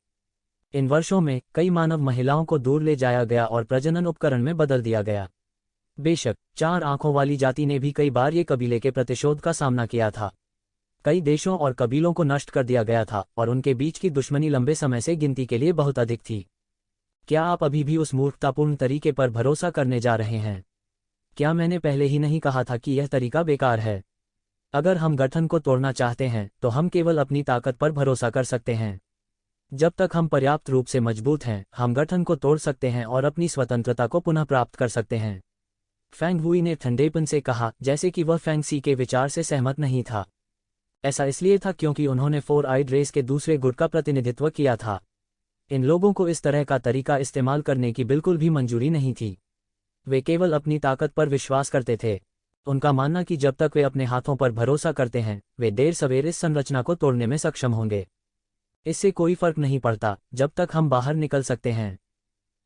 इन वर्षों में कई मानव महिलाओं को दूर ले जाया गया और प्रजनन उपकरण में बदल दिया गया। बेशक 4 आंखों वाली जाति ने भी कई बार ये कबीले के प्रतिशोध का सामना किया था। कई देशों और कबीलों को नष्ट कर दिया गया था और उनके बीच की दुश्मनी लंबे समय से गिनती के लिए बहुत अधिक थी। क्या आप अभी भी उस मूर्खतापूर्ण तरीके पर भरोसा करने जा रहे हैं? क्या मैंने पहले ही नहीं कहा था कि यह तरीका बेकार है? अगर हम गठन को तोड़ना चाहते हैं तो हम केवल अपनी ताकत पर भरोसा कर सकते हैं। जब तक हम पर्याप्त रूप से मजबूत हैं, हम गठन को तोड़ सकते हैं और अपनी स्वतंत्रता को पुनः प्राप्त कर सकते हैं। फैंग वुई ने ठंडेपन से कहा, जैसे कि वह फैंग सी के विचार से सहमत नहीं था। ऐसा इसलिए था क्योंकि उन्होंने 4 आइड रेस के दूसरे गुट का प्रतिनिधित्व किया था। इन लोगों को इस तरह का तरीका इस्तेमाल करने की बिल्कुल भी मंजूरी नहीं थी। वे केवल अपनी ताकत पर विश्वास करते थे। उनका मानना कि जब तक वे अपने हाथों पर भरोसा करते हैं, वे देर सवेर इस संरचना को तोड़ने में सक्षम होंगे। इससे कोई फर्क नहीं पड़ता जब तक हम बाहर निकल सकते हैं।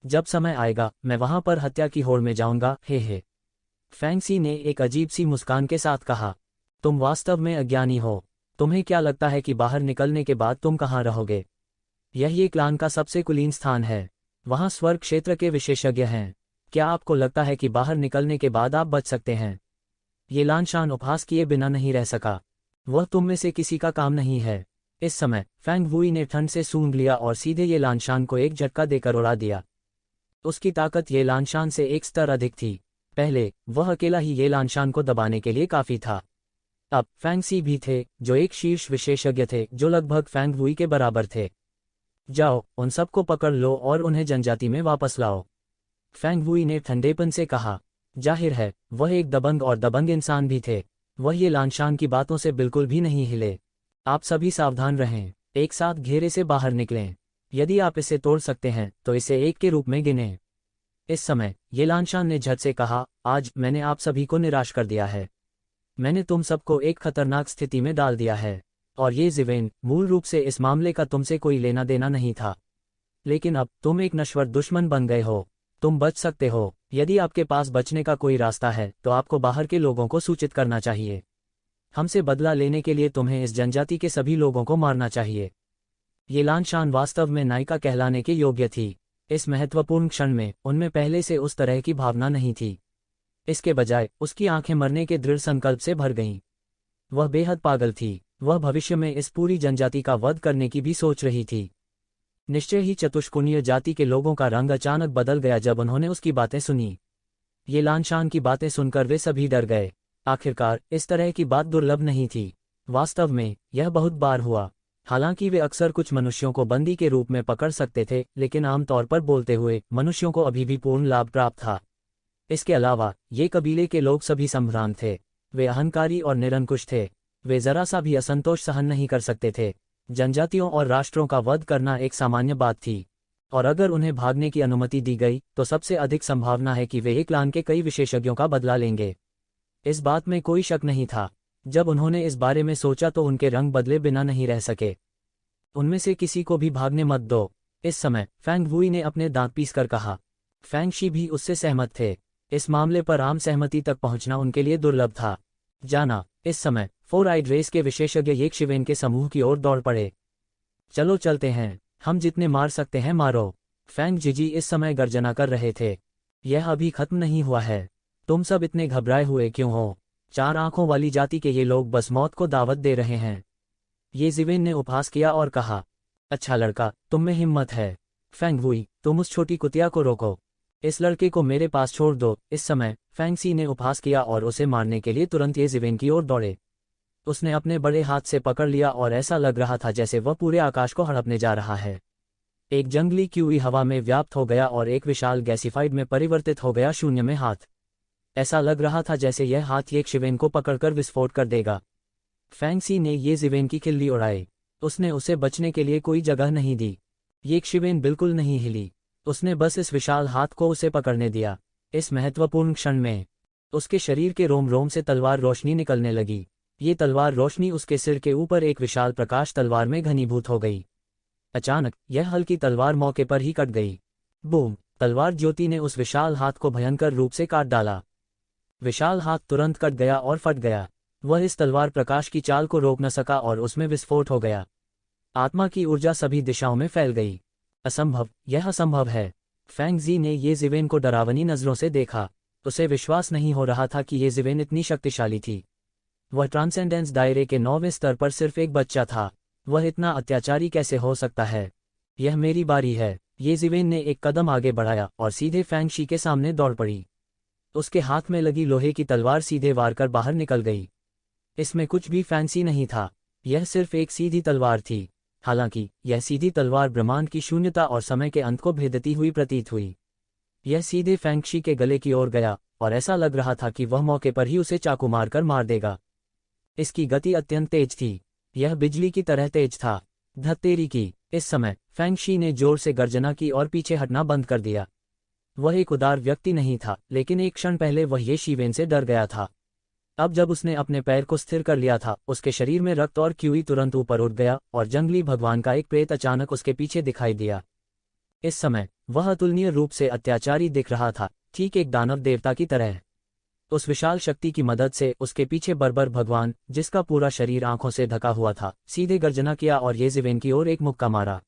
जब समय आएगा मैं वहां पर हत्या की होड़ में जाऊंगा। हे। फैंग सी ने एक अजीब सी मुस्कान के साथ कहा, तुम वास्तव में अज्ञानी हो। तुम्हें क्या लगता है कि बाहर निकलने के बाद तुम कहाँ रहोगे? यह क्लान का सबसे कुलीन स्थान है। वहां स्वर्ग क्षेत्र के विशेषज्ञ हैं। क्या आपको लगता है कि बाहर निकलने के बाद आप बच सकते हैं? ये लानशान उपहास किए बिना नहीं रह सका। वह तुम में से किसी का काम नहीं है। इस समय फैंग वुई ने ठंड से सूंघ लिया और सीधे ये लानशान को एक झटका देकर उड़ा दिया। उसकी ताकत ये लानशान से एक स्तर अधिक थी। पहले वह अकेला ही ये लानशान को दबाने के लिए काफी था। अब फैंग सी भी थे, जो एक शीर्ष विशेषज्ञ थे, जो लगभग फैंग वुई के बराबर थे। जाओ, उन सबको पकड़ लो और उन्हें जनजाति में वापस लाओ। फैंग वुई ने ठंडेपन से कहा। जाहिर है वह एक दबंग और दबंग इंसान भी थे। वह ये लानशान की बातों से बिल्कुल भी नहीं हिले। आप सभी सावधान रहें। एक साथ घेरे से बाहर निकलें। यदि आप इसे तोड़ सकते हैं तो इसे 1 के रूप में गिनें। इस समय ये लानशान ने झट से कहा, आज मैंने आप सभी को निराश कर दिया है। मैंने तुम सबको एक खतरनाक स्थिति में डाल दिया है। और ये ज़िवेन, मूल रूप से इस मामले का तुमसे कोई लेना देना नहीं था। लेकिन अब तुम एक नश्वर दुश्मन बन गए हो। तुम बच सकते हो। यदि आपके पास बचने का कोई रास्ता है तो आपको बाहर के लोगों को सूचित करना चाहिए। हमसे बदला लेने के लिए तुम्हें इस जनजाति के सभी लोगों को मारना चाहिए। ये लानशान वास्तव में नायिका कहलाने के योग्य थी। इस महत्वपूर्ण क्षण में उनमें पहले से उस तरह की भावना नहीं थी। इसके बजाय उसकी आंखें मरने के दृढ़ संकल्प से भर गईं। वह बेहद पागल थी। वह भविष्य में इस पूरी जनजाति का वध करने की भी सोच रही थी। निश्चय ही चतुष्कोणीय जाति के लोगों का रंग अचानक बदल गया जब उन्होंने उसकी बातें सुनी। ये लानशान की बातें सुनकर वे सभी डर गए। आखिरकार इस तरह की बात दुर्लभ नहीं थी। वास्तव में यह बहुत बार हुआ। हालांकि वे अक्सर कुछ मनुष्यों को बंदी के रूप में पकड़ सकते थे, लेकिन आमतौर पर बोलते हुए मनुष्यों को अभी भी पूर्ण लाभ प्राप्त था। इसके अलावा ये कबीले के लोग सभी संभ्रांत थे। वे अहंकारी और निरंकुश थे। वे जरा सा भी असंतोष सहन नहीं कर सकते थे। जनजातियों और राष्ट्रों का वध करना एक सामान्य बात थी, और अगर उन्हें भागने की अनुमति दी गई तो सबसे अधिक संभावना है कि वे एक क्लान के कई विशेषज्ञों का बदला लेंगे। इस बात में कोई शक नहीं था। जब उन्होंने इस बारे में सोचा तो उनके रंग बदले बिना नहीं रह सके। उनमें से किसी को भी भागने मत दो। इस समय फैंग वुई ने अपने दांत पीसकर कहा। फैंग शी भी उससे सहमत थे। इस मामले पर आम सहमति तक पहुंचना उनके लिए दुर्लभ था। जाना। इस समय 4-आइड रेस के विशेषज्ञ येकशिवेन के समूह की ओर दौड़ पड़े। चलो चलते हैं, हम जितने मार सकते हैं मारो। फैंग जीजी इस समय गर्जना कर रहे थे। यह अभी खत्म नहीं हुआ है। तुम सब इतने घबराए हुए क्यों हो? 4 आंखों वाली जाति के ये लोग बस मौत को दावत दे रहे हैं। ये जिवेन ने उपहास किया और कहा, अच्छा लड़का, तुम में हिम्मत है। फैंग वुई, तुम उस छोटी कुतिया को रोको। इस लड़के को मेरे पास छोड़ दो। इस समय फैंग सी ने उपहास किया और उसे मारने के लिए तुरंत ये जिवेन की ओर दौड़े। उसने अपने बड़े हाथ से पकड़ लिया और ऐसा लग रहा था जैसे वह पूरे आकाश को हड़पने जा रहा है। एक जंगली क्यूई हवा में व्याप्त हो गया और एक विशाल गैसिफाइड में परिवर्तित हो गया शून्य में हाथ। ऐसा लग रहा था जैसे यह हाथ येकशिवेन को पकड़कर विस्फोट कर देगा। फैंग सी ने ये जिवेन की खिल्ली उड़ाई। उसने उसे बचने के लिए कोई जगह नहीं दी। येकशिवेन बिल्कुल नहीं हिली। उसने बस इस विशाल हाथ को उसे पकड़ने दिया। इस महत्वपूर्ण क्षण में उसके शरीर के रोम रोम से तलवार रोशनी निकलने लगी। ये तलवार रोशनी उसके सिर के ऊपर एक विशाल प्रकाश तलवार में घनीभूत हो गई। अचानक यह हल्की तलवार मौके पर ही कट गई। बूम! तलवार ज्योति ने उस विशाल हाथ को भयंकर रूप से काट डाला। विशाल हाथ तुरंत कट गया और फट गया। वह इस तलवार प्रकाश की चाल को रोक न सका और उसमें विस्फोट हो गया। आत्मा की ऊर्जा सभी दिशाओं में फैल गई। असंभव, यह असंभव है। फैंग जी ने ये जिवेन को डरावनी नजरों से देखा। उसे विश्वास नहीं हो रहा था कि ये जिवेन इतनी शक्तिशाली थी। वह ट्रांसेंडेंस दायरे के 9वें स्तर पर सिर्फ एक बच्चा था। वह इतना अत्याचारी कैसे हो सकता है? यह मेरी बारी है। ये जिवेन ने एक कदम आगे बढ़ाया और सीधे फैंग शी के सामने दौड़ पड़ी। उसके हाथ में लगी लोहे की तलवार सीधे वार कर बाहर निकल गई। इसमें कुछ भी फैंसी नहीं था। यह सिर्फ एक सीधी तलवार थी। हालांकि यह सीधी तलवार ब्रह्मांड की शून्यता और समय के अंत को भेदती हुई प्रतीत हुई। यह सीधे फैंग शी के गले की ओर गया और ऐसा लग रहा था कि वह मौके पर ही उसे चाकू मारकर मार देगा। इसकी गति अत्यंत तेज थी। यह बिजली की तरह तेज था। धत्तेरी की! इस समय फैंग शी ने जोर से गर्जना की और पीछे हटना बंद कर दिया। वह एक उदार व्यक्ति नहीं था, लेकिन एक क्षण पहले वह ये शिवेन से डर गया था। अब जब उसने अपने पैर को स्थिर कर लिया था, उसके शरीर में रक्त और क्यूई तुरंत ऊपर उठ गया और जंगली भगवान का एक प्रेत अचानक उसके पीछे दिखाई दिया। इस समय वह अतुलनीय रूप से अत्याचारी दिख रहा था, ठीक एक दानव देवता की तरह। उस विशाल शक्ति की मदद से उसके पीछे बर्बर भगवान, जिसका पूरा शरीर आंखों से ढका हुआ था, सीधे गर्जना किया और ये जिवेन की ओर एक मुक्का मारा।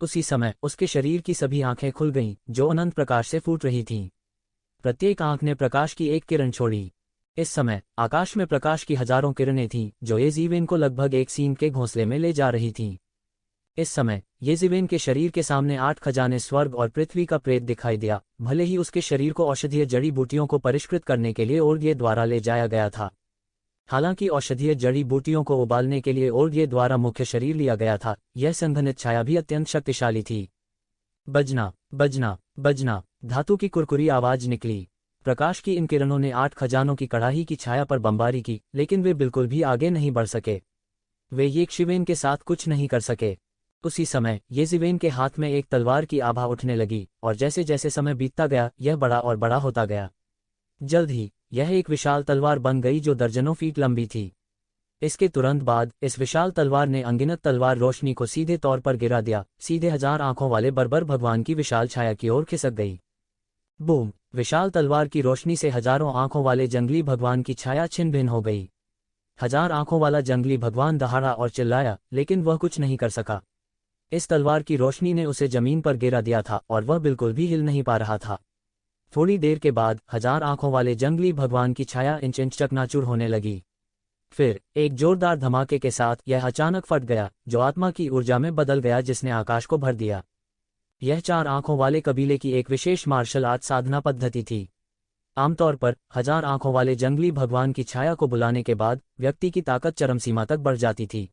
उसी समय उसके शरीर की सभी आंखें खुल गईं, जो अनंत प्रकाश से फूट रही थीं। प्रत्येक आंख ने प्रकाश की एक किरण छोड़ी। इस समय आकाश में प्रकाश की हजारों किरणें थीं, जो ये जिवेन को लगभग एक सींग के घोंसले में ले जा रही थीं। इस समय ये जिवेन के शरीर के सामने 8 खजाने स्वर्ग और पृथ्वी का प्रेत दिखाई दिया। भले ही उसके शरीर को औषधीय जड़ी बूटियों को परिष्कृत करने के लिए ओर्गे द्वारा ले जाया गया था। हालांकि औषधीय जड़ी बूटियों को उबालने के लिए ओर्गे द्वारा मुख्य शरीर लिया गया था, यह संघनित छाया भी अत्यंत शक्तिशाली थी। बजना, बजना, बजना! धातु की कुरकुरी आवाज निकली। प्रकाश की इन किरणों ने 8 खजानों की कड़ाही की छाया पर बमबारी की, लेकिन वे बिल्कुल भी आगे नहीं बढ़ सके। वे येकशिवेन के साथ कुछ नहीं कर सके। उसी समय ये जिवेन के हाथ में एक तलवार की आभा उठने लगी और जैसे जैसे समय बीतता गया, यह बड़ा और बड़ा होता गया। जल्द ही यह एक विशाल तलवार बन गई जो दर्जनों फीट लंबी थी। इसके तुरंत बाद इस विशाल तलवार ने अनगिनत तलवार रोशनी को सीधे तौर पर गिरा दिया, सीधे 1000 आंखों वाले बर्बर भगवान की विशाल छाया की ओर खिसक गई। बूम! विशाल तलवार की रोशनी से हजारों आंखों वाले जंगली भगवान की छाया छिन्न भिन्न हो गई। 1000 आंखों वाला जंगली भगवान दहाड़ा और चिल्लाया, लेकिन वह कुछ नहीं कर सका। इस तलवार की रोशनी ने उसे जमीन पर गिरा दिया था और वह बिल्कुल भी हिल नहीं पा रहा था। थोड़ी देर के बाद 1000 आंखों वाले जंगली भगवान की छाया इंच इंच चकनाचूर होने लगी। फिर एक जोरदार धमाके के साथ यह अचानक फट गया, जो आत्मा की ऊर्जा में बदल गया जिसने आकाश को भर दिया। यह 4 आंखों वाले कबीले की एक विशेष मार्शल आर्ट साधना पद्धति थी। आमतौर पर 1000 आंखों वाले जंगली भगवान की छाया को बुलाने के बाद व्यक्ति की ताकत चरम सीमा तक बढ़ जाती थी।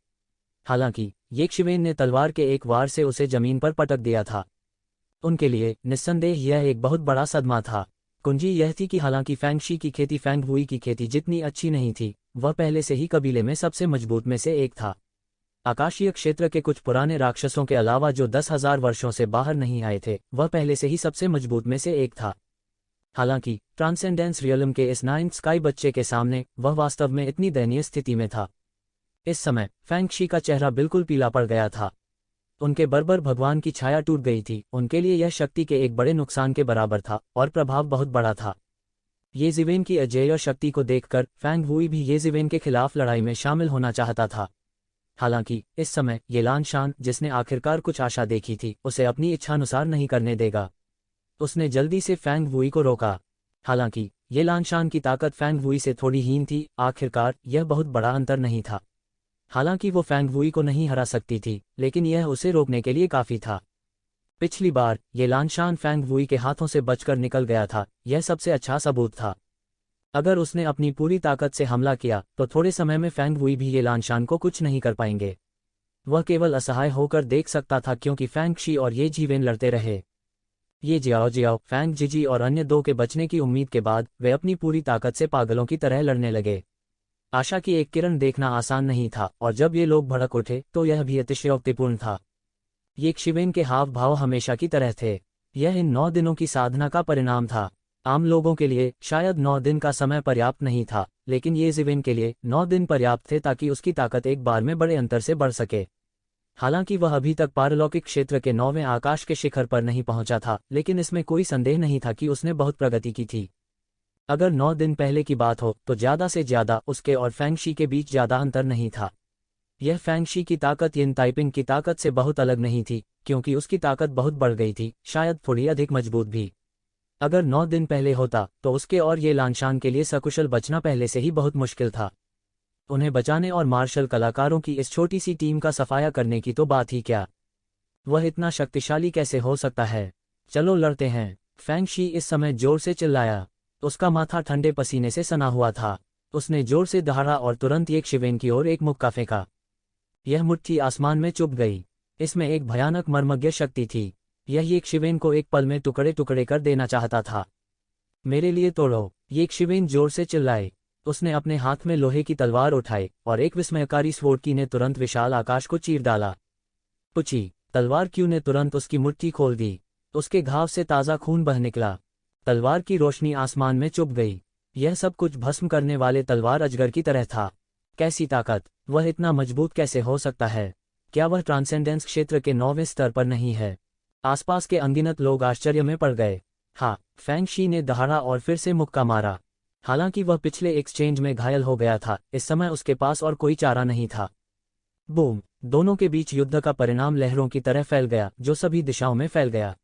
हालांकि येकशिवेन ने तलवार के एक वार से उसे जमीन पर पटक दिया था। उनके लिए निस्संदेह यह एक बहुत बड़ा सदमा था। कुंजी यह थी कि हालांकि फैंग शी की खेती फैंग वुई की खेती जितनी अच्छी नहीं थी, वह पहले से ही कबीले में सबसे मजबूत में से एक था। आकाशीय क्षेत्र के कुछ पुराने राक्षसों के अलावा जो 10,000 वर्षों से बाहर नहीं आए थे, वह पहले से ही सबसे मजबूत में से एक था। हालांकि ट्रांसेंडेंस रियलम के इस नाइन्थ स्काई बच्चे के सामने वह वास्तव में इतनी दयनीय स्थिति में था। इस समय फैंग शी का चेहरा बिल्कुल पीला पड़ गया था। उनके बर्बर भगवान की छाया टूट गई थी। उनके लिए यह शक्ति के एक बड़े नुकसान के बराबर था और प्रभाव बहुत बड़ा था। ये जिवेन की अजेय शक्ति को देखकर फैंग वुई भी ये जिवेन के खिलाफ लड़ाई में शामिल होना चाहता था। हालांकि इस समय ये लानशान, जिसने आखिरकार कुछ आशा देखी थी, उसे अपनी इच्छानुसार नहीं करने देगा। उसने जल्दी से फैंग वुई को रोका। हालांकि ये लानशान की ताकत फैंग वुई से थोड़ी हीन थी, आखिरकार यह बहुत बड़ा अंतर नहीं था। हालांकि वो फैंग वुई को नहीं हरा सकती थी, लेकिन यह उसे रोकने के लिए काफी था। पिछली बार ये लानशान फैंग वुई के हाथों से बचकर निकल गया था, यह सबसे अच्छा सबूत था। अगर उसने अपनी पूरी ताकत से हमला किया तो थोड़े समय में फैंग वुई भी ये लानशान को कुछ नहीं कर पाएंगे। वह केवल असहाय होकर देख सकता था, क्योंकि फैंग शी और ये जीवेन लड़ते रहे। ये जियाओ जियाओ, फैंग जिजी और अन्य दो के बचने की उम्मीद के बाद वे अपनी पूरी ताकत से पागलों की तरह लड़ने लगे। आशा की एक किरण देखना आसान नहीं था, और जब ये लोग भड़क उठे तो यह भी अतिशयोक्तिपूर्ण था। ये शिवेन के हाव भाव हमेशा की तरह थे। यह इन 9 दिनों की साधना का परिणाम था। आम लोगों के लिए शायद 9 दिन का समय पर्याप्त नहीं था, लेकिन ये जिवेन के लिए 9 दिन पर्याप्त थे ताकि उसकी ताकत एक बार में बड़े अंतर से बढ़ सके। हालांकि वह अभी तक पारलौकिक क्षेत्र के 9वें आकाश के शिखर पर नहीं पहुंचा था, लेकिन इसमें कोई संदेह नहीं था कि उसने बहुत प्रगति की थी। अगर 9 दिन पहले की बात हो तो ज्यादा से ज्यादा उसके और फैंग शी के बीच ज्यादा अंतर नहीं था। यह फैंग शी की ताकत यिन ताइपिंग की ताकत से बहुत अलग नहीं थी, क्योंकि उसकी ताकत बहुत बढ़ गई थी, शायद थोड़ी अधिक मजबूत भी। अगर 9 दिन पहले होता तो उसके और ये लानशान के लिए सकुशल बचना पहले से ही बहुत मुश्किल था। उन्हें बचाने और मार्शल कलाकारों की इस छोटी सी टीम का सफाया करने की तो बात ही क्या। वह इतना शक्तिशाली कैसे हो सकता है? चलो लड़ते हैं, फैंग शी इस समय जोर से चिल्लाया। उसका माथा ठंडे पसीने से सना हुआ था। उसने जोर से दहाड़ा और तुरंत एक शिवेन की ओर एक मुक्का फेंका। यह मुट्ठी आसमान में चुभ गई। इसमें एक भयानक मर्मज्ञ शक्ति थी। यह एक शिवेन को एक पल में टुकड़े टुकड़े कर देना चाहता था। मेरे लिए तोड़ो, ये शिवेन जोर से चिल्लाए। उसने अपने हाथ में लोहे की तलवार उठाई और एक विस्मयकारी स्वॉर्ड की ने तुरंत विशाल आकाश को चीर डाला। पुची, तलवार क्यू ने तुरंत उसकी मुट्ठी खोल दी। उसके घाव से ताज़ा खून बह निकला। तलवार की रोशनी आसमान में चुभ गई। यह सब कुछ भस्म करने वाले तलवार अजगर की तरह था। कैसी ताकत! वह इतना मजबूत कैसे हो सकता है? क्या वह ट्रांसेंडेंस क्षेत्र के 9वें स्तर पर नहीं है? आसपास के अनगिनत लोग आश्चर्य में पड़ गए। हाँ, फैंग शी ने दहाड़ा और फिर से मुक्का मारा। हालांकि वह पिछले एक्सचेंज में घायल हो गया था, इस समय उसके पास और कोई चारा नहीं था। बूम! दोनों के बीच युद्ध का परिणाम लहरों की तरह फैल गया, जो सभी दिशाओं में फैल गया।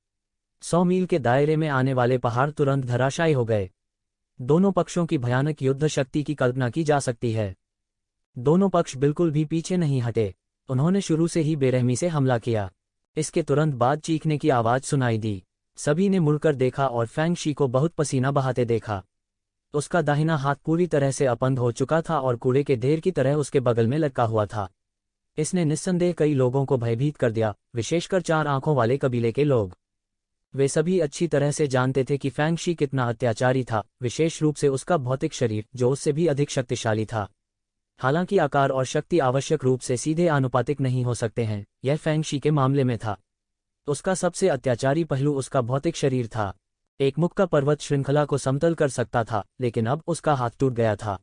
100 मील के दायरे में आने वाले पहाड़ तुरंत धराशायी हो गए। दोनों पक्षों की भयानक युद्ध शक्ति की कल्पना की जा सकती है। दोनों पक्ष बिल्कुल भी पीछे नहीं हटे। उन्होंने शुरू से ही बेरहमी से हमला किया। इसके तुरंत बाद चीखने की आवाज सुनाई दी। सभी ने मुड़कर देखा और फैंग शी को बहुत पसीना बहाते देखा। उसका दाहिना हाथ पूरी तरह से अपंग हो चुका था और कूड़े के ढेर की तरह उसके बगल में लटका हुआ था। इसने निस्संदेह कई लोगों को भयभीत कर दिया, विशेषकर 4 आंखों वाले कबीले के लोग। वे सभी अच्छी तरह से जानते थे कि फैंग शी कितना अत्याचारी था, विशेष रूप से उसका भौतिक शरीर, जो उससे भी अधिक शक्तिशाली था। हालांकि आकार और शक्ति आवश्यक रूप से सीधे आनुपातिक नहीं हो सकते हैं, यह फैंग शी के मामले में था। उसका सबसे अत्याचारी पहलू उसका भौतिक शरीर था। एक मुक्का पर्वत श्रृंखला को समतल कर सकता था, लेकिन अब उसका हाथ टूट गया था।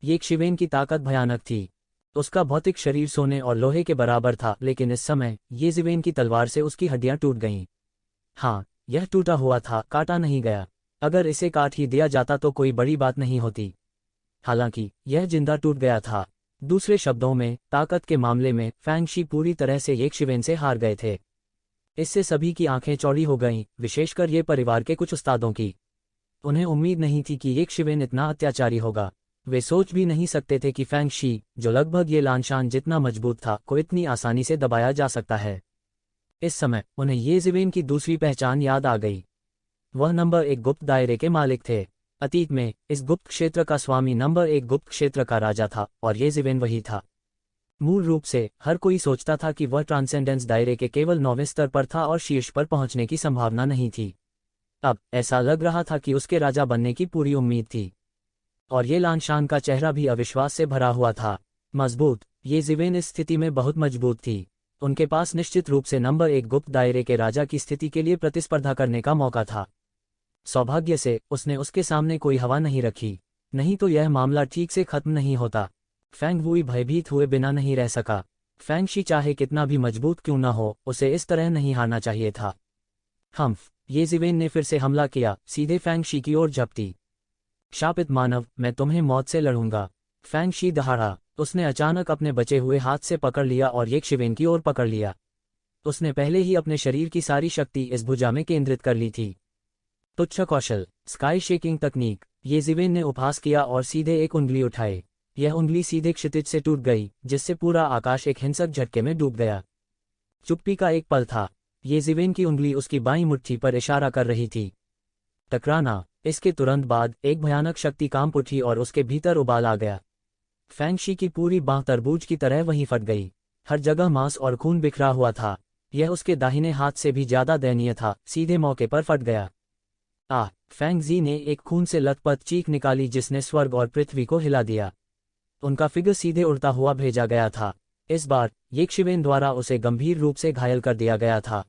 ये शिवेन की ताकत भयानक थी। उसका भौतिक शरीर सोने और लोहे के बराबर था, लेकिन इस समय ये जिवेन की तलवार से उसकी हड्डियां टूट गईं। हाँ, यह टूटा हुआ था, काटा नहीं गया। अगर इसे काट ही दिया जाता तो कोई बड़ी बात नहीं होती। हालांकि यह जिंदा टूट गया था। दूसरे शब्दों में, ताकत के मामले में फैंग शी पूरी तरह से एक शिवेन से हार गए थे। इससे सभी की आंखें चौड़ी हो गईं, विशेषकर ये परिवार के कुछ उस्तादों की। उन्हें उम्मीद नहीं थी कि एक शिवेन इतना अत्याचारी होगा। वे सोच भी नहीं सकते थे कि फैंग शी, जो लगभग ये लानशान जितना मजबूत था, को इतनी आसानी से दबाया जा सकता है। इस समय उन्हें ये जिवेन की दूसरी पहचान याद आ गई। वह नंबर 1 गुप्त दायरे के मालिक थे। अतीत में इस गुप्त क्षेत्र का स्वामी नंबर 1 गुप्त क्षेत्र का राजा था, और ये जिवेन वही था। मूल रूप से हर कोई सोचता था कि वह ट्रांसेंडेंस दायरे के केवल 9वें स्तर पर था और शीर्ष पर पहुंचने की संभावना नहीं थी। अब ऐसा लग रहा था कि उसके राजा बनने की पूरी उम्मीद थी। और ये लानशान का चेहरा भी अविश्वास से भरा हुआ था। मजबूत! ये जिवेन इस स्थिति में बहुत मजबूत थी। उनके पास निश्चित रूप से नंबर 1 गुप्त दायरे के राजा की स्थिति के लिए प्रतिस्पर्धा करने का मौका था। सौभाग्य से उसने उसके सामने कोई हवा नहीं रखी, नहीं तो यह मामला ठीक से खत्म नहीं होता। फैंग वुई भयभीत हुए बिना नहीं रह सका। फैंग शी चाहे कितना भी मजबूत क्यों न हो, उसे इस तरह नहीं हारना चाहिए था। हम्फ! ये जिवेन ने फिर से हमला किया, सीधे फैंग शी की ओर झपटी। शापित मानव, मैं तुम्हें मौत से लड़ूंगा। Fang she दहाड़ा। उसने अचानक अपने बचे हुए हाथ से पकड़ लिया और ये शिवेन की ओर पकड़ लिया। उसने पहले ही अपने शरीर की सारी शक्ति इस भुजा में केंद्रित कर ली थी। तुच्छ कौशल, स्काई शेकिंग तकनीक। ये जिवेन ने उपहास किया और सीधे एक उंगली उठाई। यह उंगली सीधे क्षितिज से टूट गई, जिससे पूरा आकाश एक हिंसक झटके में डूब गया। चुप्पी का एक पल था। ये जिवेन की उंगली उसकी बाईं मुट्ठी पर इशारा कर रही थी। टकराना। इसके तुरंत बाद एक भयानक शक्ति कांप उठी और उसके भीतर उबाल आ गया। फैंग शी की पूरी बांह तरबूज की तरह वहीं फट गई। हर जगह मांस और खून बिखरा हुआ था। यह उसके दाहिने हाथ से भी ज्यादा दयनीय था, सीधे मौके पर फट गया। फैंग जी ने एक खून से लथपथ चीख निकाली जिसने स्वर्ग और पृथ्वी को हिला दिया। उनका फिगर सीधे उड़ता हुआ भेजा गया था। इस बार ये शिवेन द्वारा उसे गंभीर रूप से घायल कर दिया गया था।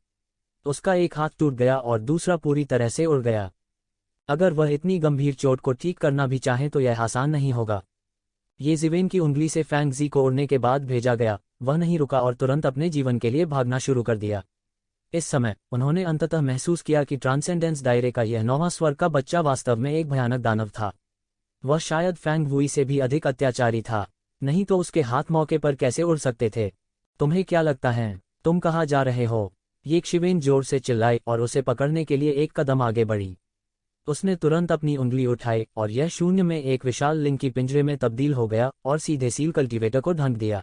उसका एक हाथ टूट गया और दूसरा पूरी तरह से उड़ गया। अगर वह इतनी गंभीर चोट को ठीक करना भी चाहे तो यह आसान नहीं होगा। ये जिवेन की उंगली से फैंग जी को उड़ने के बाद भेजा गया। वह नहीं रुका और तुरंत अपने जीवन के लिए भागना शुरू कर दिया। इस समय उन्होंने अंततः महसूस किया कि ट्रांसेंडेंस दायरे का यह 9वां स्वर्ग का बच्चा वास्तव में एक भयानक दानव था। वह शायद फैंग वुई से भी अधिक अत्याचारी था, नहीं तो उसके हाथ मौके पर कैसे उड़ सकते थे। तुम्हें क्या लगता है, तुम कहाँ जा रहे हो? ये शिवेन जोर से चिल्लाई और उसे पकड़ने के लिए एक कदम आगे बढ़ी। उसने तुरंत अपनी उंगली उठाई और यह शून्य में एक विशाल लिंग की पिंजरे में तब्दील हो गया और सीधे सील कल्टीवेटर को ढंक दिया।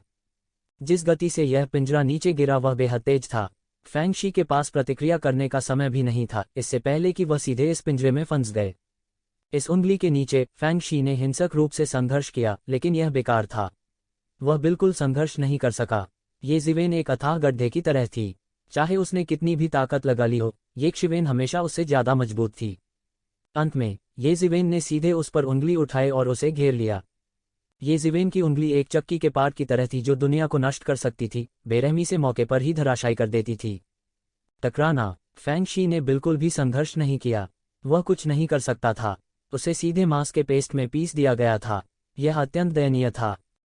जिस गति से यह पिंजरा नीचे गिरा वह बेहद तेज था। फैंग शी के पास प्रतिक्रिया करने का समय भी नहीं था, इससे पहले कि वह सीधे इस पिंजरे में फंस गए। इस उंगली के नीचे फैंग शी ने हिंसक रूप से संघर्ष किया, लेकिन यह बेकार था। वह बिल्कुल संघर्ष नहीं कर सका। ये जिवेन एक अथाह गड्ढे की तरह थी। चाहे उसने कितनी भी ताकत लगा ली हो, ये शिवेन हमेशा उससे ज्यादा मजबूत थी। अंत में ये जिवेन ने सीधे उस पर उंगली उठाई और उसे घेर लिया। ये जिवेन की उंगली एक चक्की के पार की तरह थी जो दुनिया को नष्ट कर सकती थी, बेरहमी से मौके पर ही धराशायी कर देती थी। टकराना। फैंग शी ने बिल्कुल भी संघर्ष नहीं किया। वह कुछ नहीं कर सकता था। उसे सीधे मांस के पेस्ट में पीस दिया गया था। यह अत्यंत दयनीय था।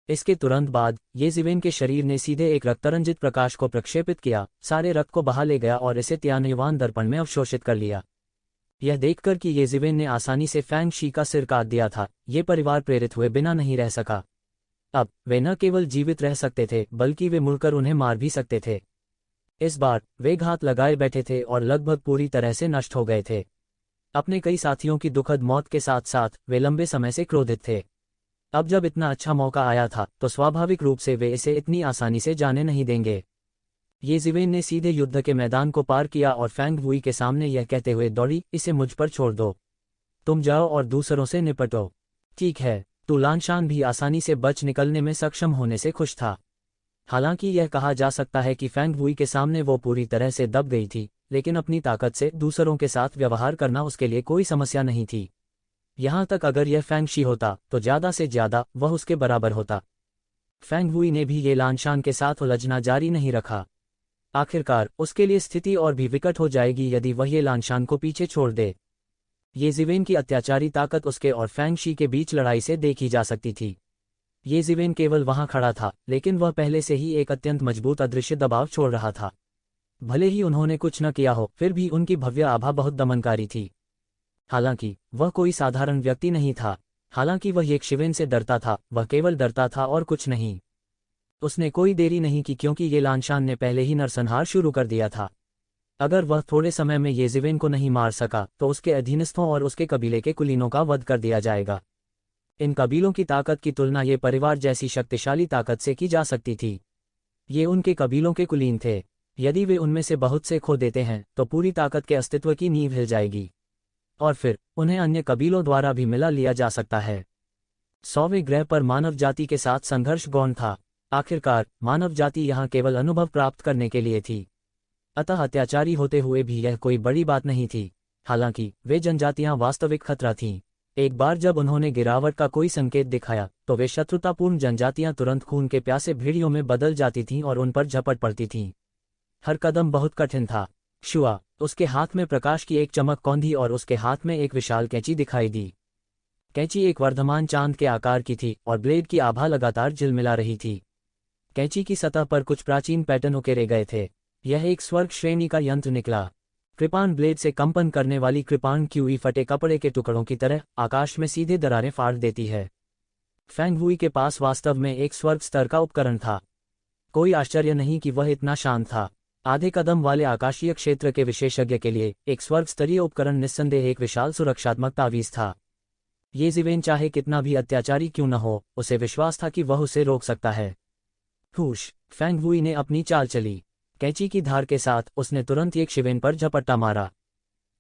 इसके तुरंत बाद ये जिवेन के शरीर ने सीधे एक रक्तरंजित प्रकाश को प्रक्षेपित किया, सारे रक्त को बहा ले गया और इसे त्यानयुवान दर्पण में अवशोषित कर लिया। यह देखकर कि ये जिवेन ने आसानी से फैंग शी का सिर काट दिया था, ये परिवार प्रेरित हुए बिना नहीं रह सका। अब वे न केवल जीवित रह सकते थे बल्कि वे मुड़कर उन्हें मार भी सकते थे। इस बार वे घात लगाए बैठे थे और लगभग पूरी तरह से नष्ट हो गए थे। अपने कई साथियों की दुखद मौत के साथ साथ वे लंबे समय से क्रोधित थे। अब जब इतना अच्छा मौका आया था तो स्वाभाविक रूप से वे इसे इतनी आसानी से जाने नहीं देंगे। ये जिवेन ने सीधे युद्ध के मैदान को पार किया और फैंग वुई के सामने यह कहते हुए दौड़ी, इसे मुझ पर छोड़ दो। तुम जाओ और दूसरों से निपटो। ठीक है। तू लानशान भी आसानी से बच निकलने में सक्षम होने से खुश था। हालांकि यह कहा जा सकता है कि फैंग वुई के सामने वो पूरी तरह से दब गई थी, लेकिन अपनी ताकत से दूसरों के साथ व्यवहार करना उसके लिए कोई समस्या नहीं थी। यहां तक अगर यह फैंग शी होता तो ज्यादा से ज्यादा वह उसके बराबर होता। फैंग वुई ने भी ये लानशान के साथ उलझना जारी नहीं रखा। आखिरकार उसके लिए स्थिति और भी विकट हो जाएगी यदि वह ये लानशान को पीछे छोड़ दे। ये जिवेन की अत्याचारी ताकत उसके और फैंग शी के बीच लड़ाई से देखी जा सकती थी। ये जिवेन केवल वहां खड़ा था, लेकिन वह पहले से ही एक अत्यंत मजबूत अदृश्य दबाव छोड़ रहा था। भले ही उन्होंने कुछ न किया हो, फिर भी उनकी भव्य आभा बहुत दमनकारी थी। हालांकि वह कोई साधारण व्यक्ति नहीं था। हालांकि वह एक शिवेन से डरता था, वह केवल डरता था और कुछ नहीं। उसने कोई देरी नहीं की क्योंकि ये लानशान ने पहले ही नरसंहार शुरू कर दिया था। अगर वह थोड़े समय में ये जिवेन को नहीं मार सका तो उसके अधीनस्थों और उसके कबीले के कुलीनों का वध कर दिया जाएगा। इन कबीलों की ताकत की तुलना ये परिवार जैसी शक्तिशाली ताकत से की जा सकती थी। ये उनके कबीलों के कुलीन थे। यदि वे उनमें से बहुत से खो देते हैं तो पूरी ताकत के अस्तित्व की नींव हिल जाएगी और फिर उन्हें अन्य कबीलों द्वारा भी मिला लिया जा सकता है। 100वें ग्रह पर मानव जाति के साथ संघर्ष गौण था। आखिरकार मानव जाति यहाँ केवल अनुभव प्राप्त करने के लिए थी, अतः अत्याचारी होते हुए भी यह कोई बड़ी बात नहीं थी। हालांकि वे जनजातियां वास्तविक खतरा थीं। एक बार जब उन्होंने गिरावट का कोई संकेत दिखाया तो वे शत्रुतापूर्ण जनजातियां तुरंत खून के प्यासे भेड़ियों में बदल जाती थीं और उन पर झपट पड़ती थीं। हर कदम बहुत कठिन था। शुआ, उसके हाथ में प्रकाश की एक चमक कौंधी और उसके हाथ में एक विशाल कैंची दिखाई दी। कैंची एक वर्धमान चांद के आकार की थी और ब्लेड की आभा लगातार झिलमिला रही थी। कैंची की सतह पर कुछ प्राचीन पैटर्न उकेरे गए थे। यह एक स्वर्ग श्रेणी का यंत्र निकला। कृपाण ब्लेड से कंपन करने वाली कृपाण क्यूई फटे कपड़े के टुकड़ों की तरह आकाश में सीधे दरारें फाड़ देती है। फेंग हुई के पास वास्तव में एक स्वर्ग स्तर का उपकरण था। कोई आश्चर्य नहीं कि वह इतना शांत था। आधे कदम वाले आकाशीय क्षेत्र के विशेषज्ञ के लिए एक स्वर्ग स्तरीय उपकरण निस्संदेह एक विशाल सुरक्षात्मक तावीज था। ये ज़िवेन चाहे कितना भी अत्याचारी क्यों न हो, उसे विश्वास था कि वह उसे रोक सकता है। हुश, फेंग हुई ने अपनी चाल चली। कैंची की धार के साथ उसने तुरंत एक शिवेन पर झपट्टा मारा।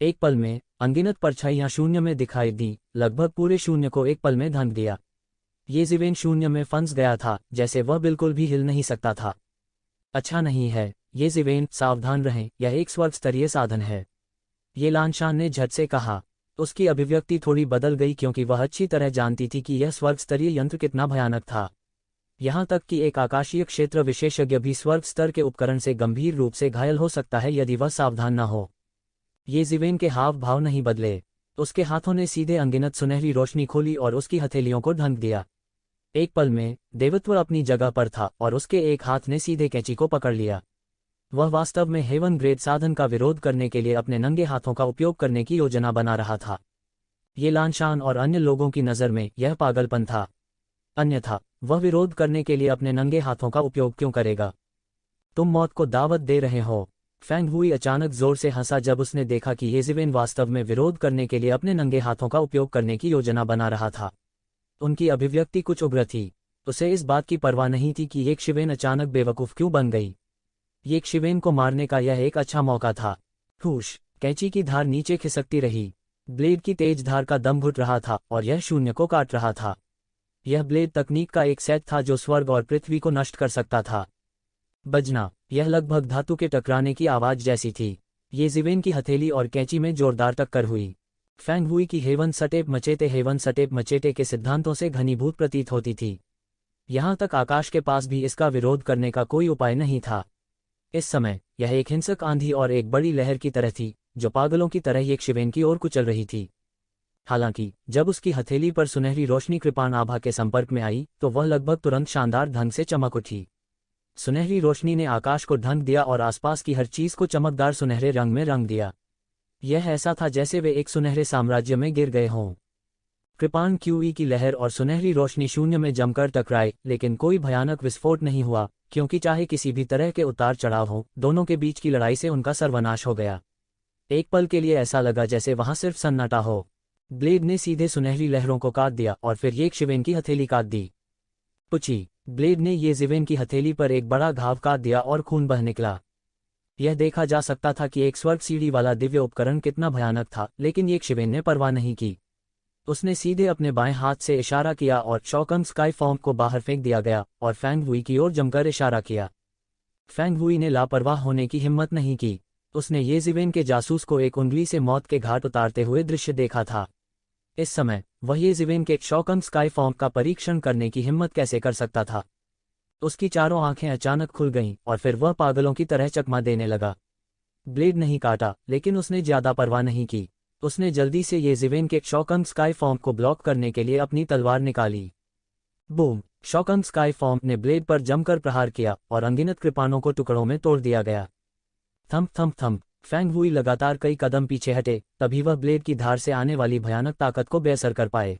एक पल में अनगिनत परछाइयां शून्य में दिखाई दी, लगभग पूरे शून्य को एक पल में ढक दिया। ये ज़िवेन शून्य में फंस गया था, जैसे वह बिल्कुल भी हिल नहीं सकता था। अच्छा नहीं है, ये ज़िवेन, सावधान रहें, यह एक स्वर्ग स्तरीय साधन है, ये लानशान ने झट से कहा। उसकी अभिव्यक्ति थोड़ी बदल गई क्योंकि वह अच्छी तरह जानती थी कि यह स्वर्ग स्तरीय यंत्र कितना भयानक था। यहाँ तक कि एक आकाशीय क्षेत्र विशेषज्ञ भी स्वर्ग स्तर के उपकरण से गंभीर रूप से घायल हो सकता है यदि वह सावधान न हो। ये ज़िवेन के हाव भाव नहीं बदले। उसके हाथों ने सीधे अनगिनत सुनहरी रोशनी खोली और उसकी हथेलियों को ढक दिया। एक पल में देवत्व अपनी जगह पर था और उसके एक हाथ ने सीधे कैंची को पकड़ लिया। वह वास्तव में हेवन ग्रेड साधन का विरोध करने के लिए अपने नंगे हाथों का उपयोग करने की योजना बना रहा था। ये लानशान और अन्य लोगों की नज़र में यह पागलपन था। अन्यथा वह विरोध करने के लिए अपने नंगे हाथों का उपयोग क्यों करेगा? तुम मौत को दावत दे रहे हो। फेंग हुई अचानक जोर से हंसा जब उसने देखा कि ये ज़िवेन वास्तव में विरोध करने के लिए अपने नंगे हाथों का उपयोग करने की योजना बना रहा था। उनकी अभिव्यक्ति कुछ उग्र थी। उसे इस बात की परवाह नहीं थी कि एक शिवेन अचानक बेवकूफ़ क्यों बन गई। एक शिवेन को मारने का यह एक अच्छा मौका था। हुश, कैंची की धार नीचे खिसकती रही। ब्लेड की तेज धार का दम घुट रहा था और यह शून्य को काट रहा था। यह ब्लेड तकनीक का एक सेट था जो स्वर्ग और पृथ्वी को नष्ट कर सकता था। बजना, यह लगभग धातु के टकराने की आवाज़ जैसी थी। ये ज़िवेन की हथेली और कैंची में जोरदार टक्कर हुई। फेंग हुई की हेवन सटेप मचेटे के सिद्धांतों से घनीभूत प्रतीत होती थी। यहाँ तक आकाश के पास भी इसका विरोध करने का कोई उपाय नहीं था। इस समय यह एक हिंसक आंधी और एक बड़ी लहर की तरह थी जो पागलों की तरह एक शिवेन की ओर कुचल रही थी। हालांकि जब उसकी हथेली पर सुनहरी रोशनी कृपाण आभा के संपर्क में आई तो वह लगभग तुरंत शानदार ढंग से चमक उठी। सुनहरी रोशनी ने आकाश को ढंक दिया और आसपास की हर चीज को चमकदार सुनहरे रंग में रंग दिया। यह ऐसा था जैसे वे एक सुनहरे साम्राज्य में गिर गए हों। कृपाण क्यूई की लहर और सुनहरी रोशनी शून्य में जमकर टकराए, लेकिन कोई भयानक विस्फोट नहीं हुआ क्योंकि चाहे किसी भी तरह के उतार चढ़ाव हो, दोनों के बीच की लड़ाई से उनका सर्वनाश हो गया। एक पल के लिए ऐसा लगा जैसे वहां सिर्फ सन्नाटा हो। ब्लेड ने सीधे सुनहरी लहरों को काट दिया और फिर एक शिवेन की हथेली काट दी। पुची, ब्लेड ने ये ज़िवेन की हथेली पर एक बड़ा घाव काट दिया और खून बह निकला। यह देखा जा सकता था कि एक स्वर्ग सीढ़ी वाला दिव्य उपकरण कितना भयानक था, लेकिन एक शिवेन ने परवाह नहीं की। उसने सीधे अपने बाएं हाथ से इशारा किया और शॉकम स्काई फॉर्म को बाहर फेंक दिया गया और फेंग हुई की ओर जमकर इशारा किया। फेंग हुई ने लापरवाह होने की हिम्मत नहीं की। उसने ये ज़िवेन के जासूस को एक उंगली से मौत के घाट उतारते हुए दृश्य देखा था। इस समय वह ये ज़िवेन के शॉकम स्काई फॉर्म का परीक्षण करने की हिम्मत कैसे कर सकता था? उसकी चारों आंखें अचानक खुल गईं और फिर वह पागलों की तरह चकमा देने लगा। ब्लेड नहीं काटा, लेकिन उसने ज्यादा परवाह नहीं की। उसने जल्दी से ये ज़िवेन के शॉकम स्काई फॉर्म को ब्लॉक करने के लिए अपनी तलवार निकाली। बूम! शॉकम स्काई फॉर्म ने ब्लेड पर जमकर प्रहार किया और अनगिनत कृपाणों को टुकड़ों में तोड़ दिया गया। थम्प थम्प थम्प, फेंग हुई लगातार कई कदम पीछे हटे, तभी वह ब्लेड की धार से आने वाली भयानक ताकत को बेअसर कर पाए।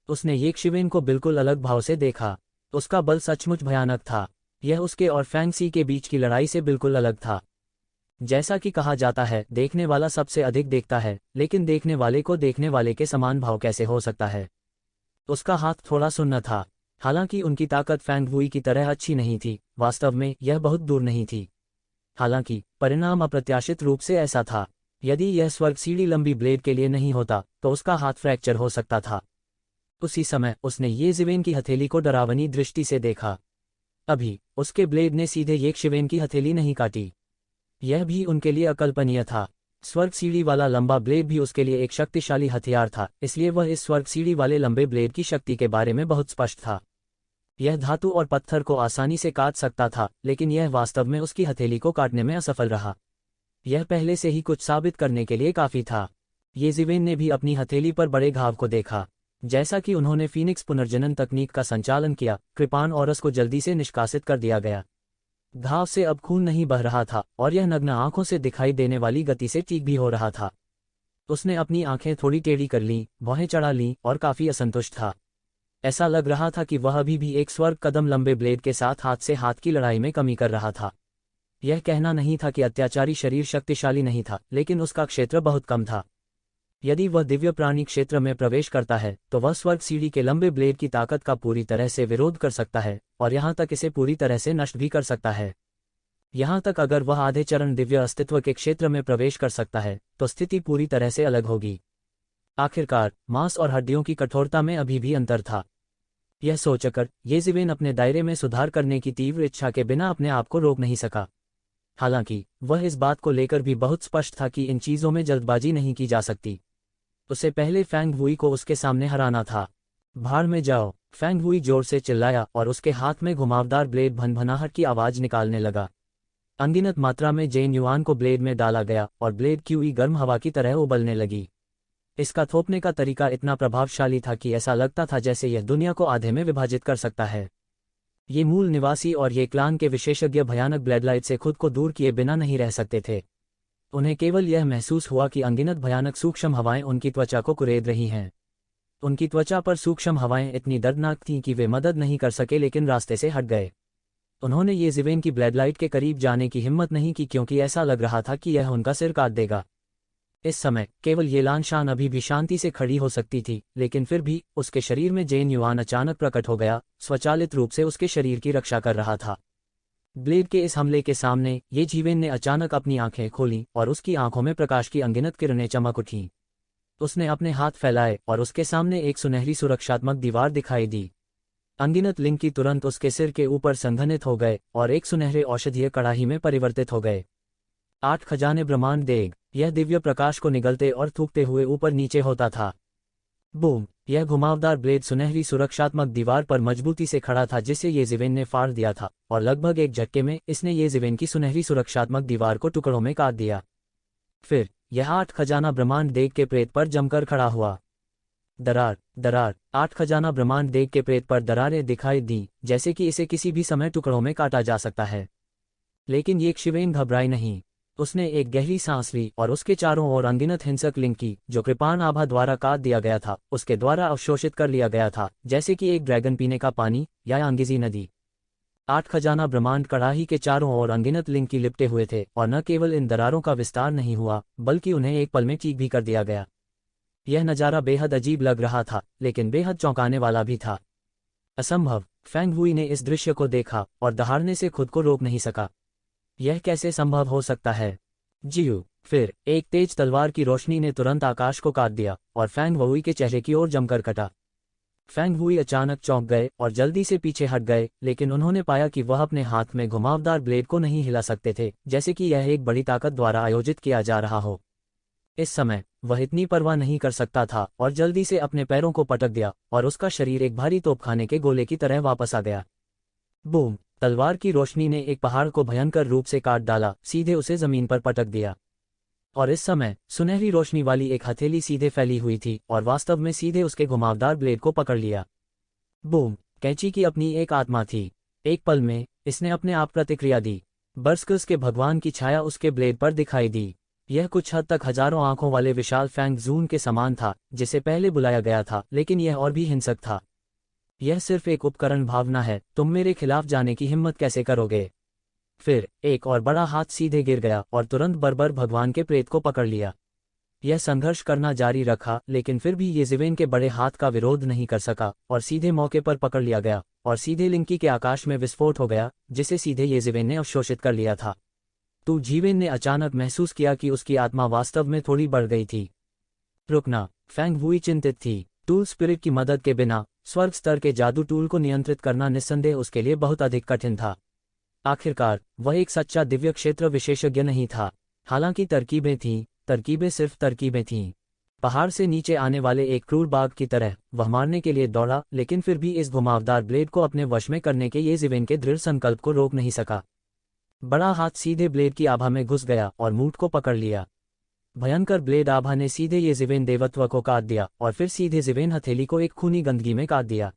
उसने ये शिवेन को बिल्कुल अलग भाव से देखा। उसका बल सचमुच भयानक था। यह उसके और फेंग सी के बीच की लड़ाई से बिल्कुल अलग था। जैसा कि कहा जाता है, देखने वाला सबसे अधिक देखता है, लेकिन देखने वाले को देखने वाले के समान भाव कैसे हो सकता है? उसका हाथ थोड़ा सुन्न था। हालांकि उनकी ताकत फेंग हुई की तरह अच्छी नहीं थी, वास्तव में यह बहुत दूर नहीं थी। हालांकि परिणाम अप्रत्याशित रूप से ऐसा था। यदि यह स्वर्ग सीढ़ी लंबी ब्लेड के लिए नहीं होता तो उसका हाथ फ्रैक्चर हो सकता था। उसी समय उसने ये ज़िवेन की हथेली को डरावनी दृष्टि से देखा। अभी उसके ब्लेड ने सीधे एक शिवेन की हथेली नहीं काटी। यह भी उनके लिए अकल्पनीय था। स्वर्ग सीढ़ी वाला लंबा ब्लेड भी उसके लिए एक शक्तिशाली हथियार था, इसलिए वह इस स्वर्ग सीढ़ी वाले लंबे ब्लेड की शक्ति के बारे में बहुत स्पष्ट था। यह धातु और पत्थर को आसानी से काट सकता था, लेकिन यह वास्तव में उसकी हथेली को काटने में असफल रहा। यह पहले से ही कुछ साबित करने के लिए काफी था। ये ज़िवेन ने भी अपनी हथेली पर बड़े घाव को देखा। जैसा कि उन्होंने फीनिक्स पुनर्जनन तकनीक का संचालन किया, कृपाण औरस को जल्दी से निष्कासित कर दिया गया। घाव से अब खून नहीं बह रहा था और यह नग्न आंखों से दिखाई देने वाली गति से ठीक भी हो रहा था। उसने अपनी आंखें थोड़ी टेढ़ी कर लीं, भौहें चढ़ा लीं और काफी असंतुष्ट था। ऐसा लग रहा था कि वह अभी भी एक स्वर्ग कदम लंबे ब्लेड के साथ हाथ से हाथ की लड़ाई में कमी कर रहा था। यह कहना नहीं था कि अत्याचारी शरीर शक्तिशाली नहीं था, लेकिन उसका क्षेत्र बहुत कम था। यदि वह दिव्य प्राणी क्षेत्र में प्रवेश करता है तो वह स्वर्ग सीढ़ी के लंबे ब्लेड की ताकत का पूरी तरह से विरोध कर सकता है और यहां तक इसे पूरी तरह से नष्ट भी कर सकता है। यहां तक अगर वह आधे चरण दिव्य अस्तित्व के क्षेत्र में प्रवेश कर सकता है तो स्थिति पूरी तरह से अलग होगी। आखिरकार मांस और हड्डियों की कठोरता में अभी भी अंतर था। यह सोचकर येज़िवेन अपने दायरे में सुधार करने की तीव्र इच्छा के बिना अपने आप को रोक नहीं सका। हालांकि वह इस बात को लेकर भी बहुत स्पष्ट था कि इन चीजों में जल्दबाजी नहीं की जा सकती। उसे पहले फेंग वुई को उसके सामने हराना था। भाड़ में जाओ, फेंग वुई जोर से चिल्लाया और उसके हाथ में घुमावदार ब्लेड भनभनाहट की आवाज निकालने लगा। अनगिनत मात्रा में जेन युआन को ब्लेड में डाला गया और ब्लेड क्यूई गर्म हवा की तरह उबलने लगी। इसका थोपने का तरीका इतना प्रभावशाली था कि ऐसा लगता था जैसे यह दुनिया को आधे में विभाजित कर सकता है। ये मूल निवासी और ये क्लान के विशेषज्ञ भयानक ब्लेडलाइट से खुद को दूर किए बिना नहीं रह सकते थे। उन्हें केवल यह महसूस हुआ कि अनगिनत भयानक सूक्ष्म हवाएं उनकी त्वचा को कुरेद रही हैं। उनकी त्वचा पर सूक्ष्म हवाएं इतनी दर्दनाक थीं कि वे मदद नहीं कर सके, लेकिन रास्ते से हट गए। उन्होंने येज़िवेन की ब्लेडलाइट के करीब जाने की हिम्मत नहीं की क्योंकि ऐसा लग रहा था कि यह उनका सिर काट देगा। इस समय केवल येलान शान अभी भी शांति से खड़ी हो सकती थी, लेकिन फिर भी उसके शरीर में जेन युआन अचानक प्रकट हो गया, स्वचालित रूप से उसके शरीर की रक्षा कर रहा था। ब्लेड के इस हमले के सामने येज़िवेन ने अचानक अपनी आंखें खोलीं और उसकी आंखों में प्रकाश की अनगिनत किरणें चमक उठीं। उसने अपने हाथ फैलाए और उसके सामने एक सुनहरी सुरक्षात्मक दीवार दिखाई दी। अनगिनत लिंकी तुरंत उसके सिर के ऊपर संघनित हो गए और एक सुनहरे औषधीय कड़ाही में परिवर्तित हो गए। 8 खजाने ब्रह्मांड देग। यह दिव्य प्रकाश को निगलते और थूकते हुए ऊपर नीचे होता था। बूम! यह घुमावदार ब्लेड सुनहरी सुरक्षात्मक दीवार पर मजबूती से खड़ा था जिसे येज़िवेन ने फाड़ दिया था, और लगभग एक झटके में इसने येज़िवेन की सुनहरी सुरक्षात्मक दीवार को टुकड़ों में काट दिया। फिर यह 8 खजाना ब्रह्मांड देग के प्रेत पर जमकर खड़ा हुआ। दरार, दरार। 8 खजाना ब्रह्मांड देग के प्रेत पर दरारें दिखाई दी, जैसे कि इसे किसी भी समय टुकड़ों में काटा जा सकता है। लेकिन येज़िवेन घबराई नहीं। उसने एक गहरी सांस ली और उसके चारों ओर अनगिनत हिंसक लिंकी, जो कृपाण आभा द्वारा काट दिया गया था, उसके द्वारा अवशोषित कर लिया गया था, जैसे कि एक ड्रैगन पीने का पानी या अंगिजी नदी। 8 खजाना ब्रह्मांड कड़ाही के चारों ओर अनगिनत लिंकी लिपटे हुए थे, और न केवल इन दरारों का विस्तार नहीं हुआ, बल्कि उन्हें एक पल में चीक भी कर दिया गया। यह नज़ारा बेहद अजीब लग रहा था, लेकिन बेहद चौंकाने वाला भी था। असंभव! फेंग वुई ने इस दृश्य को देखा और दहाड़ने से खुद को रोक नहीं सका। यह कैसे संभव हो सकता है? जियू! फिर एक तेज तलवार की रोशनी ने तुरंत आकाश को काट दिया और फेंग वुई के चेहरे की ओर जमकर कटा। फेंग वुई अचानक चौंक गए और जल्दी से पीछे हट गए, लेकिन उन्होंने पाया कि वह अपने हाथ में घुमावदार ब्लेड को नहीं हिला सकते थे, जैसे कि यह एक बड़ी ताकत द्वारा आयोजित किया जा रहा हो। इस समय वह इतनी परवाह नहीं कर सकता था और जल्दी से अपने पैरों को पटक दिया और उसका शरीर एक भारी तोपखाने के गोले की तरह वापस आ गया। बूम! तलवार की रोशनी ने एक पहाड़ को भयंकर रूप से काट डाला, सीधे उसे जमीन पर पटक दिया। और इस समय सुनहरी रोशनी वाली एक हथेली सीधे फैली हुई थी और वास्तव में सीधे उसके घुमावदार ब्लेड को पकड़ लिया। बूम! कैंची की अपनी एक आत्मा थी। एक पल में इसने अपने आप प्रतिक्रिया दी। बर्स्कस के भगवान की छाया उसके ब्लेड पर दिखाई दी। यह कुछ हद तक हजारों आंखों वाले विशाल फैंग जून के समान था, जिसे पहले बुलाया गया था, लेकिन यह और भी हिंसक था। यह सिर्फ एक उपकरण भावना है, तुम मेरे खिलाफ जाने की हिम्मत कैसे करोगे? फिर एक और बड़ा हाथ सीधे गिर गया और तुरंत बर्बर भगवान के प्रेत को पकड़ लिया। यह संघर्ष करना जारी रखा, लेकिन फिर भी येज़िवेन के बड़े हाथ का विरोध नहीं कर सका और सीधे मौके पर पकड़ लिया गया और सीधे लिंकी के आकाश में विस्फोट हो गया, जिसे सीधे येज़िवेन ने अवशोषित कर लिया था। तो जीवेन ने अचानक महसूस किया कि उसकी आत्मा वास्तव में थोड़ी बढ़ गई थी। रुकना! फेंग वुई चिंतित थी। टूल स्पिरिट की मदद के बिना स्वर्ग स्तर के जादू टूल को नियंत्रित करना निस्संदेह उसके लिए बहुत अधिक कठिन था। आखिरकार वह एक सच्चा दिव्य क्षेत्र विशेषज्ञ नहीं था। हालांकि तरकीबें थीं, तरकीबें सिर्फ तरकीबें थीं। पहाड़ से नीचे आने वाले एक क्रूर बाघ की तरह वह मारने के लिए दौड़ा, लेकिन फिर भी इस घुमावदार ब्लेड को अपने वश में करने के येज़िवेन के दृढ़ संकल्प को रोक नहीं सका। बड़ा हाथ सीधे ब्लेड की आभा में घुस गया और मूठ को पकड़ लिया। भयंकर ब्लेड आभा ने सीधे येज़िवेन देवत्व को काट दिया और फिर सीधे ज़िवेन हथेली को एक खूनी गंदगी में काट दिया।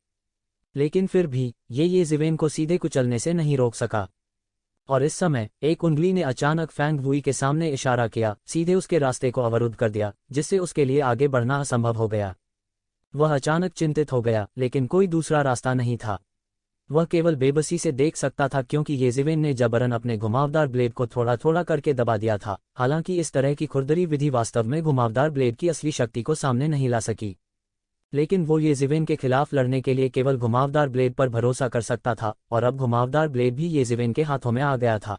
लेकिन फिर भी ये येज़िवेन को सीधे कुचलने से नहीं रोक सका। और इस समय एक उंगली ने अचानक फैंग वुई के सामने इशारा किया, सीधे उसके रास्ते को अवरुद्ध कर दिया, जिससे उसके लिए आगे बढ़ना असंभव हो गया। वह अचानक चिंतित हो गया, लेकिन कोई दूसरा रास्ता नहीं था। वह केवल बेबसी से देख सकता था, क्योंकि येज़िवेन ने जबरन अपने घुमावदार ब्लेड को थोड़ा थोड़ा करके दबा दिया था। हालांकि इस तरह की खुरदरी विधि वास्तव में घुमावदार ब्लेड की असली शक्ति को सामने नहीं ला सकी, लेकिन वो येज़िवेन के खिलाफ लड़ने के लिए केवल घुमावदार ब्लेड पर भरोसा कर सकता था, और अब घुमावदार ब्लेड भी येज़िवेन के हाथों में आ गया था।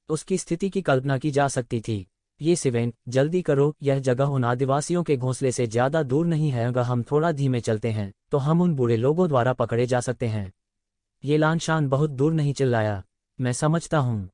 उसकी स्थिति की कल्पना की जा सकती थी। येज़िवेन, जल्दी करो, यह जगह उन आदिवासियों के घोंसले से ज्यादा दूर नहीं है। अगर हम थोड़ा धीमे चलते हैं तो हम उन बूढ़े लोगों द्वारा पकड़े जा सकते हैं। ये लानशान बहुत दूर नहीं चिल्लाया। मैं समझता हूँ।